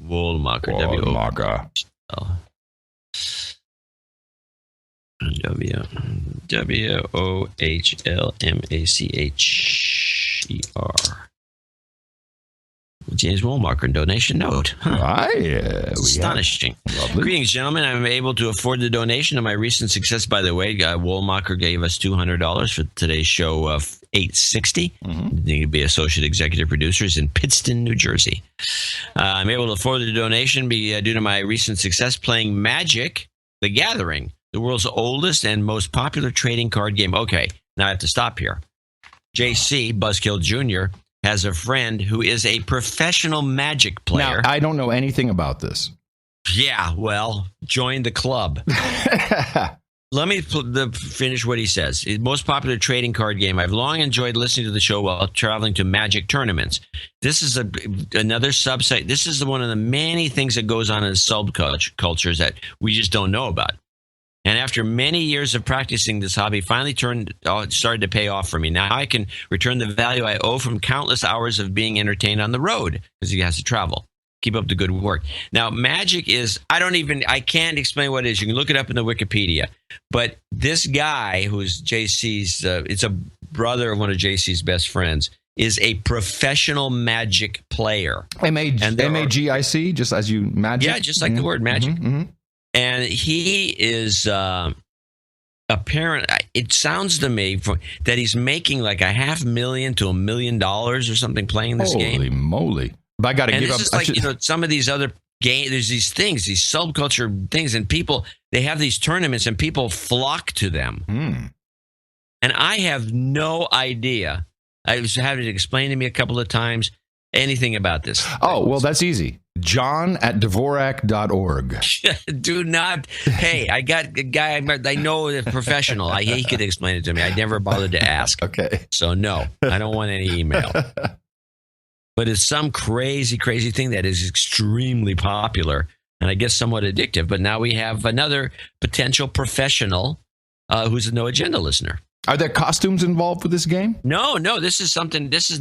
Speaker 3: Wohlmacher. Wohlmacher. James Wohlmacher donation note. Astonishing. Greetings, gentlemen. I'm able to afford the donation of my recent success. By the way, Wohlmacher gave us $200 for today's show of 860. To be associate executive producers in Pittston, New Jersey. I'm able to afford the donation due to my recent success playing Magic: The Gathering, the world's oldest and most popular trading card game. Okay, now I have to stop here. JC Buzzkill Jr. has a friend who is a professional Magic player.
Speaker 1: Now, I don't know anything about this.
Speaker 3: Yeah, well, join the club. Let me finish what he says. His most popular trading card game. I've long enjoyed listening to the show while traveling to Magic tournaments. This is another subsite. This is one of the many things that goes on in subcultures that we just don't know about. And after many years of practicing this hobby, finally started to pay off for me. Now I can return the value I owe from countless hours of being entertained on the road because he has to travel. Keep up the good work. Now, Magic is, I can't explain what it is. You can look it up in the Wikipedia. But this guy who's JC's, it's a brother of one of JC's best friends, is a professional Magic player.
Speaker 1: M-A-G-I-C, just as you magic?
Speaker 3: Yeah, just like the word Magic. And he is apparent. It sounds to me that he's making like $500,000 to $1 million or something playing this game.
Speaker 1: Holy moly! But I got to give up.
Speaker 3: It's like some of these other games. There's these things, these subculture things, and people they have these tournaments, and people flock to them. And I have no idea. I was having to explain to me a couple of times anything about this.
Speaker 1: Oh, well, that's easy. John at Dvorak.org.
Speaker 3: Do not. Hey, I got a guy I know is a professional. He could explain it to me. I never bothered to ask.
Speaker 1: Okay.
Speaker 3: So, no, I don't want any email. But it's some crazy, crazy thing that is extremely popular and I guess somewhat addictive. But now we have another potential professional who's a No Agenda listener.
Speaker 1: Are there costumes involved with this game?
Speaker 3: No. This is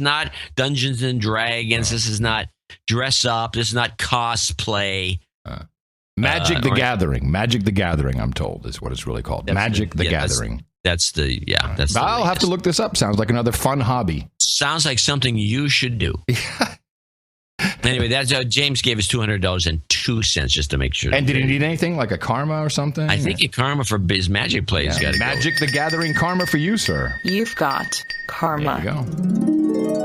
Speaker 3: not Dungeons and Dragons. This is not dress up. This is not cosplay.
Speaker 1: Magic the Gathering, I'm told, is what it's really called. Magic the Gathering.
Speaker 3: That's
Speaker 1: I'll have to look this up. Sounds like another fun hobby.
Speaker 3: Sounds like something you should do. Anyway, that's James gave us $200.02 just to make sure.
Speaker 1: And did he need anything like a karma or something?
Speaker 3: I think a karma for his Magic play.
Speaker 1: Yeah, Magic the Gathering karma for you, sir.
Speaker 5: You've got karma.
Speaker 1: There you go.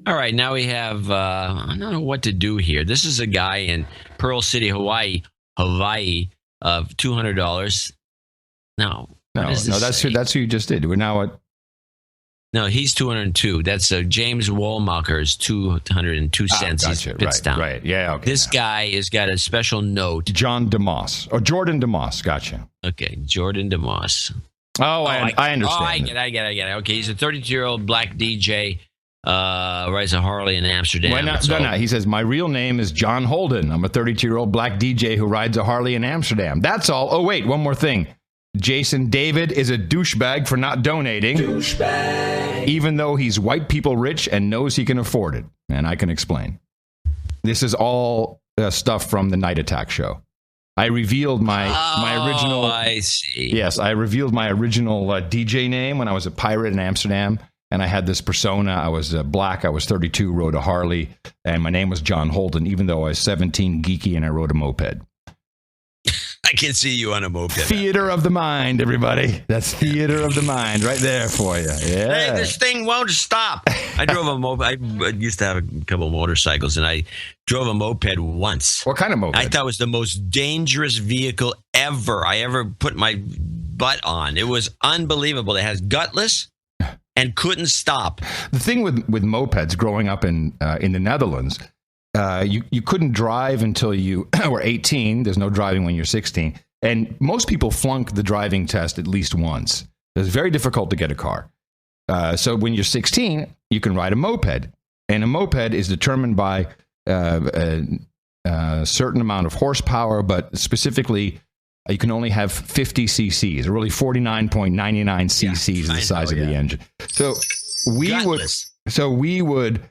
Speaker 3: All right, now we have, I don't know what to do here. This is a guy in Pearl City, Hawaii, of $200. No,
Speaker 1: that's who you just did. We're now at.
Speaker 3: No, he's 202. That's James Wohlmacher's 202 cents.
Speaker 1: Gotcha. Right. Yeah. Okay.
Speaker 3: This guy has got a special note.
Speaker 1: Jordan DeMoss. Gotcha.
Speaker 3: Okay, Jordan DeMoss.
Speaker 1: I understand.
Speaker 3: Oh, I get it. Okay, he's a 32-year-old black DJ. Rides a Harley in Amsterdam.
Speaker 1: No. He says, my real name is John Holden. I'm a 32-year-old black DJ who rides a Harley in Amsterdam. That's all. Oh, wait, one more thing. Jason David is a douchebag for not donating. Even though he's white people rich and knows he can afford it. And I can explain. This is all stuff from the Night Attack show. I revealed my original.
Speaker 3: I see.
Speaker 1: Yes, I revealed my original DJ name when I was a pirate in Amsterdam. And I had this persona. I was black. I was 32, rode a Harley. And my name was John Holden, even though I was 17, geeky, and I rode a moped.
Speaker 3: I can see you on a moped.
Speaker 1: Theater of the mind, everybody. That's theater of the mind right there for you. Yeah.
Speaker 3: Hey, this thing won't stop. I drove a moped. I used to have a couple of motorcycles, and I drove a moped once.
Speaker 1: What kind of moped?
Speaker 3: I thought it was the most dangerous vehicle I ever put my butt on. It was unbelievable. It has gutless and couldn't stop.
Speaker 1: The thing with mopeds growing up in the Netherlands, you couldn't drive until you were 18. There's no driving when you're 16. And most people flunk the driving test at least once. It's very difficult to get a car. So when you're 16, you can ride a moped. And a moped is determined by a certain amount of horsepower, but specifically, you can only have 50 cc's, or really 49.99 cc's is the size of the engine. So we would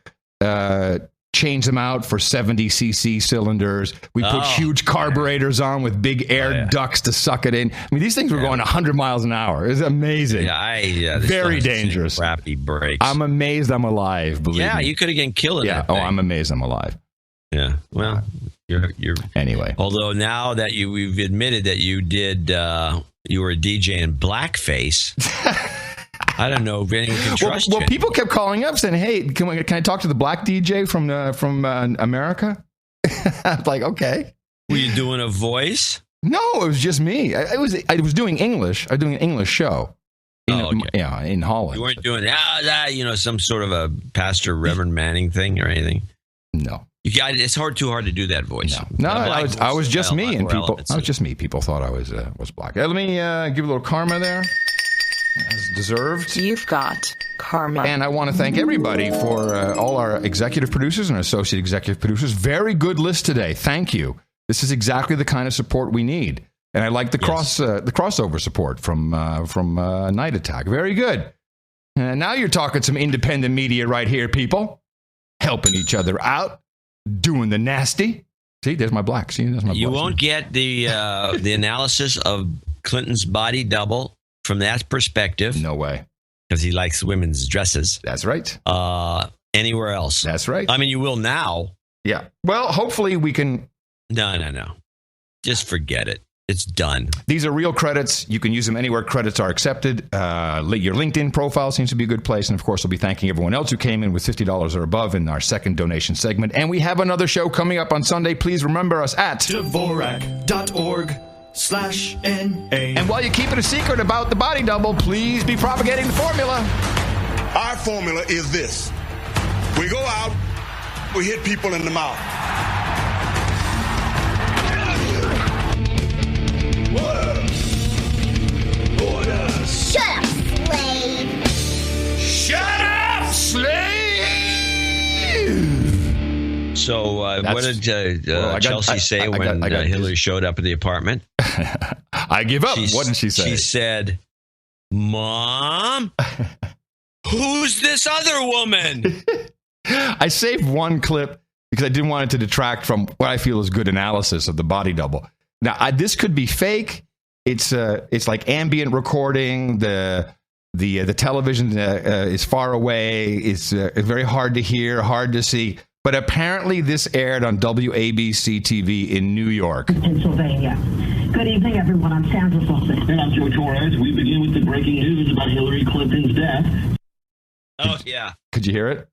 Speaker 1: change them out for 70cc cylinders. We put huge carburetors on with big air ducts to suck it in. I mean, these things were going 100 miles an hour. It's amazing. Very dangerous.
Speaker 3: Crappy brakes.
Speaker 1: I'm amazed I'm alive. Believe me.
Speaker 3: You could have been killing that thing.
Speaker 1: I'm amazed I'm alive.
Speaker 3: Yeah. Well, you're
Speaker 1: anyway.
Speaker 3: Although now that we've admitted that you did, you were a DJ in blackface. I don't know if anyone can trust you.
Speaker 1: Well, people kept calling up saying, "Hey, can I talk to the black DJ from America?" I was like, "Okay."
Speaker 3: Were you doing a voice?
Speaker 1: No, it was just me. I was doing English. I was doing an English show. In Holland.
Speaker 3: You weren't doing some sort of a Pastor Reverend Manning thing or anything.
Speaker 1: No.
Speaker 3: It's too hard to do that voice.
Speaker 1: No, I was just me, and people. I was just me. People thought I was black. Let me give a little karma there. As deserved.
Speaker 5: You've got karma.
Speaker 1: And I want to thank everybody for all our executive producers and associate executive producers. Very good list today. Thank you. This is exactly the kind of support we need. And I like the crossover support from Night Attack. Very good. And now you're talking some independent media right here, people. Helping each other out. Doing the nasty. See, there's my black. See, there's my black.
Speaker 3: You won't get the analysis of Clinton's body double from that perspective.
Speaker 1: No way.
Speaker 3: Because he likes women's dresses.
Speaker 1: That's right.
Speaker 3: Anywhere else.
Speaker 1: That's right.
Speaker 3: I mean, you will now.
Speaker 1: Yeah. Well, hopefully we can.
Speaker 3: No. Just forget it. It's done.
Speaker 1: These are real credits. You can use them anywhere credits are accepted. Your LinkedIn profile seems to be a good place. And, of course, we'll be thanking everyone else who came in with $50 or above in our second donation segment. And we have another show coming up on Sunday. Please remember us at
Speaker 8: Dvorak.org/NA.
Speaker 1: And while you keep it a secret about the body double, please be propagating the formula.
Speaker 8: Our formula is this. We go out, we hit people in the mouth.
Speaker 11: Order. Shut up, slave.
Speaker 1: Shut up, slave.
Speaker 3: So what did Chelsea say when Hillary showed up at the apartment?
Speaker 1: I give up. What did she say?
Speaker 3: She said, "Mom, who's this other woman?"
Speaker 1: I saved one clip because I didn't want it to detract from what I feel is good analysis of the body double. Now, this could be fake. It's like ambient recording. The television is far away. It's very hard to hear, hard to see. But apparently this aired on WABC TV in New York.
Speaker 17: Pennsylvania. Good evening, everyone. I'm Sandra Fulton.
Speaker 18: And I'm Joe Torres. We begin with the breaking news about Hillary Clinton's death.
Speaker 3: Oh, yeah.
Speaker 1: Could you hear it?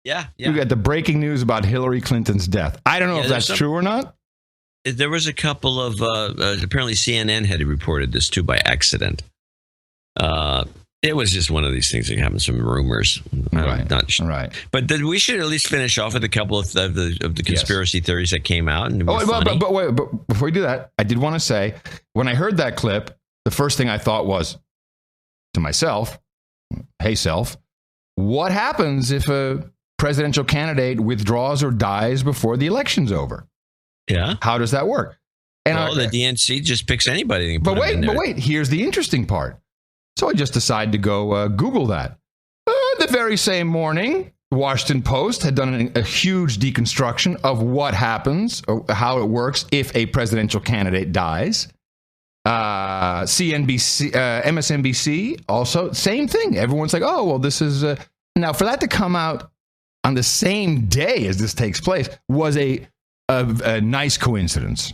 Speaker 3: Yeah.
Speaker 1: You got the breaking news about Hillary Clinton's death. I don't know if that's true or not.
Speaker 3: There was a couple of, apparently CNN had reported this too by accident. It was just one of these things that happened, some rumors.
Speaker 1: Right.
Speaker 3: But we should at least finish off with a couple of the conspiracy theories that came out. And
Speaker 1: but before we do that, I did want to say, when I heard that clip, the first thing I thought was to myself, hey, self, what happens if a presidential candidate withdraws or dies before the election's over?
Speaker 3: Yeah.
Speaker 1: How does that work?
Speaker 3: And the DNC just picks anybody.
Speaker 1: But wait, here's the interesting part. So I just decided to go Google that. The very same morning, the Washington Post had done a huge deconstruction of what happens, or how it works if a presidential candidate dies. CNBC, MSNBC, also, same thing. Everyone's like, oh, well, this is... Now, for that to come out on the same day as this takes place was a nice coincidence.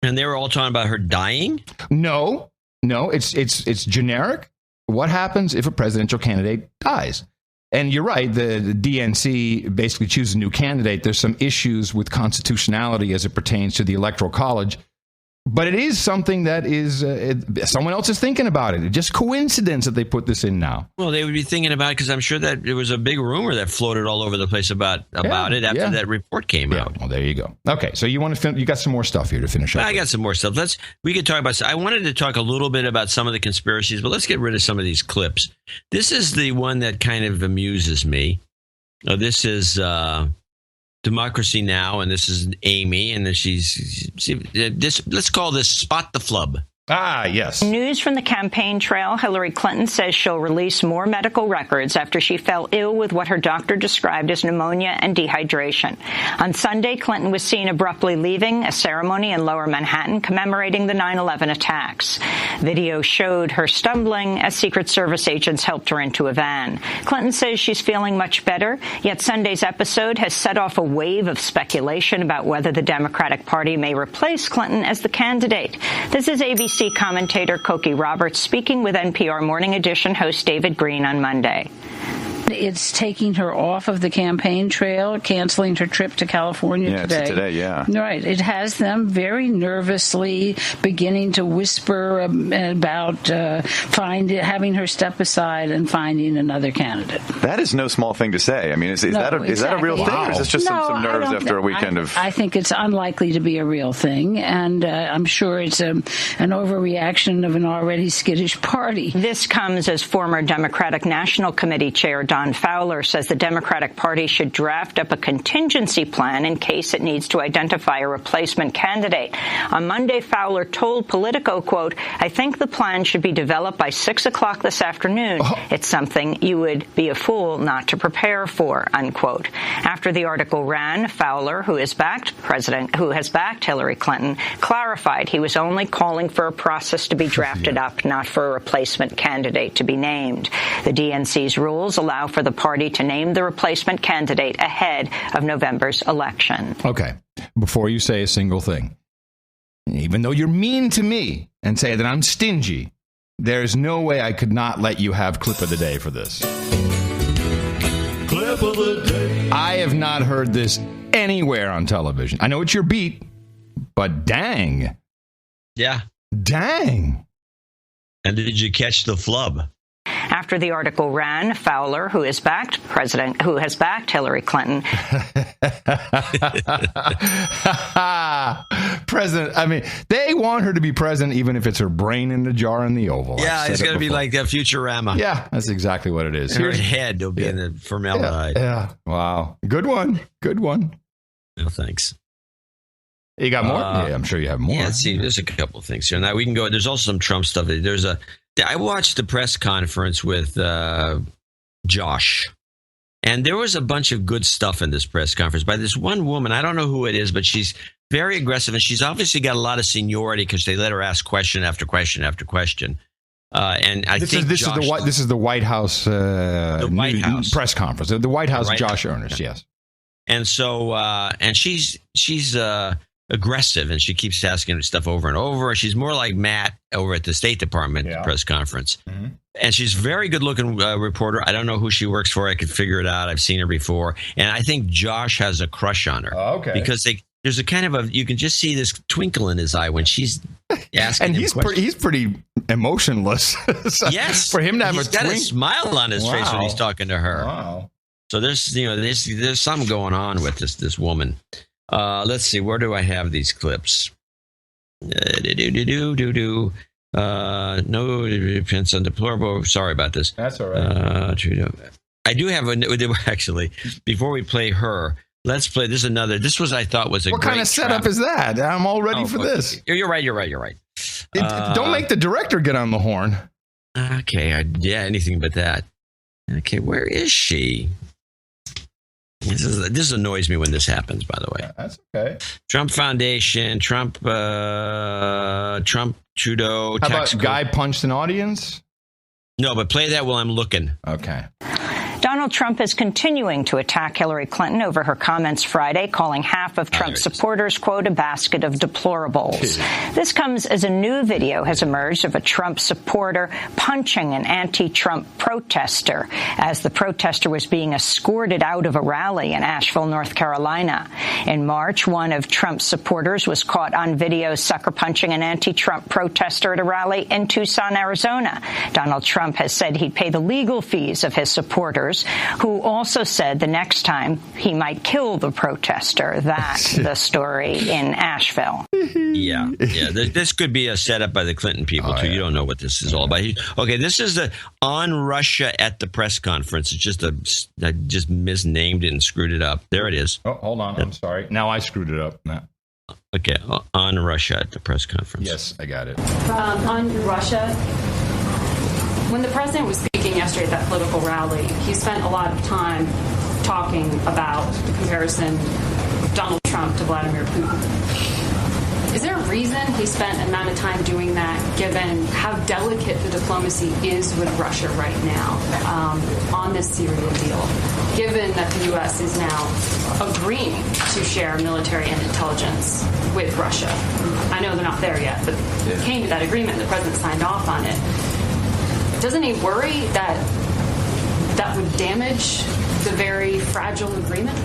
Speaker 3: And they were all talking about her dying?
Speaker 1: No, it's generic. What happens if a presidential candidate dies? And you're right, the DNC basically chooses a new candidate. There's some issues with constitutionality as it pertains to the Electoral College. But it is something that is, someone else is thinking about it. It's just coincidence that they put this in now.
Speaker 3: Well, they would be thinking about it because I'm sure that there was a big rumor that floated all over the place about it after that report came out.
Speaker 1: Well, there you go. Okay, so you want to you got some more stuff here to finish up.
Speaker 3: I got some more stuff. We could talk about. I wanted to talk a little bit about some of the conspiracies, but let's get rid of some of these clips. This is the one that kind of amuses me. This is Democracy Now!, and this is Amy, and let's call this Spot the Flub.
Speaker 1: Ah, yes.
Speaker 10: News from the campaign trail. Hillary Clinton says she'll release more medical records after she fell ill with what her doctor described as pneumonia and dehydration. On Sunday, Clinton was seen abruptly leaving a ceremony in Lower Manhattan commemorating the 9/11 attacks. Video showed her stumbling as Secret Service agents helped her into a van. Clinton says she's feeling much better, yet Sunday's episode has set off a wave of speculation about whether the Democratic Party may replace Clinton as the candidate. This is ABC commentator Cokie Roberts speaking with NPR Morning Edition host David Green on Monday.
Speaker 13: It's taking her off of the campaign trail, canceling her trip to California today.
Speaker 19: Yeah.
Speaker 13: Right. It has them very nervously beginning to whisper about having her step aside and finding another candidate.
Speaker 19: That is no small thing to say. I mean, is that a real thing, or is this just some nerves after a weekend of?
Speaker 13: I think it's unlikely to be a real thing, and I'm sure it's an overreaction of an already skittish party.
Speaker 10: This comes as former Democratic National Committee Chair Don Fowler says the Democratic Party should draft up a contingency plan in case it needs to identify a replacement candidate. On Monday, Fowler told Politico, quote, "I think the plan should be developed by 6 o'clock this afternoon. It's something you would be a fool not to prepare for," unquote. After the article ran, Fowler, who has backed Hillary Clinton, clarified he was only calling for a process to be drafted up, not for a replacement candidate to be named. The DNC's rules allow for the party to name the replacement candidate ahead of November's election.
Speaker 1: Okay. Before you say a single thing, even though you're mean to me and say that I'm stingy, there's no way I could not let you have clip of the day for this.
Speaker 6: Clip of the day.
Speaker 1: I have not heard this anywhere on television. I know it's your beat, but dang.
Speaker 3: Yeah.
Speaker 1: Dang.
Speaker 3: And did you catch the flub?
Speaker 10: After the article ran, Fowler, who has backed Hillary Clinton.
Speaker 1: President, I mean, they want her to be president even if it's her brain in the jar in the Oval.
Speaker 3: Yeah, it's going to be like Futurama.
Speaker 1: Yeah, that's exactly what it is.
Speaker 3: Her head will be in the formaldehyde.
Speaker 1: Yeah. Wow. Good one.
Speaker 3: No, thanks.
Speaker 1: You got more? Yeah, I'm sure you have more.
Speaker 3: Yeah, see, there's a couple of things here. Now we can go. There's also some Trump stuff. I watched the press conference with Josh, and there was a bunch of good stuff in this press conference by this one woman. I don't know who it is, but she's very aggressive, and she's obviously got a lot of seniority because they let her ask question after question after question. And I think
Speaker 1: this is the White House, press conference. The White House, Josh Earnest, yes.
Speaker 3: And so, and she's aggressive, and she keeps asking stuff over and over. She's more like Matt over at the State Department press conference. Mm-hmm. And she's a very good-looking reporter. I don't know who she works for. I could figure it out. I've seen her before. And I think Josh has a crush on her.
Speaker 1: Oh, okay.
Speaker 3: Because there's a kind of you can just see this twinkle in his eye when she's asking
Speaker 1: and
Speaker 3: him
Speaker 1: questions. He's pretty emotionless. So
Speaker 3: yes.
Speaker 1: For him to have
Speaker 3: he's got a smile on his face when he's talking to her.
Speaker 1: Wow.
Speaker 3: So there's something going on with this woman. Let's see, where do I have these clips? No, it depends on deplorable. Sorry about this.
Speaker 1: That's all right.
Speaker 3: I do have actually, before we play her, let's play this another. This was, I thought, was a
Speaker 1: what
Speaker 3: great
Speaker 1: kind of setup is that? I'm all ready for this.
Speaker 3: You're right.
Speaker 1: Don't make the director get on the horn.
Speaker 3: Okay, anything but that. Okay, where is she? This annoys me when this happens, by the way.
Speaker 1: Yeah, that's okay.
Speaker 3: Trump Foundation, Trump, Trudeau.
Speaker 1: How about guy punched an audience?
Speaker 3: No, but play that while I'm looking.
Speaker 1: Okay.
Speaker 10: Donald Trump is continuing to attack Hillary Clinton over her comments Friday, calling half of Trump's supporters, quote, a basket of deplorables. This comes as a new video has emerged of a Trump supporter punching an anti-Trump protester as the protester was being escorted out of a rally in Asheville, North Carolina. In March, one of Trump's supporters was caught on video sucker punching an anti-Trump protester at a rally in Tucson, Arizona. Donald Trump has said he'd pay the legal fees of his supporters, who also said the next time he might kill the protester. That's the story in Asheville.
Speaker 3: Yeah. This could be a setup by the Clinton people, too. Yeah. You don't know what this is all about. Okay, this is on Russia at the press conference. It's I just misnamed it and screwed it up. There it is.
Speaker 1: Oh, hold on. I'm sorry. Now I screwed it up.
Speaker 3: Okay, on Russia at the press conference.
Speaker 1: Yes, I got it.
Speaker 14: On Russia, when the president was speaking yesterday at that political rally, he spent a lot of time talking about the comparison of Donald Trump to Vladimir Putin. Is there a reason he spent an amount of time doing that, given how delicate the diplomacy is with Russia right now on this Syria deal, given that the U.S. is now agreeing to share military and intelligence with Russia? I know they're not there yet, but it came to that agreement and the president signed off on it. Doesn't he worry that that would damage the very fragile agreement?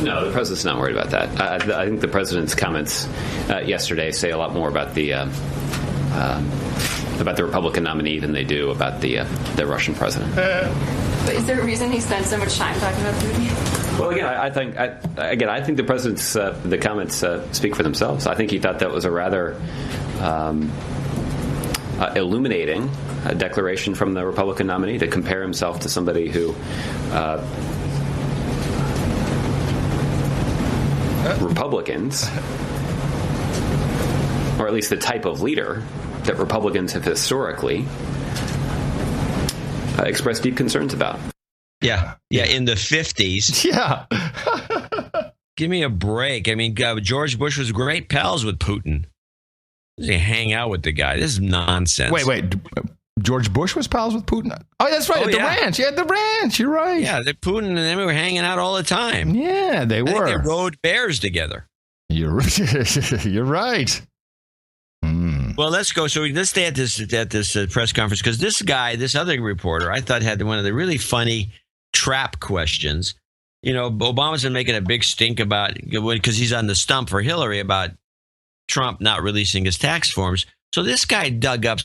Speaker 15: No, the president's not worried about that. I think the president's comments yesterday say a lot more about the Republican nominee than they do about the Russian president.
Speaker 14: But is there a reason he spent so much time talking about Putin?
Speaker 15: Well, again, I think the president's the comments speak for themselves. I think he thought that was a rather illuminating declaration from the Republican nominee to compare himself to somebody who. Republicans, or at least the type of leader that Republicans have historically expressed deep concerns about.
Speaker 3: Yeah, in the 50s.
Speaker 1: Yeah.
Speaker 3: Give me a break. I mean, George Bush was great pals with Putin. They hang out with the guy. This is nonsense.
Speaker 1: Wait. George Bush was pals with Putin? Oh, that's right. At the ranch. Yeah, at the ranch. You're right.
Speaker 3: Yeah, Putin and them were hanging out all the time.
Speaker 1: Yeah, they were.
Speaker 3: I think they rode bears together.
Speaker 1: You're right.
Speaker 3: Well, let's go. So let's stay at this press conference, because this other reporter, I thought had one of the really funny trap questions. You know, Obama's been making a big stink about, because he's on the stump for Hillary, about Trump not releasing his tax forms. So this guy dug up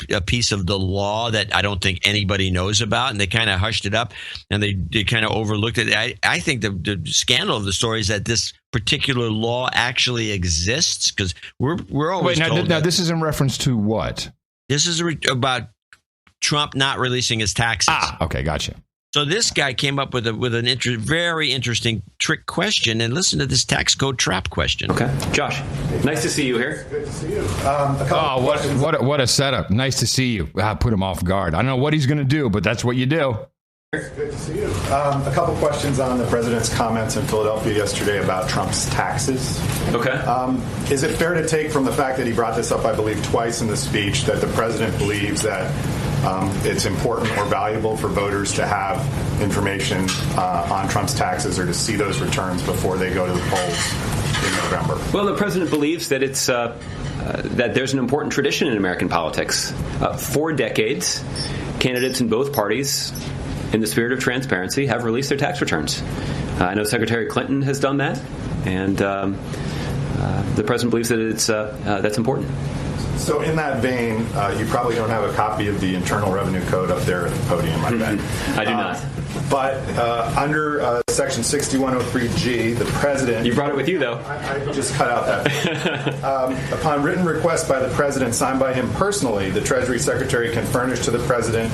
Speaker 3: a piece of the law that I don't think anybody knows about, and they kind of hushed it up, and they kind of overlooked it. I think the scandal of the story is that this particular law actually exists, because we're always told.
Speaker 1: Now this is in reference to what?
Speaker 3: This is about Trump not releasing his taxes.
Speaker 1: Okay, gotcha.
Speaker 3: So this guy came up with an very interesting trick question, and listen to this tax code trap question.
Speaker 15: Okay, Josh, nice to see you here.
Speaker 20: Good to see you.
Speaker 1: What a setup! Nice to see you. Put him off guard. I don't know what he's going to do, but that's what you do.
Speaker 20: Good to see you. A couple questions on the president's comments in Philadelphia yesterday about Trump's taxes.
Speaker 15: Okay.
Speaker 20: Is it fair to take from the fact that he brought this up, I believe, twice in the speech, that the president believes that it's important or valuable for voters to have information on Trump's taxes, or to see those returns before they go to the polls in November?
Speaker 15: Well, the president believes that it's that there's an important tradition in American politics. 4 decades, candidates in both parties, in the spirit of transparency, have released their tax returns. I know Secretary Clinton has done that, and the president believes that that's important.
Speaker 20: So in that vein, you probably don't have a copy of the Internal Revenue Code up there at the podium, I bet.
Speaker 15: I do not.
Speaker 20: But under Section 6103G, the president...
Speaker 15: You brought it with you, though.
Speaker 20: I just cut out that. Upon written request by the president, signed by him personally, the Treasury Secretary can furnish to the president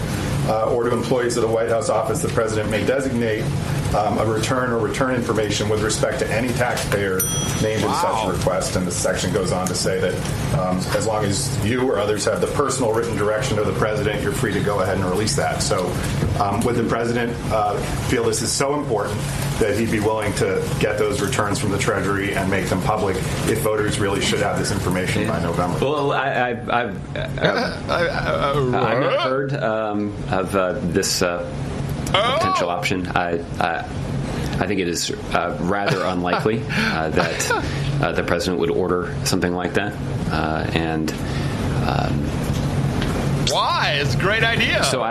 Speaker 20: or to employees of the White House office the president may designate a return or return information with respect to any taxpayer named in such a request. And the section goes on to say that as long as you or others have the personal written direction of the president, you're free to go ahead and release that. So would the president feel this is so important that he'd be willing to get those returns from the Treasury and make them public if voters really should have this information by November?
Speaker 15: Well, I've not heard of this potential option. I think it is rather unlikely that the president would order something like that.
Speaker 1: Why? It's a great idea.
Speaker 15: So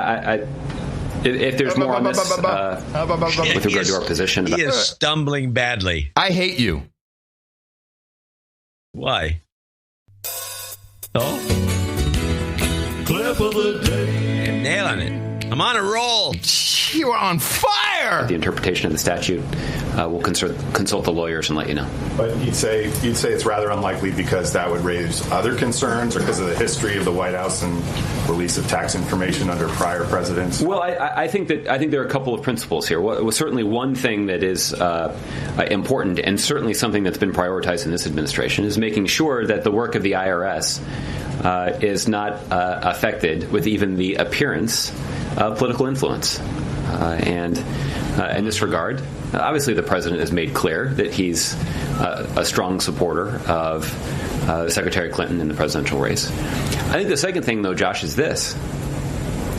Speaker 15: if there's more on this with regard to our position.
Speaker 3: He is stumbling badly.
Speaker 1: I hate you.
Speaker 3: Why?
Speaker 6: Clip of the day.
Speaker 3: I'm nailing it. I'm on a roll.
Speaker 1: You are on fire.
Speaker 15: The interpretation of the statute, we'll consult the lawyers and let you know.
Speaker 20: But you'd say it's rather unlikely because that would raise other concerns, or because of the history of the White House and release of tax information under prior presidents.
Speaker 15: Well, I think there are a couple of principles here. Well, certainly one thing that is important, and certainly something that's been prioritized in this administration, is making sure that the work of the IRS is not affected with even the appearance of political influence. And in this regard, obviously the president has made clear that he's a strong supporter of Secretary Clinton in the presidential race. I think the second thing, though, Josh, is this.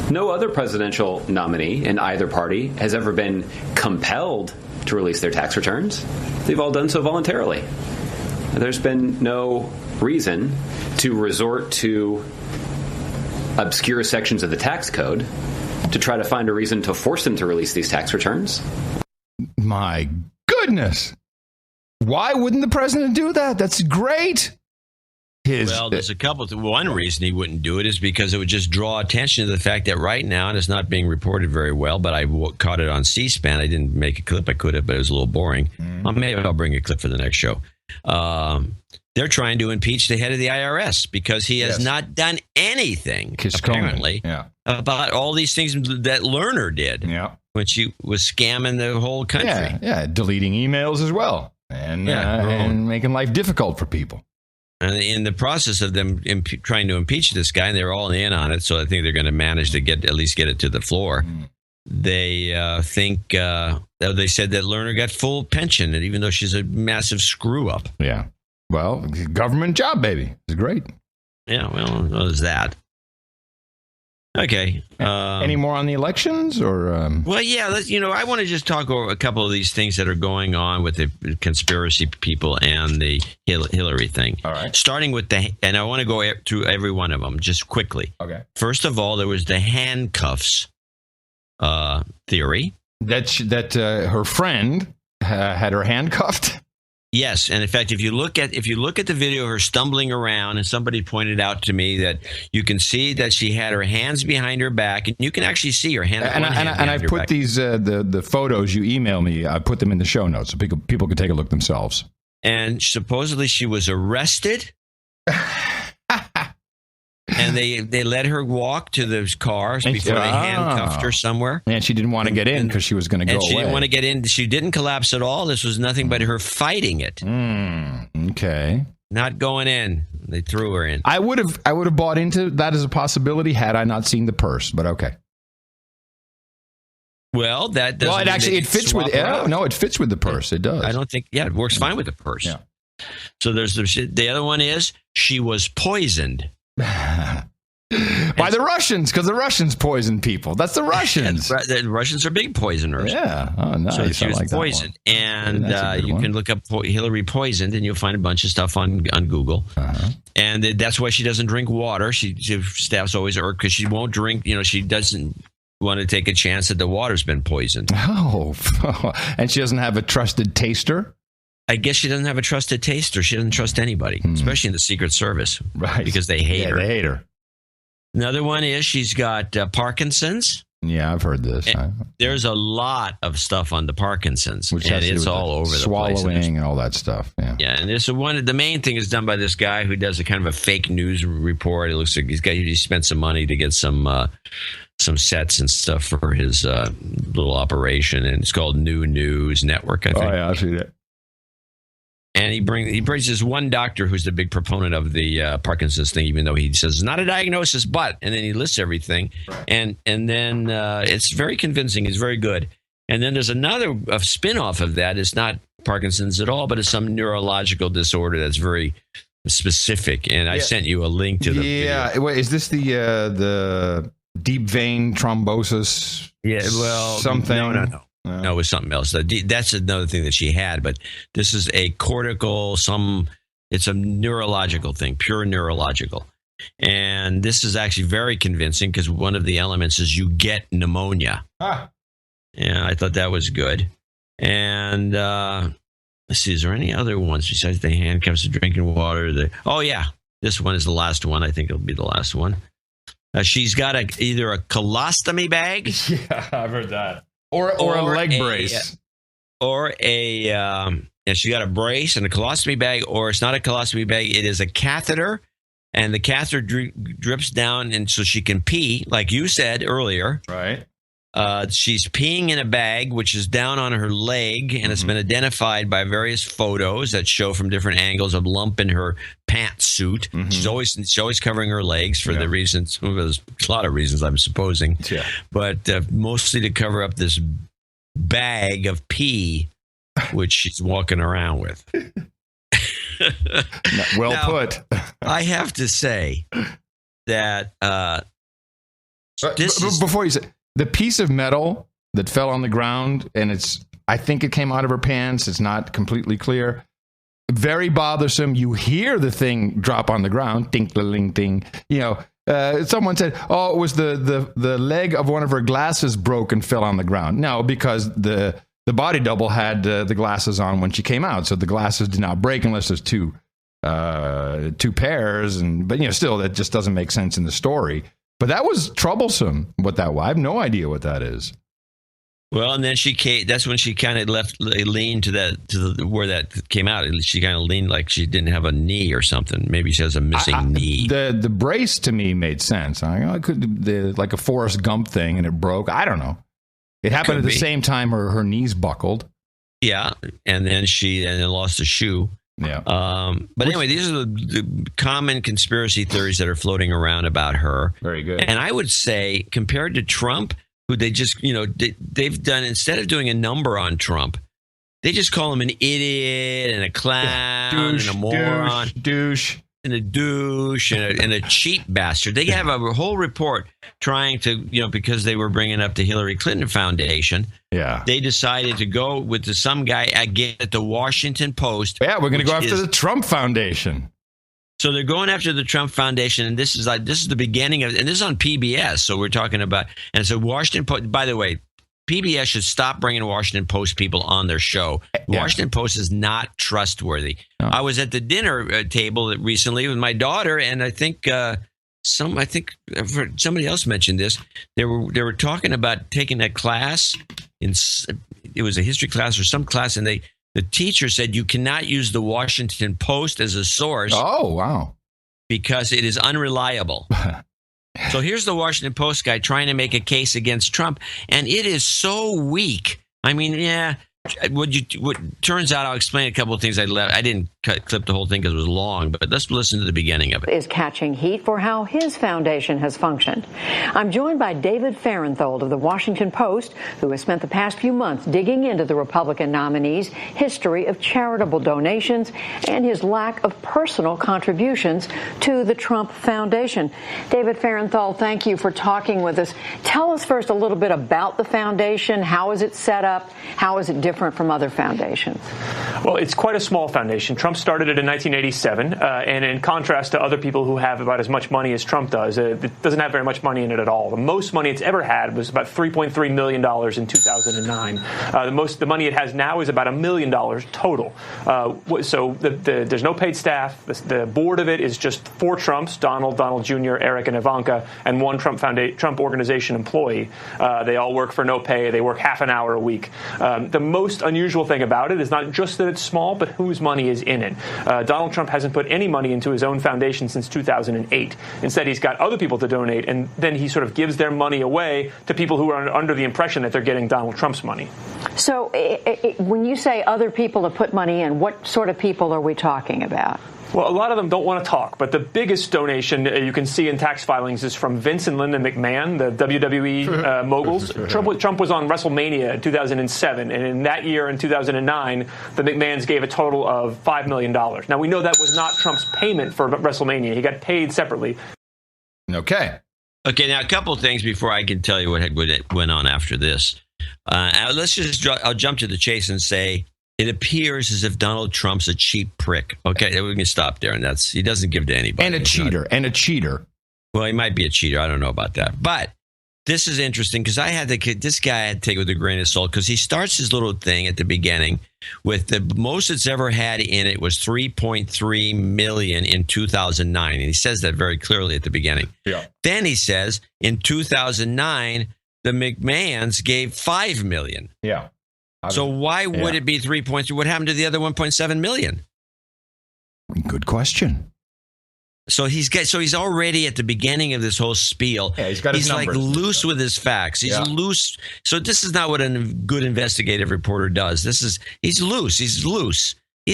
Speaker 15: No other presidential nominee in either party has ever been compelled to release their tax returns. They've all done so voluntarily. There's been no reason to resort to obscure sections of the tax code to try to find a reason to force them to release these tax returns.
Speaker 1: My goodness. Why wouldn't the president do that? That's great.
Speaker 3: Well, there's a couple. One reason he wouldn't do it is because it would just draw attention to the fact that right now, and it's not being reported very well, but I caught it on C-SPAN. I didn't make a clip. I could have, but it was a little boring. Maybe I'll bring a clip for the next show. They're trying to impeach the head of the IRS because he has not done anything, apparently, about all these things that Lerner did when she was scamming the whole country.
Speaker 1: Yeah, deleting emails as well and making life difficult for people.
Speaker 3: And in the process of them trying to impeach this guy, and they're all in on it, so I think they're going to manage to at least get it to the floor. They think they said that Lerner got full pension, and even though she's a massive screw up.
Speaker 1: Yeah. Well, government job, baby. It's great.
Speaker 3: Yeah. Well, there's that. Okay.
Speaker 1: Any more on the elections, or?
Speaker 3: Well, yeah. I want to just talk over a couple of these things that are going on with the conspiracy people and the Hillary thing.
Speaker 1: All right.
Speaker 3: Starting with and I want to go through every one of them just quickly.
Speaker 1: Okay.
Speaker 3: First of all, there was the handcuffs theory
Speaker 1: that her friend had her handcuffed.
Speaker 3: Yes, and in fact, if you look at the video of her stumbling around, and somebody pointed out to me that you can see that she had her hands behind her back, and you can actually see her hand. And
Speaker 1: I put back. These the photos you email me. I put them in the show notes so people can take a look themselves.
Speaker 3: And supposedly she was arrested. And they let her walk to those cars before they handcuffed her somewhere.
Speaker 1: And she didn't want to get in because she was going to go away.
Speaker 3: And she didn't want to get in. She didn't collapse at all. This was nothing but her fighting it.
Speaker 1: Okay.
Speaker 3: Not going in. They threw her in.
Speaker 1: I would have bought into that as a possibility had I not seen the purse, but okay.
Speaker 3: Well, that doesn't.
Speaker 1: Well, it fits with. No, it fits with the purse. It does.
Speaker 3: I don't think. Yeah, it works fine with the purse.
Speaker 1: Yeah.
Speaker 3: So there's the other one is she was poisoned.
Speaker 1: By the Russians, because the Russians poison people. That's the Russians.
Speaker 3: The Russians are big poisoners.
Speaker 1: Yeah. Oh, nice.
Speaker 3: So she was poisoned. And you can look up Hillary poisoned, and you'll find a bunch of stuff on Google. And that's why she doesn't drink water. Staff's always irked because she won't drink. She doesn't want to take a chance that the water's been poisoned.
Speaker 1: Oh. And she doesn't have a trusted taster?
Speaker 3: I guess she doesn't have a trusted taster. She doesn't trust anybody, especially in the Secret Service.
Speaker 1: Right.
Speaker 3: Because they hate her.
Speaker 1: They hate her.
Speaker 3: Another one is she's got Parkinson's.
Speaker 1: Yeah, I've heard this.
Speaker 3: There's a lot of stuff on the Parkinson's,
Speaker 1: and
Speaker 3: it's all over the place.
Speaker 1: Swallowing and all that stuff.
Speaker 3: Yeah, and the main thing is done by this guy who does a kind of a fake news report. It looks like he spent some money to get some sets and stuff for his little operation, and it's called New News Network, I think.
Speaker 1: Oh, yeah, I've seen it.
Speaker 3: And he brings this one doctor who's the big proponent of the Parkinson's thing, even though he says it's not a diagnosis, but, and then he lists everything. Right. And then it's very convincing. He's very good. And then there's another spin-off of that. It's not Parkinson's at all, but it's some neurological disorder that's very specific. And I sent you a link to the video.
Speaker 1: Wait, is this the deep vein thrombosis?
Speaker 3: Yeah, well,
Speaker 1: something.
Speaker 3: No. No, it was something else. That's another thing that she had, but this is a cortical, it's a neurological thing, pure neurological. And this is actually very convincing because one of the elements is you get pneumonia. Yeah, I thought that was good. And let's see, is there any other ones besides the handcuffs, the drinking water? Oh, yeah, this one is the last one. I think it'll be the last one. She's got either a colostomy bag.
Speaker 1: Yeah, I've heard that. Or a leg brace.
Speaker 3: Or she got a brace and a colostomy bag, or it's not a colostomy bag. It is a catheter, and the catheter drips down, and so she can pee, like you said earlier.
Speaker 1: Right.
Speaker 3: She's peeing in a bag, which is down on her leg, and it's been identified by various photos that show from different angles a lump in her pantsuit. She's always covering her legs for the reasons. Well, there's a lot of reasons, I'm supposing.
Speaker 1: Yeah.
Speaker 3: But mostly to cover up this bag of pee, which she's walking around with.
Speaker 1: Well put.
Speaker 3: I have to say that
Speaker 1: before you say, the piece of metal that fell on the ground, and I think it came out of her pants. It's not completely clear. Very bothersome. You hear the thing drop on the ground, ding, ding. Someone said, "Oh, it was the leg of one of her glasses broke and fell on the ground." No, because the body double had the glasses on when she came out, so the glasses did not break unless there's two pairs. But still, that just doesn't make sense in the story. But that was troublesome. What that was, I have no idea what that is.
Speaker 3: Well, and then that's when she kind of leaned to where that came out. She kind of leaned like she didn't have a knee or something. Maybe she has a missing knee.
Speaker 1: The brace to me made sense. I could like a Forrest Gump thing, and it broke. I don't know. It happened at the same time her knees buckled.
Speaker 3: Yeah, and then she lost a shoe.
Speaker 1: Yeah.
Speaker 3: But anyway, these are the common conspiracy theories that are floating around about her.
Speaker 1: Very good.
Speaker 3: And I would say, compared to Trump, who they just, they've done, instead of doing a number on Trump, they just call him an idiot and a clown and a moron.
Speaker 1: Douche.
Speaker 3: And a douche and a cheap bastard. They have a whole report trying to, because they were bringing up the Hillary Clinton Foundation.
Speaker 1: Yeah.
Speaker 3: They decided to go with some guy again at the Washington Post.
Speaker 1: Yeah, we're going to go after the Trump Foundation.
Speaker 3: So they're going after the Trump Foundation, and this is the beginning of, and this is on PBS. So we're talking about, and so Washington Post. By the way, PBS should stop bringing Washington Post people on their show. Yeah. Washington Post is not trustworthy. No. I was at the dinner table recently with my daughter, and I think somebody else mentioned this. They were talking about taking a class it was a history class or some class, and the teacher said you cannot use the Washington Post as a source.
Speaker 1: Oh, wow.
Speaker 3: Because it is unreliable. So here's the Washington Post guy trying to make a case against Trump, and it is so weak. I mean, yeah. What turns out, I'll explain a couple of things I left. I didn't clip the whole thing because it was long, but let's listen to the beginning of it.
Speaker 16: Is catching heat for how his foundation has functioned. I'm joined by David Farenthold of the Washington Post, who has spent the past few months digging into the Republican nominee's history of charitable donations and his lack of personal contributions to the Trump Foundation. David Farenthold, thank you for talking with us. Tell us first a little bit about the foundation. How is it set up? How is it different from other foundations?
Speaker 21: Well, it's quite a small foundation. Trump started it in 1987, and in contrast to other people who have about as much money as Trump does, it doesn't have very much money in it at all. The most money it's ever had was about $3.3 million in 2009. The money it has now is about $1 million total. So there's no paid staff. The board of it is just 4 Trumps, Donald Jr., Eric, and Ivanka, and 1 Trump organization employee. They all work for no pay. They work half an hour a week. The most unusual thing about it is not just that it's small, but whose money is in it. Donald Trump hasn't put any money into his own foundation since 2008. Instead, he's got other people to donate, and then he sort of gives their money away to people who are under the impression that they're getting Donald Trump's money.
Speaker 16: So when you say other people have put money in, what sort of people are we talking about?
Speaker 21: Well, a lot of them don't want to talk, but the biggest donation you can see in tax filings is from Vince and Linda McMahon, the WWE moguls. Trump was on WrestleMania in 2007, and in that year, in 2009, the McMahons gave a total of $5 million. Now, we know that was not Trump's payment for WrestleMania. He got paid separately.
Speaker 1: Okay,
Speaker 3: now a couple of things before I can tell you what went on after this. I'll jump to the chase and say, it appears as if Donald Trump's a cheap prick. Okay, we can stop there. And he doesn't give to anybody.
Speaker 1: And a cheater.
Speaker 3: Well, he might be a cheater. I don't know about that. But this is interesting because this guy had to take it with a grain of salt because he starts his little thing at the beginning with the most it's ever had in it was 3.3 million in 2009. And he says that very clearly at the beginning.
Speaker 1: Yeah.
Speaker 3: Then he says in 2009, the McMahons gave 5 million.
Speaker 1: Yeah.
Speaker 3: So why would it be 3.3? What happened to the other 1.7 million?
Speaker 1: Good question.
Speaker 3: So he's already at the beginning of this whole spiel.
Speaker 1: Yeah, he's got his numbers.
Speaker 3: Like loose with his facts. He's loose. So this is not what a good investigative reporter does. He's loose. He's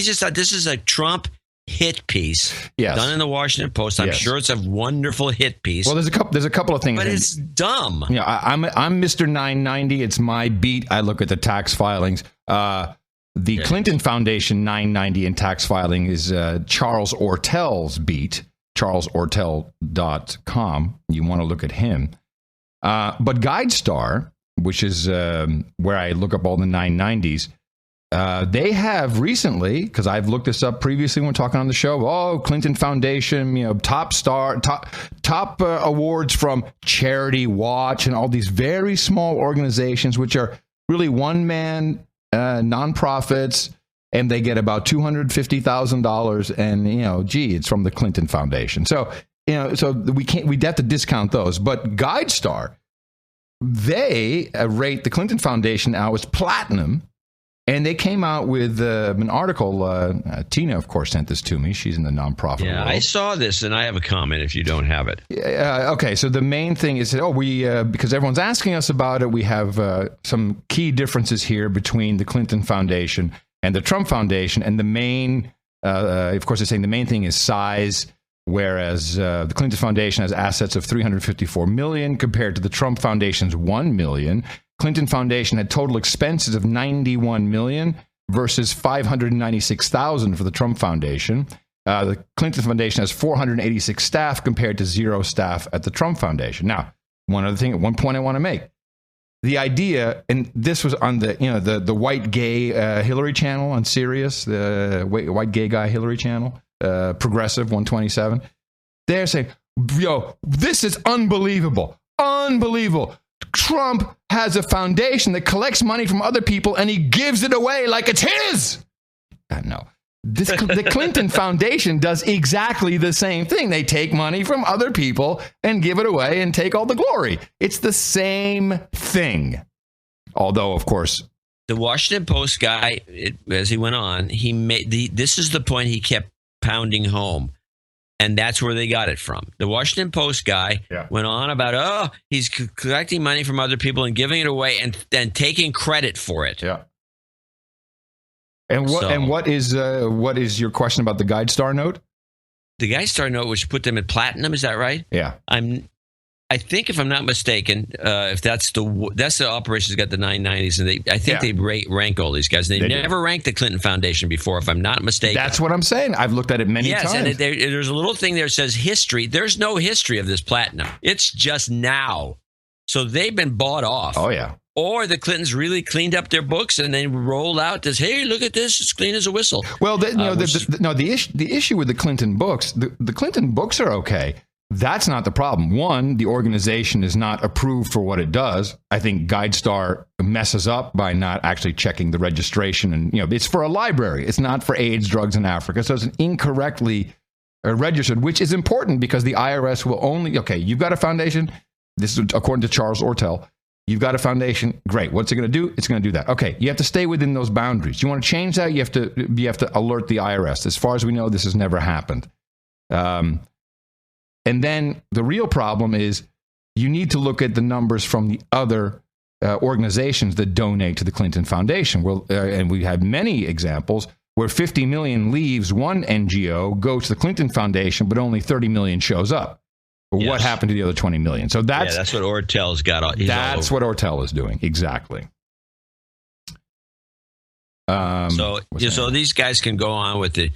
Speaker 3: just thought this is a Trump hit piece done in the Washington Post. I'm sure it's a wonderful hit piece.
Speaker 1: Well, there's a couple of things,
Speaker 3: but it's dumb.
Speaker 1: Yeah, I'm Mr. 990. It's my beat. I look at the tax filings. The Clinton Foundation 990 in tax filing is Charles Ortel's beat. CharlesOrtel.com. You want to look at him. But GuideStar, which is where I look up all the 990s, they have recently, because I've looked this up previously when talking on the show, Clinton Foundation, top awards from Charity Watch and all these very small organizations, which are really one-man nonprofits, and they get about $250,000, and it's from the Clinton Foundation. So we'd have to discount those. But GuideStar, they rate the Clinton Foundation now as platinum, and they came out with an article. Tina, of course, sent this to me. She's in the nonprofit world.
Speaker 3: I saw this, and I have a comment if you don't have it.
Speaker 1: Okay, so the main thing is that because everyone's asking us about it, we have some key differences here between the Clinton Foundation and the Trump Foundation, and the main, of course, they're saying the main thing is size, whereas the Clinton Foundation has assets of $354 million compared to the Trump Foundation's $1 million. Clinton Foundation had total expenses of $91 million versus $596,000 for the Trump Foundation. The Clinton Foundation has 486 staff compared to 0 staff at the Trump Foundation. Now, one point I want to make. The idea, and this was on the white gay Hillary channel on Sirius, the white gay guy Hillary channel, Progressive 127. They're saying, this is unbelievable. Unbelievable. Trump has a foundation that collects money from other people and he gives it away like it's his. No. The Clinton Foundation does exactly the same thing. They take money from other people and give it away and take all the glory. It's the same thing. Although, of course,
Speaker 3: the Washington Post guy, as he went on, this is the point he kept pounding home. And that's where they got it from. The Washington Post guy went on about, he's collecting money from other people and giving it away and then taking credit for it.
Speaker 1: Yeah. And what is your question about the GuideStar note?
Speaker 3: The GuideStar note, which put them at platinum, is that right?
Speaker 1: Yeah.
Speaker 3: I think, if I'm not mistaken, if that's the operations got the 990s, and I think they rank all these guys. They never ranked the Clinton Foundation before, if I'm not mistaken.
Speaker 1: That's what I'm saying. I've looked at it many times.
Speaker 3: Yes, and there's a little thing there that says history. There's no history of this platinum. It's just now. So they've been bought off.
Speaker 1: Oh, yeah.
Speaker 3: Or the Clintons really cleaned up their books and they rolled out this, hey, look at this, it's clean as a whistle.
Speaker 1: Well, the issue with the Clinton books, the Clinton books are okay. That's not the problem. One, the organization is not approved for what it does. I think GuideStar messes up by not actually checking the registration. And, it's for a library. It's not for AIDS, drugs in Africa. So it's incorrectly registered, which is important because the IRS will only, you've got a foundation. This is according to Charles Ortel. You've got a foundation. Great. What's it going to do? It's going to do that. Okay. You have to stay within those boundaries. You want to change that? You have to alert the IRS. As far as we know, this has never happened. And then the real problem is you need to look at the numbers from the other organizations that donate to the Clinton Foundation. Well, and we have many examples where 50 million leaves one NGO, goes to the Clinton Foundation, but only 30 million shows up. Yes. What happened to the other 20 million? So that's
Speaker 3: what Ortel's got.
Speaker 1: That's what Ortel is doing. Exactly.
Speaker 3: So these guys can go on with it.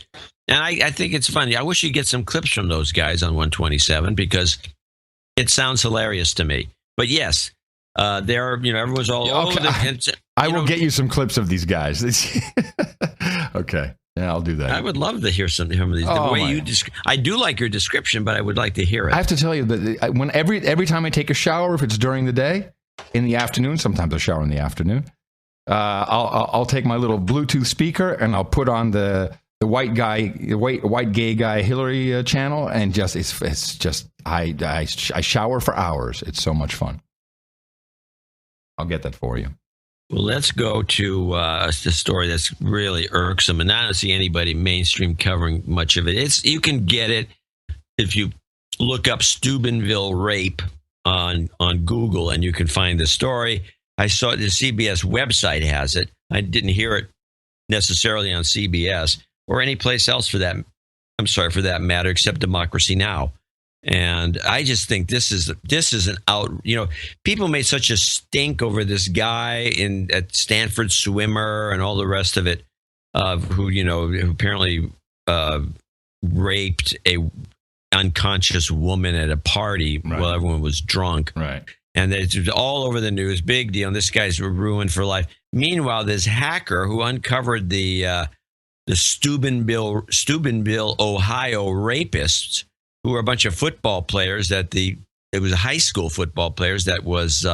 Speaker 3: And I think it's funny. I wish you'd get some clips from those guys on 127 because it sounds hilarious to me. But yes, everyone's all over the.
Speaker 1: I will get you some clips of these guys. Okay. Yeah, I'll do that.
Speaker 3: I would love to hear some of these. The way you I do like your description, but I would like to hear it.
Speaker 1: I have to tell you that when every time I take a shower, if it's during the day, in the afternoon, sometimes I shower in the afternoon, I'll take my little Bluetooth speaker and I'll put on the white gay guy Hillary channel, and I shower for hours. It's so much fun. I'll get that for you.
Speaker 3: Well, let's go to the story that's really irksome, and I don't see anybody mainstream covering much of it. You can get it if you look up Steubenville rape on Google, and you can find the story. I saw the CBS website has it. I didn't hear it necessarily on CBS or any place else for that. I'm sorry, for that matter, except Democracy Now! And I just think this is an out. People made such a stink over this guy at Stanford swimmer and all the rest of it, who apparently raped a unconscious woman at a party while everyone was drunk.
Speaker 1: Right.
Speaker 3: And it's all over the news. Big deal. And this guy's ruined for life. Meanwhile, this hacker who uncovered the Steubenville, Ohio rapists, who were a bunch of football players it was high school football players that was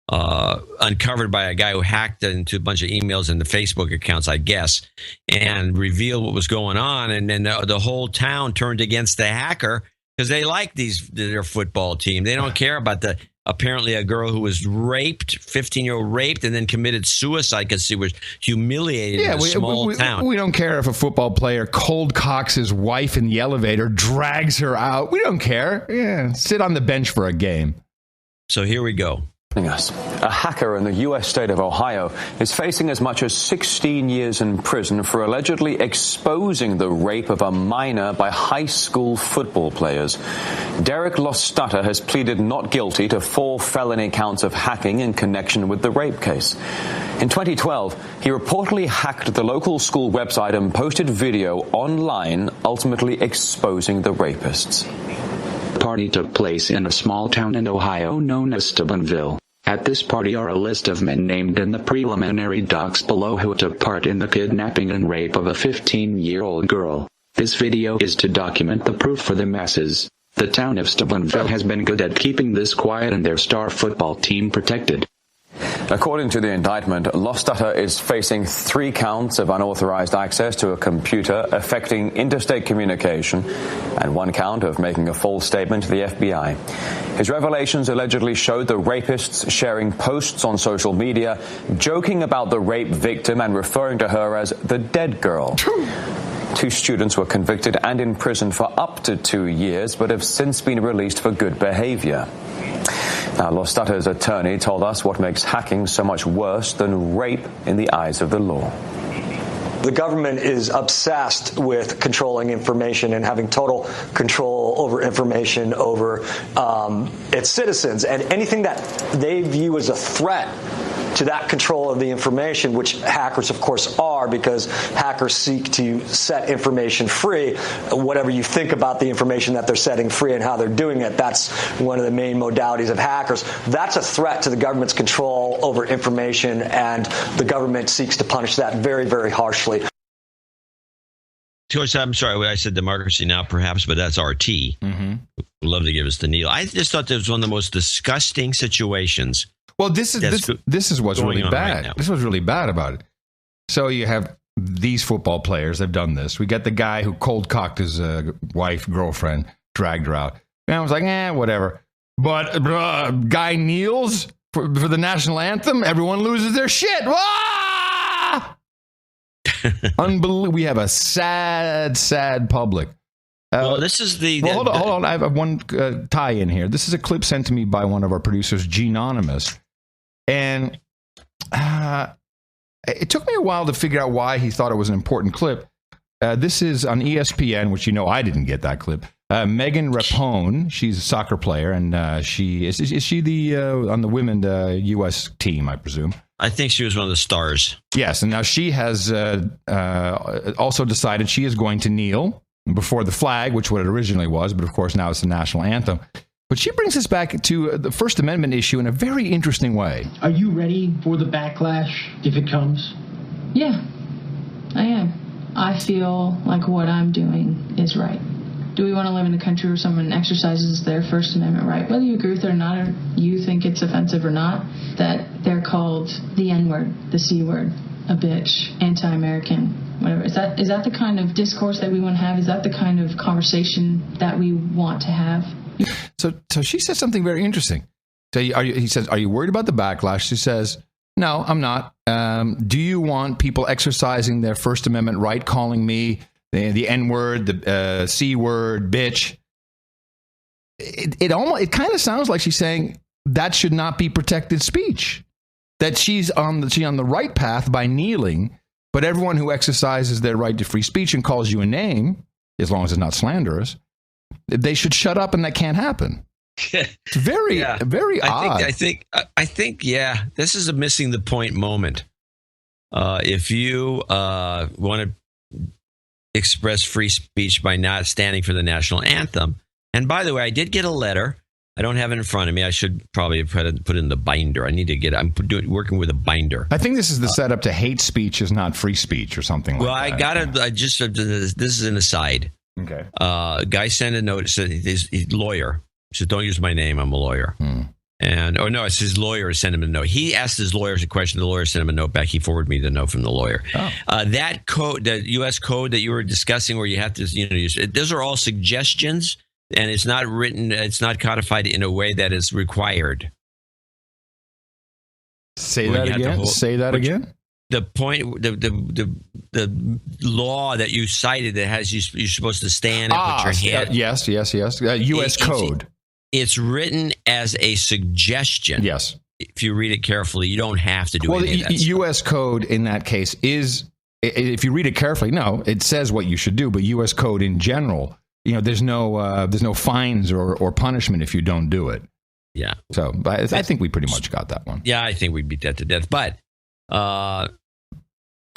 Speaker 3: uncovered by a guy who hacked into a bunch of emails and the Facebook accounts, I guess, and revealed what was going on. And then the whole town turned against the hacker because they like their football team. They don't care about apparently a girl who was raped, 15-year-old raped, and then committed suicide because she was humiliated in a small town.
Speaker 1: We don't care if a football player cold cocks his wife in the elevator, drags her out. We don't care. Yeah, sit on the bench for a game.
Speaker 3: So here we go.
Speaker 2: A hacker in the U.S. state of Ohio is facing as much as 16 years in prison for allegedly exposing the rape of a minor by high school football players. Derek Lostata has pleaded not guilty to 4 felony counts of hacking in connection with the rape case. In 2012, he reportedly hacked the local school website and posted video online, ultimately exposing the rapists.
Speaker 9: The party took place in a small town in Ohio known as Steubenville. At this party are a list of men named in the preliminary docs below who took part in the kidnapping and rape of a 15-year-old girl. This video is to document the proof for the masses. The town of Steubenville has been good at keeping this quiet and their star football team protected.
Speaker 2: According to the indictment, Lostata is facing 3 counts of unauthorized access to a computer affecting interstate communication and 1 count of making a false statement to the FBI. His revelations allegedly showed the rapists sharing posts on social media, joking about the rape victim and referring to her as the dead girl. 2 students were convicted and imprisoned for up to 2 years, but have since been released for good behavior. Now, Lostata's attorney told us what makes hacking so much worse than rape in the eyes of the law.
Speaker 22: The government is obsessed with controlling information and having total control over information over its citizens. And anything that they view as a threat to that control of the information, which hackers, of course, are, because hackers seek to set information free. Whatever you think about the information that they're setting free and how they're doing it, that's one of the main modalities of hackers. That's a threat to the government's control over information, and the government seeks to punish that very, very harshly.
Speaker 3: George, I'm sorry, I said Democracy Now! Perhaps, but that's RT. Mm-hmm. Would love to give us the needle. I just thought this was one of the most disgusting situations.
Speaker 1: Well, this is what's really bad. Right, this was really bad about it. So you have these football players. They've done this. We got the guy who cold cocked his wife, girlfriend, dragged her out. And I was like, whatever. But guy kneels for the national anthem. Everyone loses their shit. Unbelievable. We have a sad, sad public.
Speaker 3: Well, this is
Speaker 1: hold on. I have one tie in here. This is a clip sent to me by one of our producers, Genonymous. And it took me a while to figure out why he thought it was an important clip. This is on ESPN, which I didn't get that clip. Megan Rapone, she's a soccer player, and she is she the on the women U.S. team, I presume.
Speaker 3: I think she was one of the stars.
Speaker 1: Yes, and now she has also decided she is going to kneel before the flag, which what it originally was, but of course now it's the national anthem. But she brings us back to the First Amendment issue in a very interesting way.
Speaker 18: Are you ready for the backlash if it comes?
Speaker 23: Yeah, I am.
Speaker 4: I feel like what I'm doing is right. Do we want to live in a country where someone exercises their First Amendment right, whether you agree with it or not, or you think it's offensive or not, that they're called the N-word, the C-word, a bitch, anti-American, whatever? Is that the kind of discourse that we want to have? Is that the kind of conversation that we want to have?
Speaker 1: So she says something very interesting. So he says, are you worried about the backlash? She says, no, I'm not. Do you want people exercising their First Amendment right, calling me the N-word, the C-word, bitch? It kind of sounds like she's saying that should not be protected speech. That she's on the right path by kneeling, but everyone who exercises their right to free speech and calls you a name, as long as it's not slanderous, they should shut up, and that can't happen. It's very odd.
Speaker 3: I think, this is a missing the point moment. If you want to express free speech by not standing for the national anthem, and by the way, I did get a letter. I don't have it in front of me. I should probably put it in the binder. I need to get. I'm working with a binder.
Speaker 1: I think this is the setup to hate speech is not free speech or something like that.
Speaker 3: Well, I got it. This is an aside.
Speaker 1: Okay.
Speaker 3: Guy sent a note. Said he's lawyer. He said, don't use my name. I'm a lawyer. And it's his lawyer sent him a note. He asked his lawyers a question. The lawyer sent him a note back. He forwarded me the note from the lawyer. That code, the U.S. code that you were discussing, where you have to, those are all suggestions, and it's not written. It's not codified in a way that is required.
Speaker 1: Say that again. Say that again.
Speaker 3: The point, the law that you cited that has you're supposed to stand and put your hand.
Speaker 1: Yes. U.S. code.
Speaker 3: It's written as a suggestion.
Speaker 1: Yes.
Speaker 3: If you read it carefully, you don't have to do anything.
Speaker 1: Well, the U.S. code in that case is, if you read it carefully, no, it says what you should do. But U.S. code in general, there's no fines or punishment if you don't do it.
Speaker 3: Yeah.
Speaker 1: So I think we pretty much got that one.
Speaker 3: Yeah, I think we beat that to death. But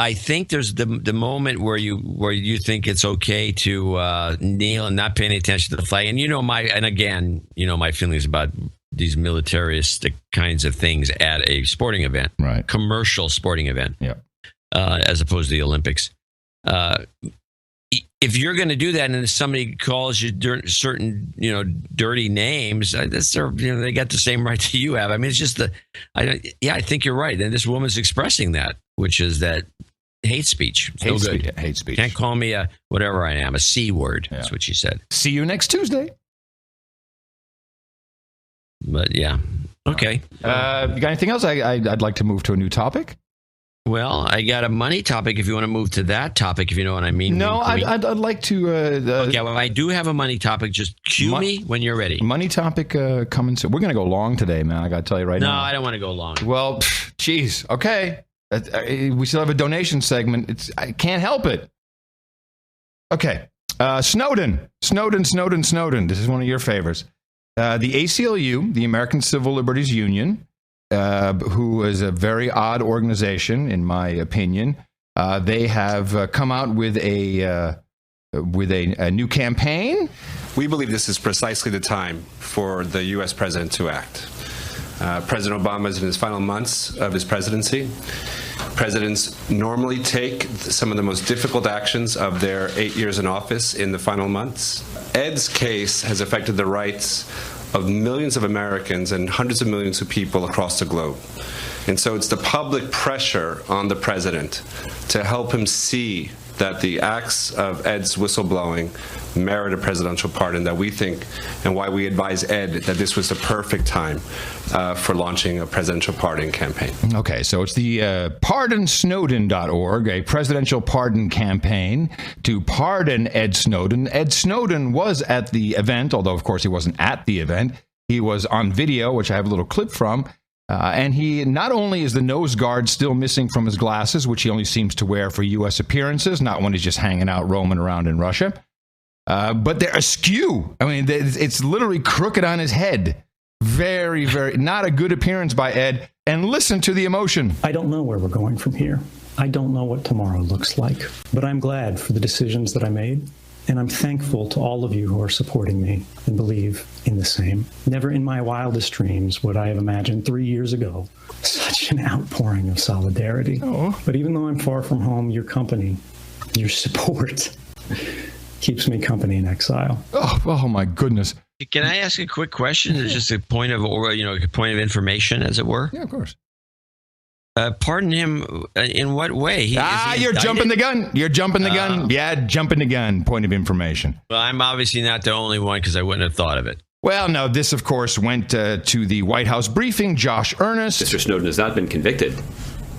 Speaker 3: I think there's the moment where you think it's okay to kneel and not pay any attention to the flag. And again, my feelings about these militaristic kinds of things at a sporting event,
Speaker 1: right?
Speaker 3: Commercial sporting event,
Speaker 1: yeah.
Speaker 3: As opposed to the Olympics. If you're going to do that, and if somebody calls you certain, dirty names, they got the same right that you have. I mean, it's just I think you're right. And this woman's expressing that, which is that hate speech.
Speaker 1: Hate speech.
Speaker 3: Can't call me a whatever I am, a C word. Yeah. That's what she said.
Speaker 1: See you next Tuesday.
Speaker 3: But yeah, okay.
Speaker 1: You got anything else? I'd like to move to a new topic.
Speaker 3: Well, I got a money topic if you want to move to that topic, if you know what I mean.
Speaker 1: No, I'd like to...
Speaker 3: okay, well, I do have a money topic. Just cue me when you're ready.
Speaker 1: Money topic coming soon. We're going to go long today, man. I got to tell you right now.
Speaker 3: No, I don't want to go long.
Speaker 1: Well, geez. Okay. We still have a donation segment. I can't help it. Okay. Snowden. This is one of your favorites. The ACLU, the American Civil Liberties Union, who is a very odd organization, in my opinion. They have come out with a new campaign.
Speaker 12: We believe this is precisely the time for the U.S. president to act. President Obama is in his final months of his presidency. Presidents normally take some of the most difficult actions of their 8 years in office in the final months. Ed's case has affected the rights of millions of Americans and hundreds of millions of people across the globe. And so it's the public pressure on the president to help him see that the acts of Ed's whistleblowing merit a presidential pardon, that we think, and why we advise Ed that this was the perfect time for launching a presidential pardon campaign.
Speaker 1: Okay, so it's the pardonsnowden.org, a presidential pardon campaign to pardon Ed Snowden. Ed Snowden was at the event, although, of course, he wasn't at the event. He was on video, which I have a little clip from. And he not only is the nose guard still missing from his glasses, which he only seems to wear for U.S. appearances, not when he's just hanging out, roaming around in Russia, but they're askew. I mean, it's literally crooked on his head. Very, very not a good appearance by Ed. And listen to the emotion.
Speaker 23: I don't know where we're going from here. I don't know what tomorrow looks like, but I'm glad for the decisions that I made. And I'm thankful to all of you who are supporting me and believe in the same. Never in my wildest dreams would I have imagined 3 years ago such an outpouring of solidarity. But even though I'm far from home, your company Your support keeps me company in exile.
Speaker 1: Oh my goodness.
Speaker 3: Can I ask a quick question? It's just a point of, a point of information, as it were.
Speaker 1: Yeah, of course.
Speaker 3: Pardon him. In what way?
Speaker 1: You're jumping the gun. You're jumping the gun. Yeah, jumping the gun. Point of information.
Speaker 3: Well, I'm obviously not the only one because I wouldn't have thought of it.
Speaker 1: Well, no, this, of course, went to the White House briefing. Josh Earnest.
Speaker 15: Mr. Snowden has not been convicted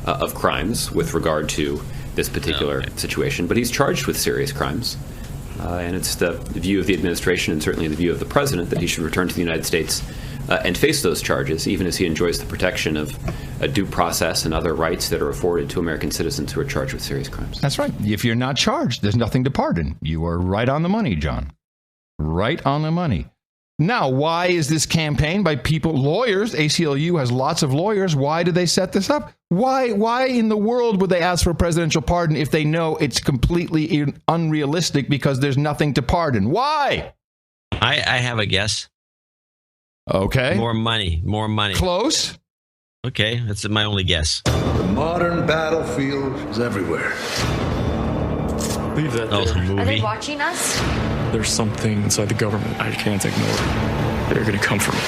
Speaker 15: of crimes with regard to this particular situation, but he's charged with serious crimes. And it's the view of the administration and certainly the view of the president that he should return to the United States and face those charges, even as he enjoys the protection of a due process and other rights that are afforded to American citizens who are charged with serious crimes.
Speaker 1: That's right. If you're not charged, there's nothing to pardon. You are right on the money, John. Right on the money. Now, why is this campaign by people, lawyers? ACLU has lots of lawyers. Why did they set this up? Why in the world would they ask for a presidential pardon if they know it's completely unrealistic because there's nothing to pardon? Why?
Speaker 3: I have a guess.
Speaker 1: Okay.
Speaker 3: More money.
Speaker 1: Close.
Speaker 3: Okay, that's my only guess.
Speaker 5: The modern battlefield is everywhere.
Speaker 7: Leave that
Speaker 3: movie.
Speaker 7: Are they
Speaker 11: watching us?
Speaker 7: There's something inside the government I can't ignore. They're going to come for me.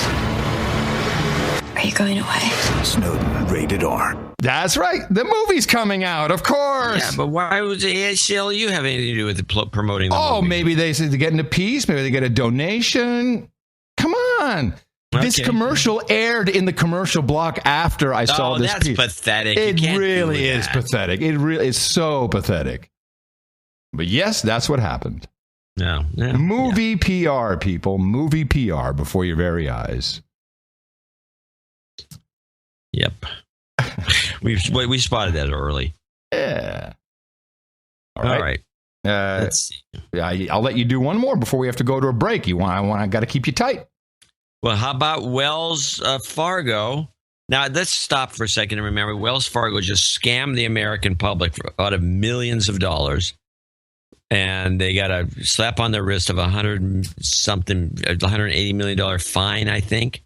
Speaker 11: Are you going away?
Speaker 5: Snowden, rated R.
Speaker 1: That's right. The movie's coming out, of course.
Speaker 3: Yeah, but why would the ACLU have anything to do with promoting the movie?
Speaker 1: Maybe they said they're getting a piece. Maybe they get a donation. Come on. Okay. This commercial aired in the commercial block after I saw this piece.
Speaker 3: That's pathetic.
Speaker 1: It really is pathetic. It really is so pathetic. But yes, that's what happened. Movie PR, people. Movie PR before your very eyes.
Speaker 3: Yep. we spotted that early.
Speaker 1: Yeah.
Speaker 3: All right.
Speaker 1: Let's see. I'll let you do one more before we have to go to a break. I got to keep you tight.
Speaker 3: Well, how about Wells Fargo? Now, let's stop for a second and remember Wells Fargo just scammed the American public out of millions of dollars. And they got a slap on the wrist of $180 million fine, I think.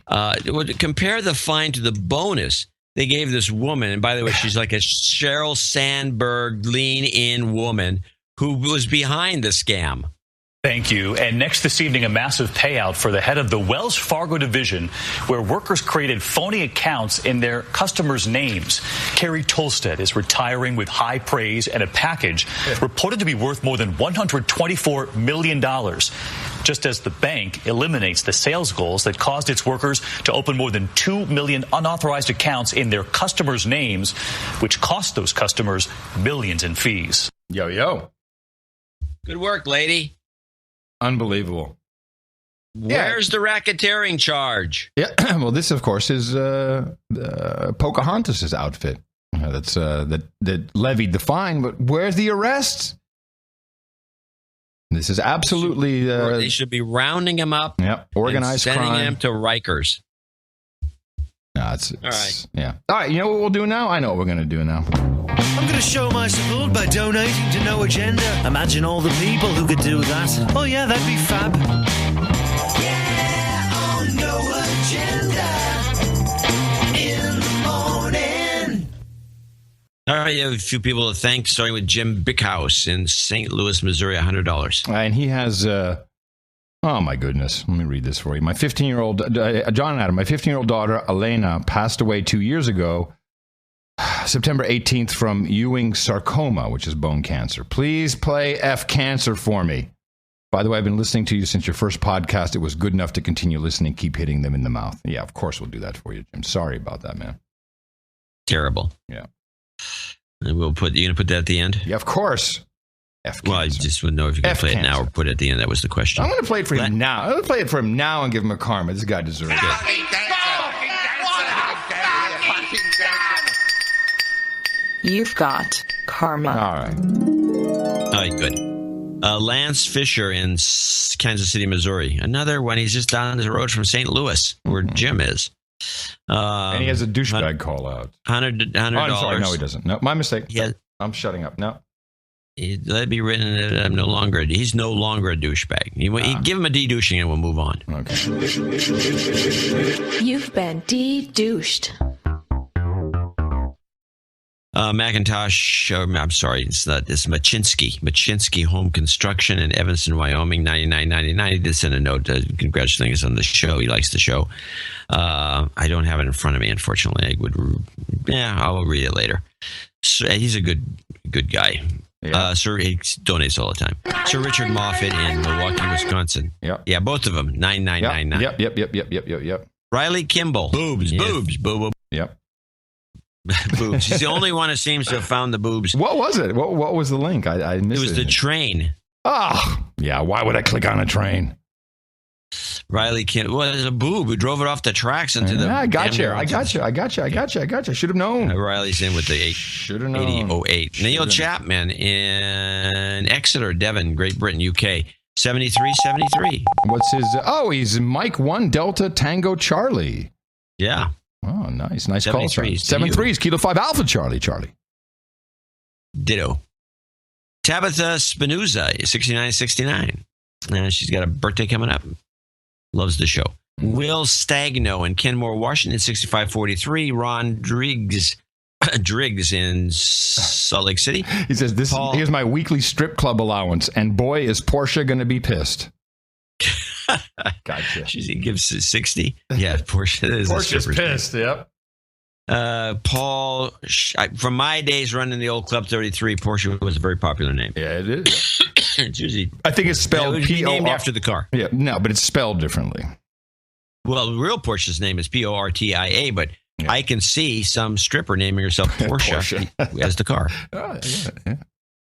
Speaker 3: Compare the fine to the bonus they gave this woman. And by the way, she's like a Sheryl Sandberg lean-in woman who was behind the scam.
Speaker 8: Thank you. And next this evening, a massive payout for the head of the Wells Fargo division, where workers created phony accounts in their customers' names. Carrie Tolstead is retiring with high praise and a package reported to be worth more than $124 million. Just as the bank eliminates the sales goals that caused its workers to open more than 2 million unauthorized accounts in their customers' names, which cost those customers millions in fees.
Speaker 1: Yo.
Speaker 3: Good work, lady.
Speaker 1: Unbelievable.
Speaker 3: Where's the racketeering charge?
Speaker 1: Yeah, well, this, of course, is Pocahontas' outfit that levied the fine. But where's the arrests? This is absolutely...
Speaker 3: they should be rounding him up.
Speaker 1: Yep, organized crime.
Speaker 3: Sending him to Rikers.
Speaker 1: No, all right. Yeah. All right, you know what we'll do now? I know what we're going to do now.
Speaker 24: I'm going to show my support by donating to No Agenda. Imagine all the people who could do that. Oh, yeah, that'd be fab. Yeah, on No Agenda in the morning.
Speaker 3: All right, you have a few people to thank, starting with Jim Bickhouse in St. Louis, Missouri, $100.
Speaker 1: And he has... oh, my goodness. Let me read this for you. My 15-year-old... John and Adam, my 15-year-old daughter, Elena, passed away 2 years ago, September 18th, from Ewing sarcoma, which is bone cancer. Please play F Cancer for me. By the way, I've been listening to you since your first podcast. It was good enough to continue listening. Keep hitting them in the mouth. Yeah, of course we'll do that for you, Jim. Sorry about that, man.
Speaker 3: Terrible.
Speaker 1: Yeah.
Speaker 3: And you're going to put that at the end?
Speaker 1: Yeah, of course. F Cancer.
Speaker 3: Well, I just wouldn't know if you're going to play it now or put it at the end. That was the question.
Speaker 1: I'm going to play it for him now. I'm going to play it for him now and give him a karma. This guy deserves it.
Speaker 25: You've got karma.
Speaker 1: All
Speaker 3: right, good. Lance Fisher in Kansas City, Missouri. Another one. He's just down the road from St. Louis, where Jim is.
Speaker 1: And he has a douchebag call out.
Speaker 3: $100.
Speaker 1: I'm sorry. No, he doesn't. No, my mistake. I'm shutting up. No.
Speaker 3: Let it be written that he's no longer a douchebag. Give him a de-douching and we'll move on.
Speaker 1: Okay.
Speaker 25: You've been de-douched.
Speaker 3: Macintosh, I'm sorry, it's Machinsky Home Construction in Evanston, Wyoming, $99.99. He did send a note congratulating us on the show. He likes the show. I don't have it in front of me, unfortunately. I'll read it later. So, he's a good guy. Yeah. Sir, he donates all the time. Sir Richard Moffat in Milwaukee, Wisconsin.
Speaker 1: Yep.
Speaker 3: Yeah, both of them, $9.99.
Speaker 1: Yep.
Speaker 3: Riley Kimball. Boobs.
Speaker 1: Yep.
Speaker 3: Boobs. He's the only one who seems to have found the boobs.
Speaker 1: What was it? What was the link? I missed it.
Speaker 3: It was the train.
Speaker 1: Oh, yeah. Why would I click on a train?
Speaker 3: Riley Kimball. Well, there's a boob who drove it off the tracks into the.
Speaker 1: I got you. I should have known.
Speaker 3: Riley's in with the 8.
Speaker 1: Should have known.
Speaker 3: 8008. Neil Chapman in Exeter, Devon, Great Britain, UK. 7373.
Speaker 1: What's his? He's Mike 1 Delta Tango Charlie.
Speaker 3: Yeah.
Speaker 1: Oh, nice call.
Speaker 3: 73s
Speaker 1: Kilo 5 Alpha Charlie.
Speaker 3: Ditto. Tabitha Spinoza, 6969. She's got a birthday coming up. Loves the show. Will Stagno in Kenmore, Washington, 6543. Ron Driggs in Salt Lake City.
Speaker 1: He says, here's my weekly strip club allowance, and boy, is Portia going to be pissed. Gotcha.
Speaker 3: He gives 60. Yeah, Portia's
Speaker 1: pissed. Yep.
Speaker 3: Paul, from my days running the old Club 33, Portia was a very popular name.
Speaker 1: Yeah, it is.
Speaker 3: It's usually,
Speaker 1: I think it's spelled P-O-R.
Speaker 3: named after the car.
Speaker 1: Yeah, no, but it's spelled differently.
Speaker 3: Well, the real Portia's name is Portia, but I can see some stripper naming herself Portia as the car. Yeah.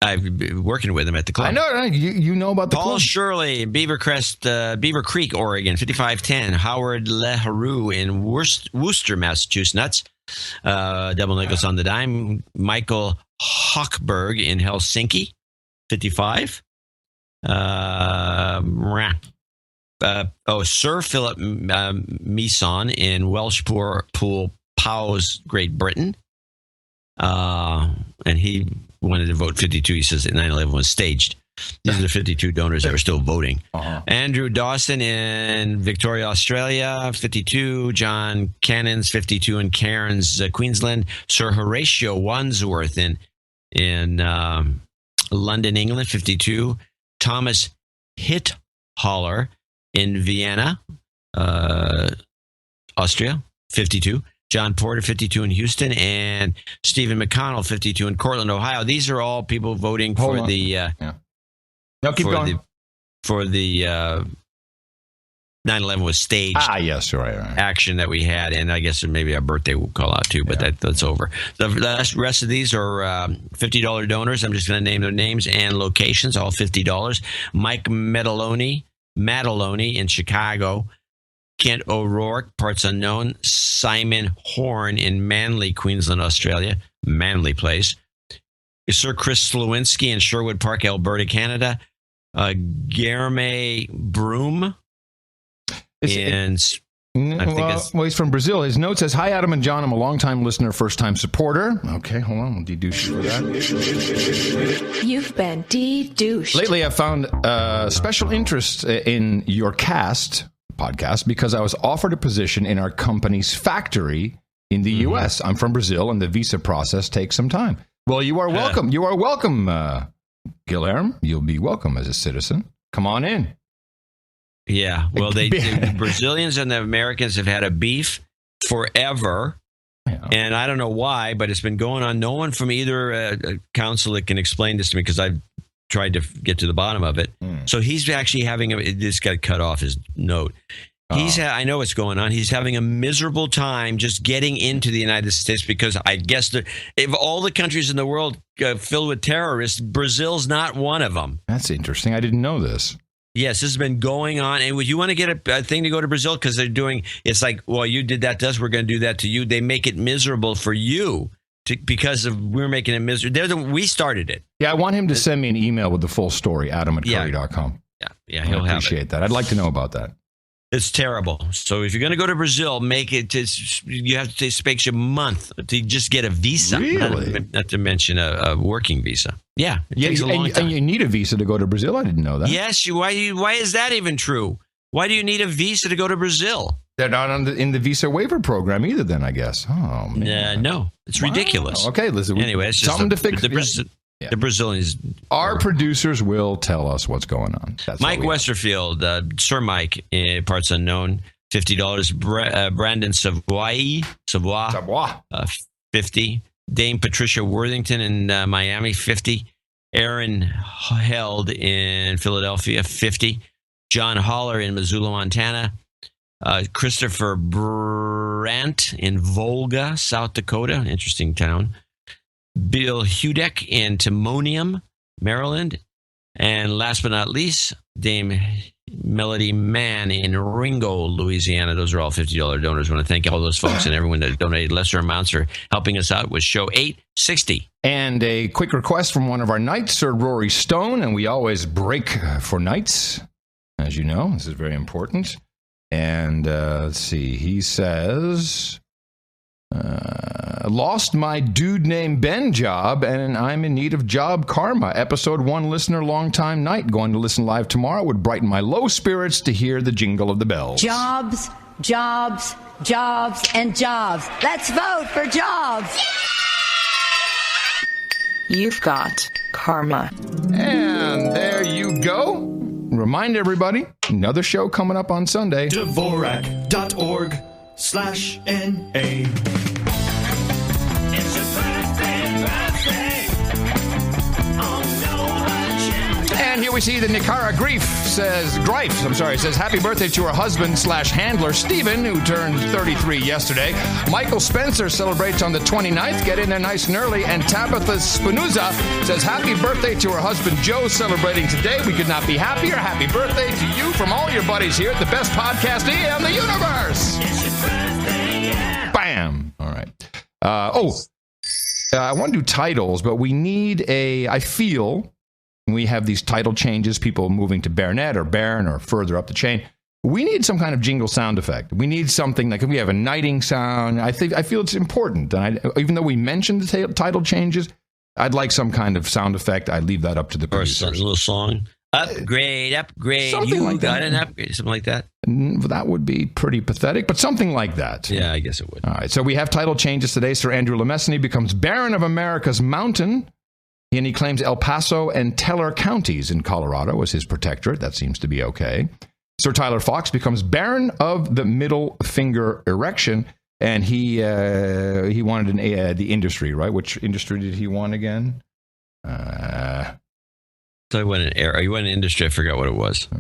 Speaker 3: I've been working with him at the club.
Speaker 1: I know. You know about the
Speaker 3: Paul
Speaker 1: club.
Speaker 3: Shirley, Beaver Creek, Oregon, 5510. Howard LeHaroux in Worcester, Massachusetts. Double nickels on the dime. Michael Hochberg in Helsinki, 55. Sir Philip Meeson in Welshpool, Powes, Great Britain. And he wanted to vote 52. He says that 9/11 was staged. These are the 52 donors that are still voting. Andrew Dawson in Victoria, Australia, 52. John Cannons, 52 in Cairns, Queensland. Sir Horatio Wandsworth in London, England, 52. Thomas Hitholler in Vienna, Austria, 52. John Porter, 52 in Houston, and Stephen McConnell, 52 in Cortland, Ohio. These are all people voting for the
Speaker 1: keep going.
Speaker 3: For the 9/11 was staged.
Speaker 1: Yes, right.
Speaker 3: Action that we had, and I guess maybe our birthday will call out too, but that's over. The rest of these are $50 donors. I'm just going to name their names and locations, all $50. Mike Mataloni in Chicago. Kent O'Rourke, parts unknown. Simon Horn in Manly, Queensland, Australia. Manly place. Sir Chris Slewinski in Sherwood Park, Alberta, Canada. Guilherme Broom. He's
Speaker 1: from Brazil. His note says, "Hi, Adam and John. I'm a longtime listener, first-time supporter." Okay, hold on. We'll de-douche for that.
Speaker 25: You've been de-douched.
Speaker 1: Lately, I've found special interest in your podcast because I was offered a position in our company's factory in the U.S. I'm from Brazil, and the visa process takes some time. Well, you are welcome. You are welcome, Guilherme. You'll be welcome as a citizen. Come on in.
Speaker 3: Yeah, well, the Brazilians and the Americans have had a beef forever, and I don't know why, but it's been going on. No one from either consulate can explain this to me because I've tried to get to the bottom of it. So he's actually this got cut off his note. I know what's going on. He's having a miserable time just getting into the United States because I guess if all the countries in the world filled with terrorists, Brazil's not one of them.
Speaker 1: That's interesting. I didn't know this.
Speaker 3: Yes, this has been going on. And would you want to get a thing to go to Brazil? Because it's like, well, you did that to us, we're going to do that to you. They make it miserable for you because we're making it miserable. We started it.
Speaker 1: Yeah, I want him to send me an email with the full story, adam@curry.com.
Speaker 3: Yeah, he'll
Speaker 1: appreciate that. I'd like to know about that.
Speaker 3: It's terrible. So if you're going to go to Brazil, you have to take a month to just get a visa.
Speaker 1: Really?
Speaker 3: Not to mention a working visa. Yeah, it takes a long time.
Speaker 1: And you need a visa to go to Brazil? I didn't know that.
Speaker 3: Yes. Why is that even true? Why do you need a visa to go to Brazil?
Speaker 1: They're not in the visa waiver program either. Then I guess. Oh man.
Speaker 3: No, it's ridiculous.
Speaker 1: Okay, listen.
Speaker 3: Anyway, it's just
Speaker 1: something to fix.
Speaker 3: The Brazilians.
Speaker 1: Our producers will tell us what's going on. That's
Speaker 3: Mike Westerfield, Sir Mike, parts unknown, $50. Brandon Savoy, 50. Dame Patricia Worthington in Miami, 50. Aaron Held in Philadelphia, 50. John Holler in Missoula, Montana. Christopher Brandt in Volga, South Dakota, interesting town. Bill Hudek in Timonium, Maryland. And last but not least, Dame Melody Mann in Ringo, Louisiana. Those are all $50 donors. I want to thank all those folks and everyone that donated lesser amounts for helping us out with show 860.
Speaker 1: And a quick request from one of our knights, Sir Rory Stone, and we always break for knights, as you know. This is very important. And let's see, he says, lost my dude named Ben job, and I'm in need of job karma. Episode 1 listener, long-time knight. Going to listen live tomorrow. Would brighten my low spirits to hear the jingle of the bells.
Speaker 10: Jobs, jobs, jobs, and jobs. Let's vote for jobs.
Speaker 25: You've got karma.
Speaker 1: And there you go. Remind everybody, another show coming up on Sunday.
Speaker 24: Dvorak.org/NA.
Speaker 1: And here we see the Nicara Greif says, happy birthday to her husband / handler, Stephen, who turned 33 yesterday. Michael Spencer celebrates on the 29th. Get in there nice and early. And Tabitha Spinoza says, happy birthday to her husband, Joe, celebrating today. We could not be happier. Happy birthday to you from all your buddies here at the best podcast in the universe. It's your birthday, yeah. Bam. All right. I want to do titles, but we need I feel... we have these title changes, people moving to Baronet or Baron or further up the chain. We need some kind of jingle sound effect. We need something like, if we have a knighting sound, I feel it's important. And even though we mentioned the title changes, I'd like some kind of sound effect. I leave that up to the producers.
Speaker 3: Or a little song. Upgrade.
Speaker 1: Something
Speaker 3: you
Speaker 1: like
Speaker 3: got
Speaker 1: that.
Speaker 3: An upgrade. Something like that.
Speaker 1: That would be pretty pathetic, but something like that.
Speaker 3: Yeah, I guess it would.
Speaker 1: All right, so we have title changes today. Sir Andrew Lemessony becomes Baron of America's Mountain. And he claims El Paso and Teller counties in Colorado as his protectorate. That seems to be okay. Sir Tyler Fox becomes Baron of the Middle Finger Erection, and he wanted the industry, right? Which industry did he want again?
Speaker 3: So you went in industry. I forgot what it was. I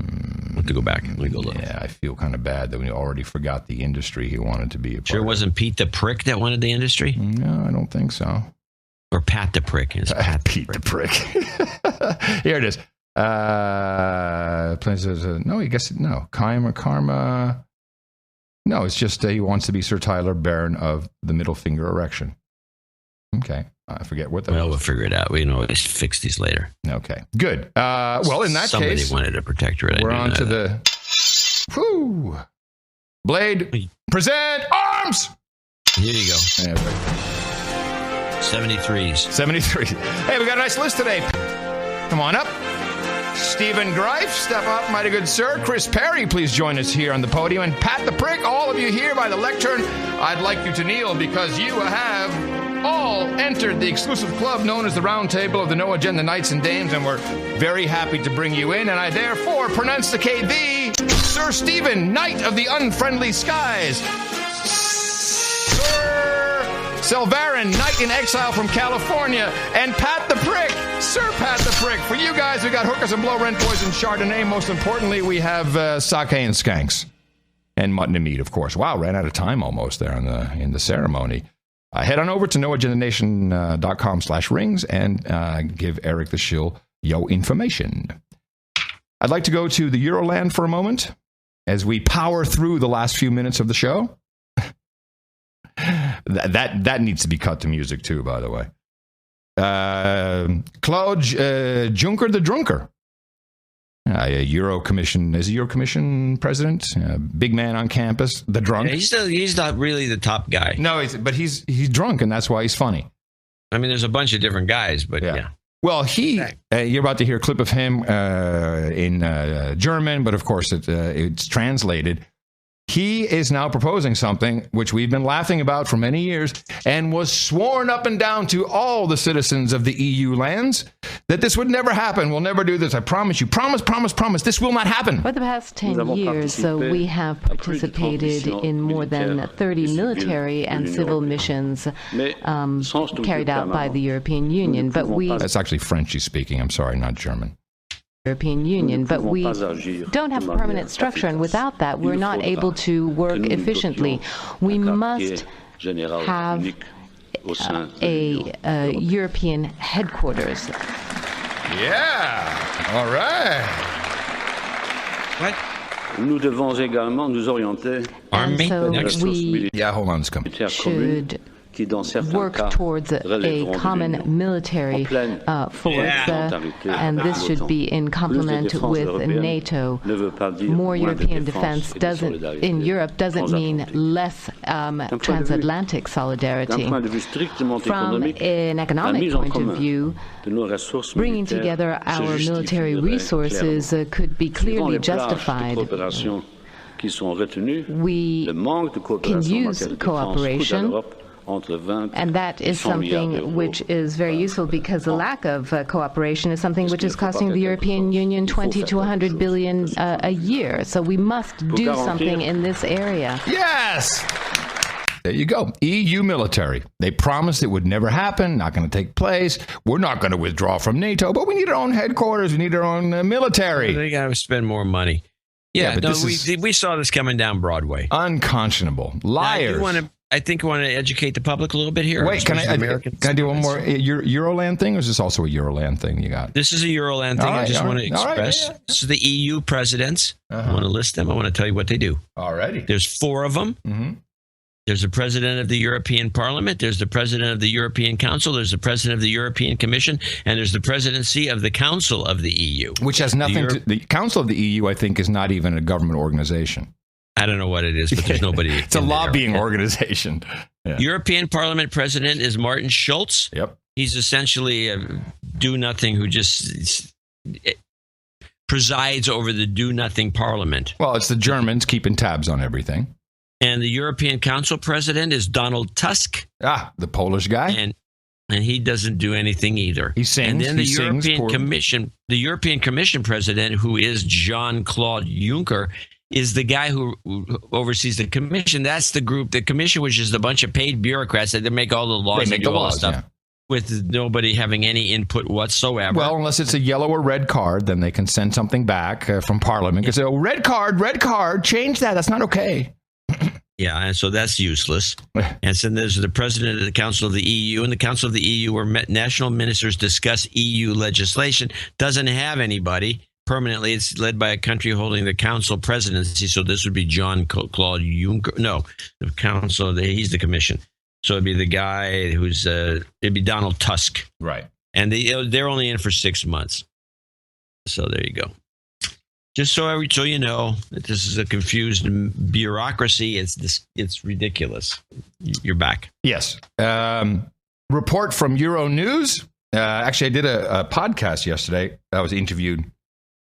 Speaker 3: have to go back. Let me go look.
Speaker 1: Yeah, I feel kind of bad that we already forgot the industry he wanted to be a part
Speaker 3: Sure, it wasn't Pete the Prick that wanted the industry?
Speaker 1: No, I don't think so.
Speaker 3: Or Pat the Prick. It's
Speaker 1: Pete the Prick. Here it is. No, I guess no. Karma. No, it's just he wants to be Sir Tyler, Baron of the Middle Finger Erection. Okay. I forget what that was.
Speaker 3: We'll figure it out. We can always fix these later.
Speaker 1: Okay. Good. Well, in that
Speaker 3: Somebody
Speaker 1: case,
Speaker 3: wanted a protectorate.
Speaker 1: We're on to the Blade. Present arms.
Speaker 3: Here you go.
Speaker 1: Yeah,
Speaker 3: 73s.
Speaker 1: 73. Hey, we got a nice list today. Come on up. Stephen Greif, step up, mighty good sir. Chris Perry, please join us here on the podium. And Pat the Prick, all of you here by the lectern, I'd like you to kneel because you have all entered the exclusive club known as the Round Table of the No Agenda Knights and Dames, and we're very happy to bring you in. And I therefore pronunciate thee, Sir Stephen, Knight of the Unfriendly Skies. Sir Selvarin, Knight in Exile from California, and Pat the Prick, Sir Pat the Prick. For you guys, we got hookers and blow rent boys and Chardonnay. Most importantly, we have sake and skanks. And mutton and meat, of course. Wow, ran out of time almost there in the ceremony. Head on over to noagendanation.com/rings and give Eric the Shill yo information. I'd like to go to the Euroland for a moment as we power through the last few minutes of the show. That needs to be cut to music too, by the way. Claude Juncker the Drunker. Euro Commission president, big man on campus, the drunk.
Speaker 3: Yeah, he's not really the top guy.
Speaker 1: No, but he's drunk, and that's why he's funny.
Speaker 3: I mean, there's a bunch of different guys, but yeah.
Speaker 1: Well, you're about to hear a clip of him in German, but of course it's translated. He is now proposing something which we've been laughing about for many years and was sworn up and down to all the citizens of the EU lands that this would never happen. We'll never do this. I promise you. Promise. This will not happen.
Speaker 6: For the past 10 years, we have participated in more than 30 military and civil missions carried out by the European Union. But
Speaker 1: That's actually French he's speaking. I'm sorry, not German.
Speaker 6: European Union, but we don't have a permanent structure, and without that, we're not able to work efficiently. We must have a European headquarters.
Speaker 1: Yeah. All right.
Speaker 3: What?
Speaker 13: Nous devons également nous orienter.
Speaker 6: And so we
Speaker 1: hold on, it's coming.
Speaker 6: should work towards a common military force, and this should be in complement with NATO. More European defense in Europe doesn't mean less transatlantic solidarity. From an economic point of view, bringing together our military resources could be clearly justified. We can use cooperation, and that is something which is very useful, because the lack of cooperation is something which is costing the European Union 20 to 100 billion a year. So we must do something in this area.
Speaker 1: Yes! There you go. EU military. They promised it would never happen, not going to take place. We're not going to withdraw from NATO, but we need our own headquarters. We need our own military.
Speaker 3: They got to spend more money. Yeah,
Speaker 1: but
Speaker 3: we saw this coming down Broadway.
Speaker 1: Unconscionable. Liars.
Speaker 3: I think I want to educate the public a little bit here.
Speaker 1: Wait, can I do one more Euroland thing, or is this also a Euroland thing you got?
Speaker 3: This is a Euroland thing. I just want to express. This is the EU presidents. I want to list them. I want to tell you what they do.
Speaker 1: Alrighty.
Speaker 3: There's 4 of them.
Speaker 1: Mm-hmm.
Speaker 3: There's the president of the European Parliament. There's the president of the European Council. There's the president of the European Commission. And there's the presidency of the Council of the EU.
Speaker 1: Which has nothing to... The Council of the EU, I think, is not even a government organization.
Speaker 3: I don't know what it is, but there's nobody.
Speaker 1: It's a lobbying organization.
Speaker 3: Yeah. European Parliament president is Martin Schulz.
Speaker 1: Yep.
Speaker 3: He's essentially a do-nothing who just presides over the do-nothing parliament.
Speaker 1: Well, it's the Germans keeping tabs on everything.
Speaker 3: And the European Council president is Donald Tusk.
Speaker 1: The Polish guy.
Speaker 3: And he doesn't do anything either.
Speaker 1: He sings.
Speaker 3: And then the European Commission president, who is Jean-Claude Juncker, is the guy who oversees the commission. That's the group, the commission, which is a bunch of paid bureaucrats that make all the laws and do all the stuff with nobody having any input whatsoever.
Speaker 1: Well, unless it's a yellow or red card, then they can send something back from Parliament and say, oh, red card, change that. That's not okay.
Speaker 3: Yeah, and so that's useless. And so there's the president of the Council of the EU, and the Council of the EU, where national ministers discuss EU legislation, doesn't have anybody. Permanently, it's led by a country holding the council presidency. So this would be Jean-Claude Juncker. No, the council, he's the commission. So it'd be the guy who's, it'd be Donald Tusk.
Speaker 1: Right.
Speaker 3: And they're only in for 6 months. So there you go. Just so you know that this is a confused bureaucracy. It's ridiculous. You're back.
Speaker 1: Yes. Report from Euronews. Actually, I did a podcast yesterday. I was interviewed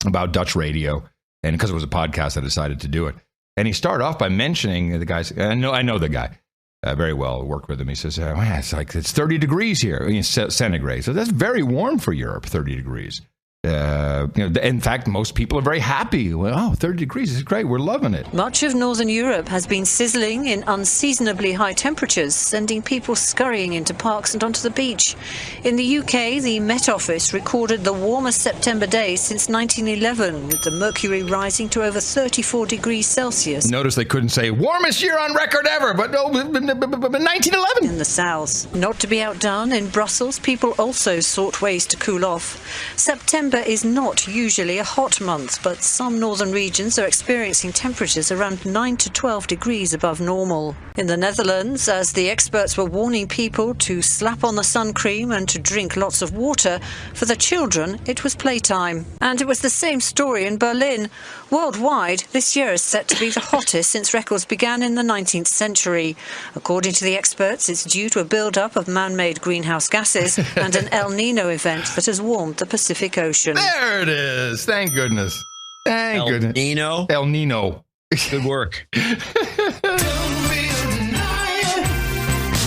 Speaker 1: about Dutch radio, and because it was a podcast, I decided to do it. And he started off by mentioning the guy. I know the guy very well. Worked with him. He says, it's 30 degrees here, centigrade. So that's very warm for Europe. 30 degrees. In fact, most people are very happy. Well, 30 degrees is great. We're loving it.
Speaker 14: Much of Northern Europe has been sizzling in unseasonably high temperatures, sending people scurrying into parks and onto the beach. In the UK, the Met Office recorded the warmest September day since 1911, with the mercury rising to over 34 degrees Celsius.
Speaker 1: Notice they couldn't say warmest year on record ever, but 1911.
Speaker 14: In the south. Not to be outdone, in Brussels, people also sought ways to cool off. September is not usually a hot month, but some northern regions are experiencing temperatures around 9 to 12 degrees above normal. In the Netherlands, as the experts were warning people to slap on the sun cream and to drink lots of water, for the children it was playtime. And it was the same story in Berlin. Worldwide, this year is set to be the hottest since records began in the 19th century. According to the experts, it's due to a build-up of man-made greenhouse gases and an El Nino event that has warmed the Pacific Ocean.
Speaker 1: There it is. Thank goodness. Thank goodness.
Speaker 3: Nino?
Speaker 1: El Nino.
Speaker 3: Good work.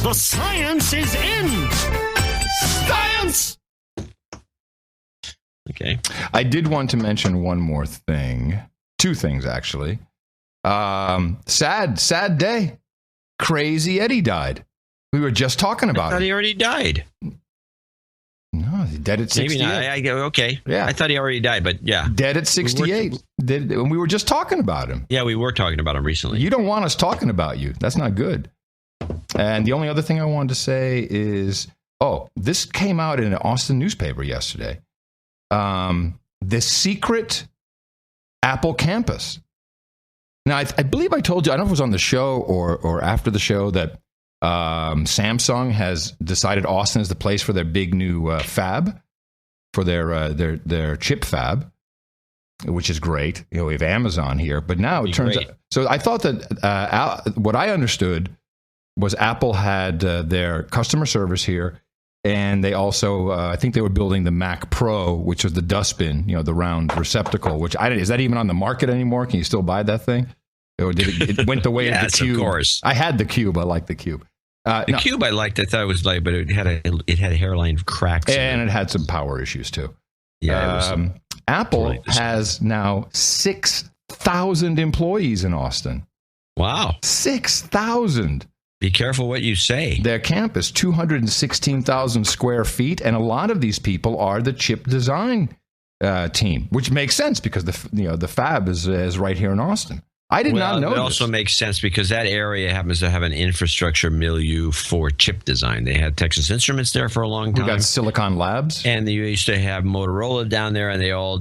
Speaker 24: The science is in. Science.
Speaker 3: Okay.
Speaker 1: I did want to mention one more thing. Two things, actually. Sad day. Crazy Eddie died. We were just talking about
Speaker 3: I thought
Speaker 1: it.
Speaker 3: he already died.
Speaker 1: No, he's dead at 68.
Speaker 3: Maybe not. Okay.
Speaker 1: Yeah.
Speaker 3: I thought he already died, but yeah.
Speaker 1: Dead at 68. We were just talking about him.
Speaker 3: Yeah, we were talking about him recently.
Speaker 1: You don't want us talking about you. That's not good. And the only other thing I wanted to say is, this came out in an Austin newspaper yesterday. The secret Apple campus. Now, I believe I told you, I don't know if it was on the show or after the show, that Samsung has decided Austin is the place for their big new fab, for their chip fab, which is great. We have Amazon here, but now it turns out. So I thought that what I understood was Apple had their customer service here, and they also, I think they were building the Mac Pro, which was the dustbin, the round receptacle. Which is that even on the market anymore? Can you still buy that thing? Or did it went the way of the Cube? Of course. I had the Cube. I like the Cube.
Speaker 3: The Cube I liked. I thought it was light, but it had a hairline cracks,
Speaker 1: and it had some power issues too.
Speaker 3: Yeah,
Speaker 1: Apple has now 6,000 employees in Austin.
Speaker 3: Wow,
Speaker 1: 6,000.
Speaker 3: Be careful what you say.
Speaker 1: Their campus, 216,000 square feet, and a lot of these people are the chip design team, which makes sense because the fab is right here in Austin. I did not know.
Speaker 3: It also makes sense because that area happens to have an infrastructure milieu for chip design. They had Texas Instruments there for a long time.
Speaker 1: We got Silicon Labs,
Speaker 3: and they used to have Motorola down there, and they were a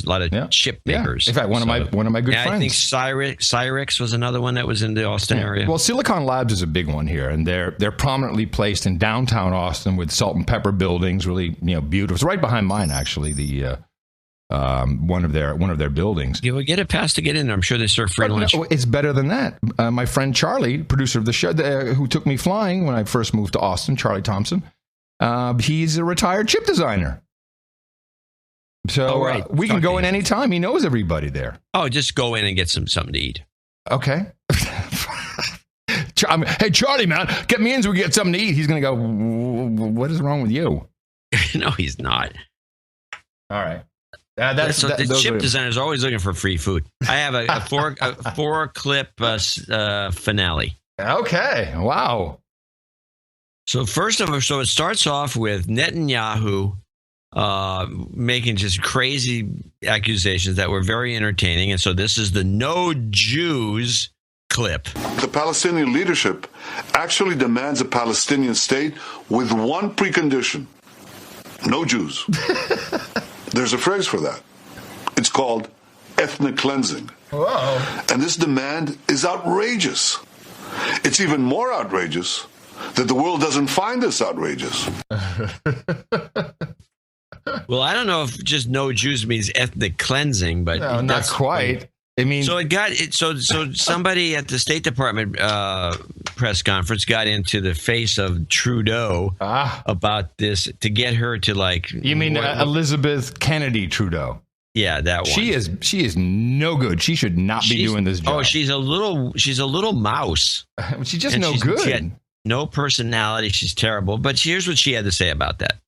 Speaker 3: lot of chip makers.
Speaker 1: In fact, one of my good friends.
Speaker 3: I think Cyrix was another one that was in the Austin area.
Speaker 1: Well, Silicon Labs is a big one here, and they're prominently placed in downtown Austin with salt and pepper buildings, really beautiful. It's right behind mine, actually. The one of their buildings.
Speaker 3: You will get a pass to get in there. I'm sure they serve free lunch.
Speaker 1: No, it's better than that. My friend Charlie, producer of the show, who took me flying when I first moved to Austin, Charlie Thompson, he's a retired chip designer. So we can go in any time. He knows everybody there.
Speaker 3: Oh, just go in and get something to eat.
Speaker 1: Okay. Hey, Charlie, man, get me in so we get something to eat. He's going to go, what is wrong with you?
Speaker 3: No, he's not.
Speaker 1: All right.
Speaker 3: The chip designer is always looking for free food. I have a four clip finale.
Speaker 1: Okay. Wow.
Speaker 3: So first of all, it starts off with Netanyahu making just crazy accusations that were very entertaining. And so this is the No Jews clip.
Speaker 16: The Palestinian leadership actually demands a Palestinian state with one precondition: no Jews. There's a phrase for that. It's called ethnic cleansing.
Speaker 1: Whoa.
Speaker 16: And this demand is outrageous. It's even more outrageous that the world doesn't find this outrageous.
Speaker 3: Well, I don't know if just no Jews means ethnic cleansing, but
Speaker 1: no, not quite. I mean,
Speaker 3: so somebody at the State Department press conference got into the face of Trudeau about this to get her to
Speaker 1: You mean Elizabeth Kennedy Trudeau?
Speaker 3: Yeah, that one.
Speaker 1: She is no good. She should not be doing this job.
Speaker 3: Oh, she's a little mouse.
Speaker 1: She's just no good.
Speaker 3: She had no personality. She's terrible. But here's what she had to say about that.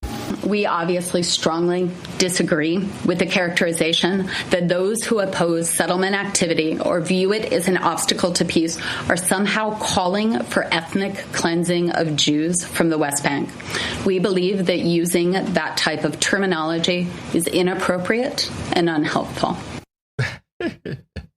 Speaker 17: We obviously strongly disagree with the characterization that those who oppose settlement activity or view it as an obstacle to peace are somehow calling for ethnic cleansing of Jews from the West Bank. We believe that using that type of terminology is inappropriate and unhelpful.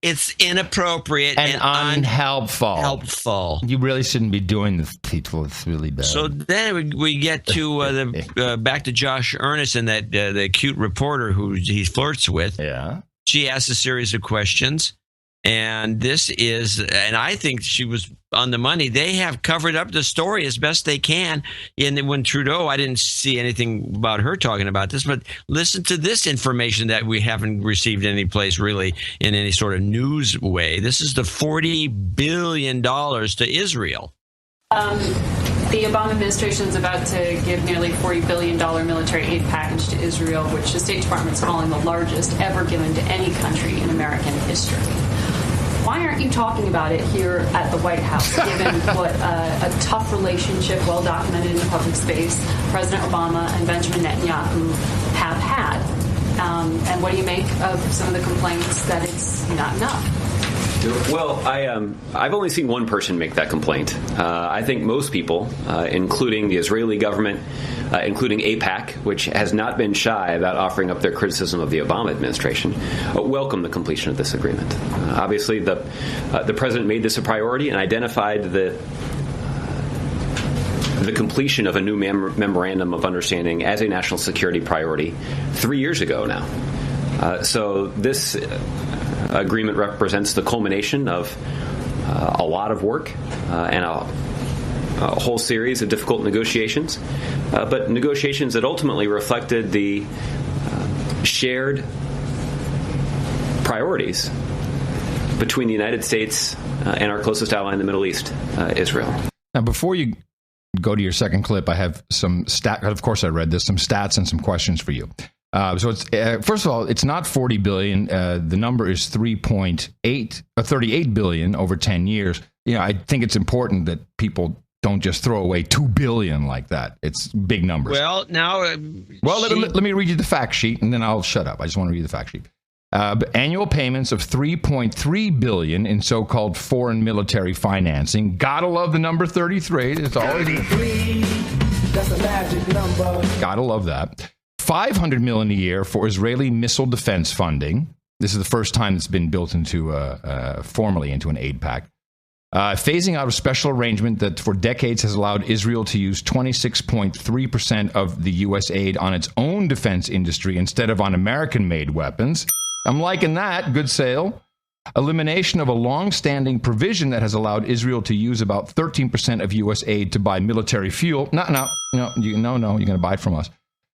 Speaker 3: It's inappropriate
Speaker 1: and unhelpful. You really shouldn't be doing this, people. It's really bad.
Speaker 3: So then we get to back to Josh Earnest and that the cute reporter who he flirts with.
Speaker 1: Yeah.
Speaker 3: She asks a series of questions, and I think she was on the money. They have covered up the story as best they can. And when Trudeau, I didn't see anything about her talking about this, but listen to this information that we haven't received any place really in any sort of news way. This is the $40 billion to Israel.
Speaker 19: The Obama administration is about to give nearly $40 billion military aid package to Israel, which the State Department is calling the largest ever given to any country in American history. Why aren't you talking about it here at the White House, given what a tough relationship, well documented in the public space, President Obama and Benjamin Netanyahu have had? And what do you make of some of the complaints that it's not enough?
Speaker 15: Well, I've only seen one person make that complaint. I think most people, including the Israeli government, including AIPAC, which has not been shy about offering up their criticism of the Obama administration, welcome the completion of this agreement. Obviously, the president made this a priority and identified the completion of a new memorandum of understanding as a national security priority 3 years ago now. So this agreement represents the culmination of a lot of work and a whole series of difficult negotiations, but negotiations that ultimately reflected the shared priorities between the United States and our closest ally in the Middle East, Israel.
Speaker 1: Now, before you go to your second clip, I have some of course I read this, some stats and some questions for you. So it's first of all, it's not 40 billion. The number is 38 billion over 10 years. I think it's important that people don't just throw away 2 billion like that. It's big numbers.
Speaker 3: Well, now,
Speaker 1: let me read you the fact sheet, and then I'll shut up. I just want to read the fact sheet. Annual payments of 3.3 billion in so-called foreign military financing. Gotta love the number 33. It's always 33. That's a magic number. Gotta love that. 500 million a year for Israeli missile defense funding. This is the first time it's been built into formally into an aid pack. Phasing out a special arrangement that for decades has allowed Israel to use 26.3% of the U.S. aid on its own defense industry instead of on American-made weapons. I'm liking that. Good sale. Elimination of a long-standing provision that has allowed Israel to use about 13% of U.S. aid to buy military fuel. No, you're going to buy it from us.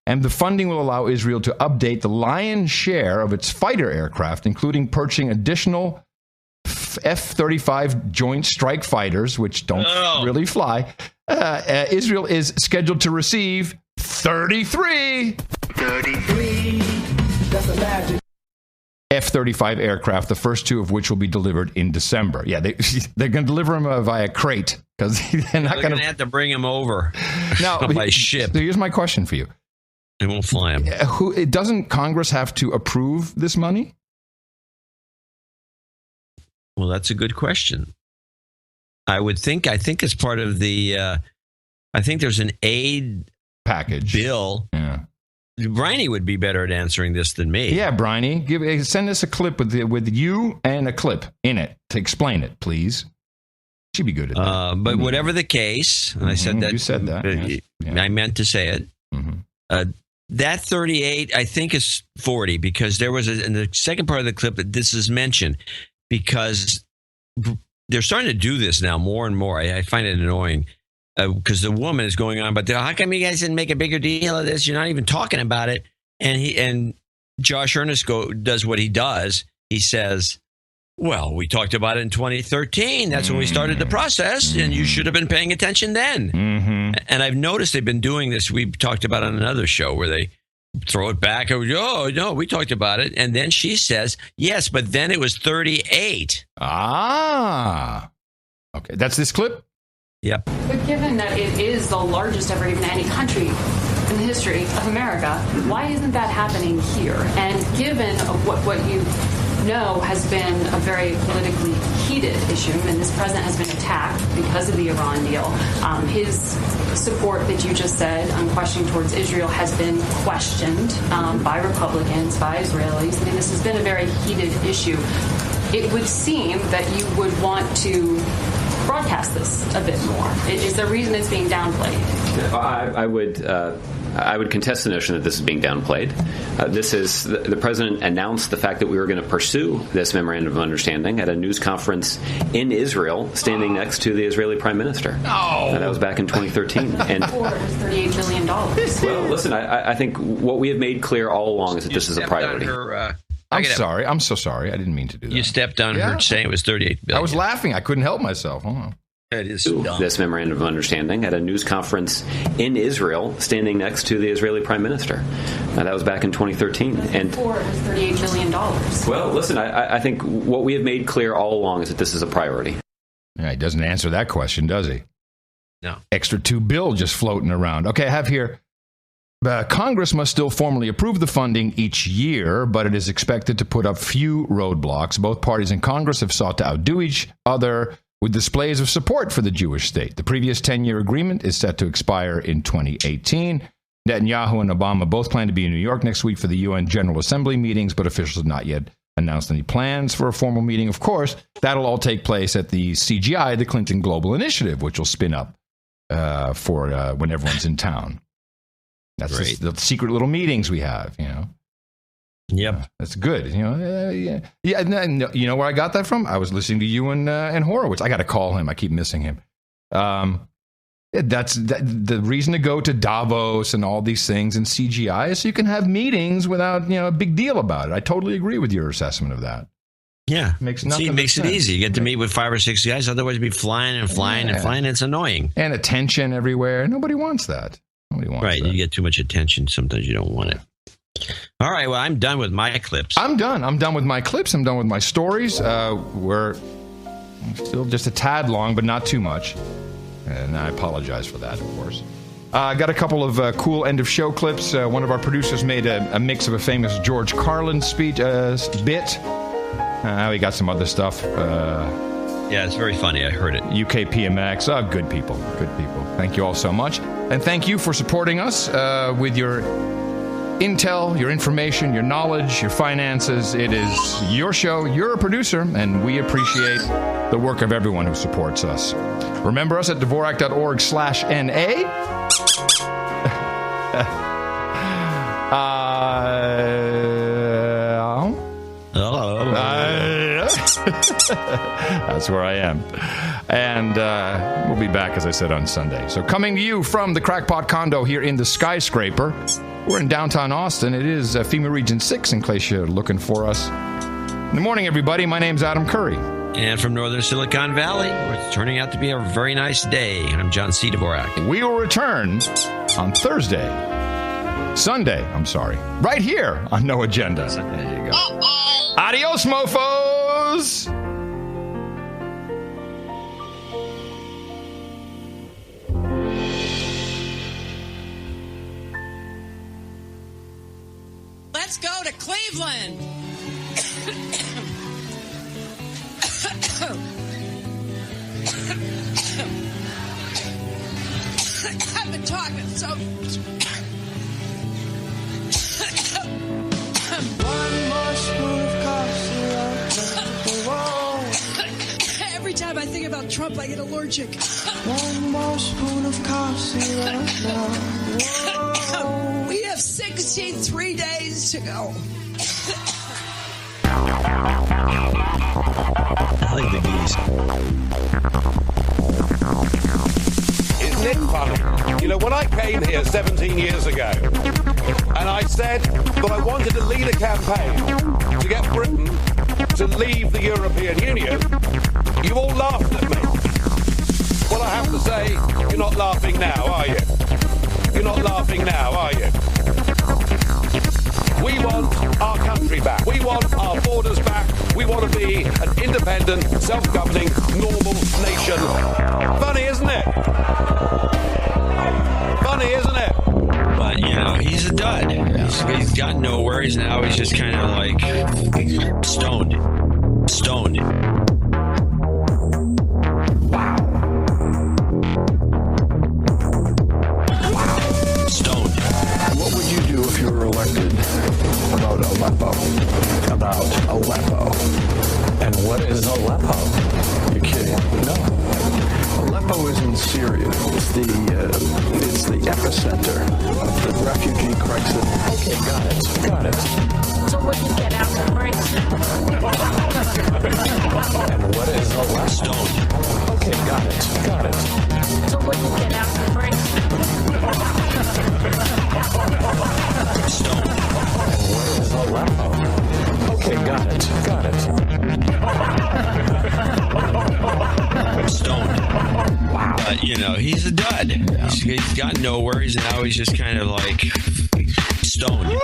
Speaker 1: And the funding will allow Israel to update the lion's share of its fighter aircraft, including purchasing additional F-35 Joint Strike Fighters, which don't really fly. Israel is scheduled to receive 33. That's a magic. F-35 aircraft, the first two of which will be delivered in December. Yeah, they're going to deliver them via crate because they're not going to
Speaker 3: have to bring them over
Speaker 1: now
Speaker 3: by ship.
Speaker 1: So here's my question for you.
Speaker 3: They won't fly them.
Speaker 1: Doesn't Congress have to approve this money?
Speaker 3: Well, that's a good question. I think it's part of the, I think there's an aid
Speaker 1: package
Speaker 3: bill.
Speaker 1: Yeah.
Speaker 3: Briney would be better at answering this than me.
Speaker 1: Yeah, Briney, send us a clip with you and a clip in it to explain it, please. She'd be good at that.
Speaker 3: But whatever the case, and I said that.
Speaker 1: You said that. Yes. Yeah.
Speaker 3: I meant to say it.
Speaker 1: Mm-hmm.
Speaker 3: That 38, I think, is 40 because there was in the second part of the clip that this is mentioned because they're starting to do this now more and more. I find it annoying because the woman is going on, but how come you guys didn't make a bigger deal of this? You're not even talking about it. And Josh Earnest does what he does. He says, well, we talked about it in 2013. That's when we started the process, and you should have been paying attention then.
Speaker 1: Mm-hmm.
Speaker 3: And I've noticed they've been doing this. We talked about it on another show where they throw it back. Oh, no, we talked about it. And then she says, yes, but then it was 38.
Speaker 1: Ah. Okay, that's this clip?
Speaker 3: Yep.
Speaker 19: But given that it is the largest ever given to any country in the history of America, why isn't that happening here? And given what you know has been a very politically heated issue, and this president has been attacked because of the Iran deal. His support that you just said, unquestioning towards Israel, has been questioned by Republicans, by Israelis. I mean, this has been a very heated issue. It would seem that you would want to broadcast this a bit more. Is there a reason it's being downplayed?
Speaker 15: I would contest the notion that this is being downplayed. This is the president announced the fact that we were going to pursue this memorandum of understanding at a news conference in Israel, standing next to the Israeli prime minister. That was back in 2013. And
Speaker 19: $38 million.
Speaker 15: Well, listen, I think what we have made clear all along is that this is a priority.
Speaker 1: I'm sorry. I'm so sorry. I didn't mean to do that.
Speaker 3: You stepped on her saying it was $38 billion.
Speaker 1: I was laughing. I couldn't help myself.
Speaker 15: this memorandum of understanding at a news conference in Israel, standing next to the Israeli prime minister. That was back in 2013. And
Speaker 19: before it was $38 billion.
Speaker 15: Well, listen, I think what we have made clear all along is that this is a priority.
Speaker 1: Yeah, he doesn't answer that question, does he?
Speaker 3: No.
Speaker 1: Extra $2 billion just floating around. Okay, I have here. Congress must still formally approve the funding each year, but it is expected to put up few roadblocks. Both parties in Congress have sought to outdo each other with displays of support for the Jewish state. The previous 10-year agreement is set to expire in 2018. Netanyahu and Obama both plan to be in New York next week for the UN General Assembly meetings, but officials have not yet announced any plans for a formal meeting. Of course, that'll all take place at the CGI, the Clinton Global Initiative, which will spin up for when everyone's in town. That's the secret little meetings we have, you know.
Speaker 3: Yep,
Speaker 1: that's good. You know, you know where I got that from? I was listening to you and Horowitz. I got to call him. I keep missing him. That's the reason to go to Davos and all these things and CGI is so you can have meetings without a big deal about it. I totally agree with your assessment of that.
Speaker 3: Yeah,
Speaker 1: makes
Speaker 3: it easy. You get to meet with 5 or 6 guys. Otherwise, you'd be flying and flying and flying. It's annoying.
Speaker 1: And attention everywhere. Nobody wants that. Nobody wants
Speaker 3: that. You get too much attention. Sometimes you don't want it. All right. Well, I'm done with my clips.
Speaker 1: I'm done. I'm done with my clips. I'm done with my stories. We're still just a tad long, but not too much. And I apologize for that, of course. I got a couple of cool end-of-show clips. One of our producers made a mix of a famous George Carlin speech bit. We got some other stuff.
Speaker 3: Yeah, it's very funny. I heard it.
Speaker 1: UK PMX. Oh, good people. Good people. Thank you all so much. And thank you for supporting us with your intel, your information, your knowledge, your finances. It is your show. You're a producer, and we appreciate the work of everyone who supports us. Remember us at Dvorak.org/NA. That's where I am. And we'll be back, as I said, on Sunday. So coming to you from the Crackpot Condo here in the Skyscraper. We're in downtown Austin. It is FEMA Region 6 in case you're looking for us. Good morning, everybody. My name's Adam Curry.
Speaker 3: And from northern Silicon Valley, it's turning out to be a very nice day. I'm John C. Dvorak.
Speaker 1: We will return on Sunday, right here on No Agenda. There you go. Adios, mofos!
Speaker 2: Let's go to Cleveland. I've been talking so much. One more spoon of coffee. Every time I think about Trump, I get allergic. One more spoon of coffee. We have 63 days to go.
Speaker 3: I like the geese.
Speaker 9: Isn't it funny? You know, when I came here 17 years ago, and I said that I wanted to lead a campaign to get Britain to leave the European Union, you all laughed at me. Well, I have to say, you're not laughing now, are you? You're not laughing now, are you? We want our country back. We want our borders back. We want to be an independent, self-governing, normal nation. Funny, isn't it? Funny, isn't it?
Speaker 3: But, he's a dud. He's got nowhere. He's just kind of like stoned.
Speaker 5: What would you do if you were elected? About Aleppo. And what is Aleppo? You're kidding. No. Aleppo is in Syria. It's the epicenter of the refugee crisis. Okay, got it.
Speaker 11: So what you get out of break?
Speaker 5: And what is Aleppo? Okay, got it.
Speaker 11: So what you get out of break?
Speaker 5: And what is Aleppo? Okay, got it.
Speaker 3: Stoned. bad. Yeah. He's got nowhere. Now he's just kind of like stoned.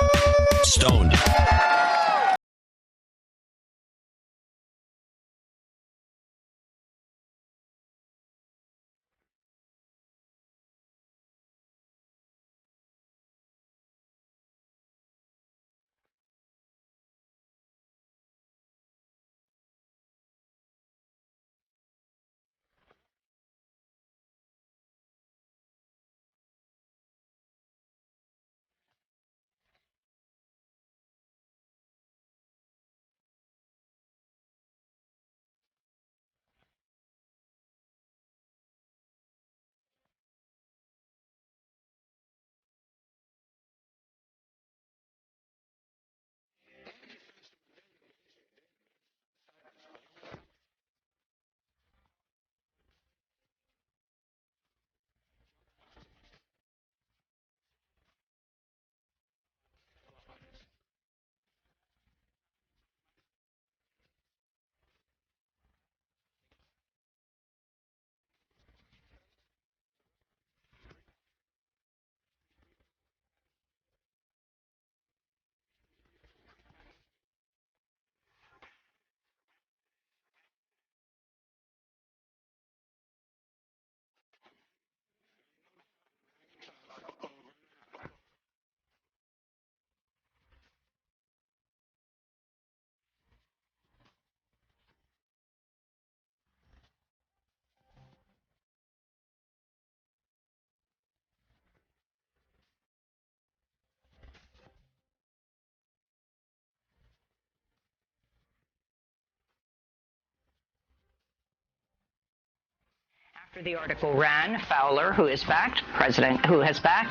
Speaker 4: After the article ran, Fowler, who has backed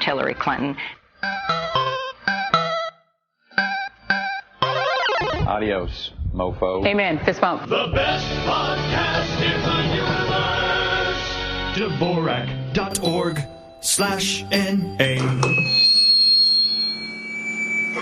Speaker 4: Hillary Clinton.
Speaker 18: Adios, mofo.
Speaker 4: Amen. Fist bump.
Speaker 20: The best podcast in the universe.
Speaker 24: Dvorak.org/NA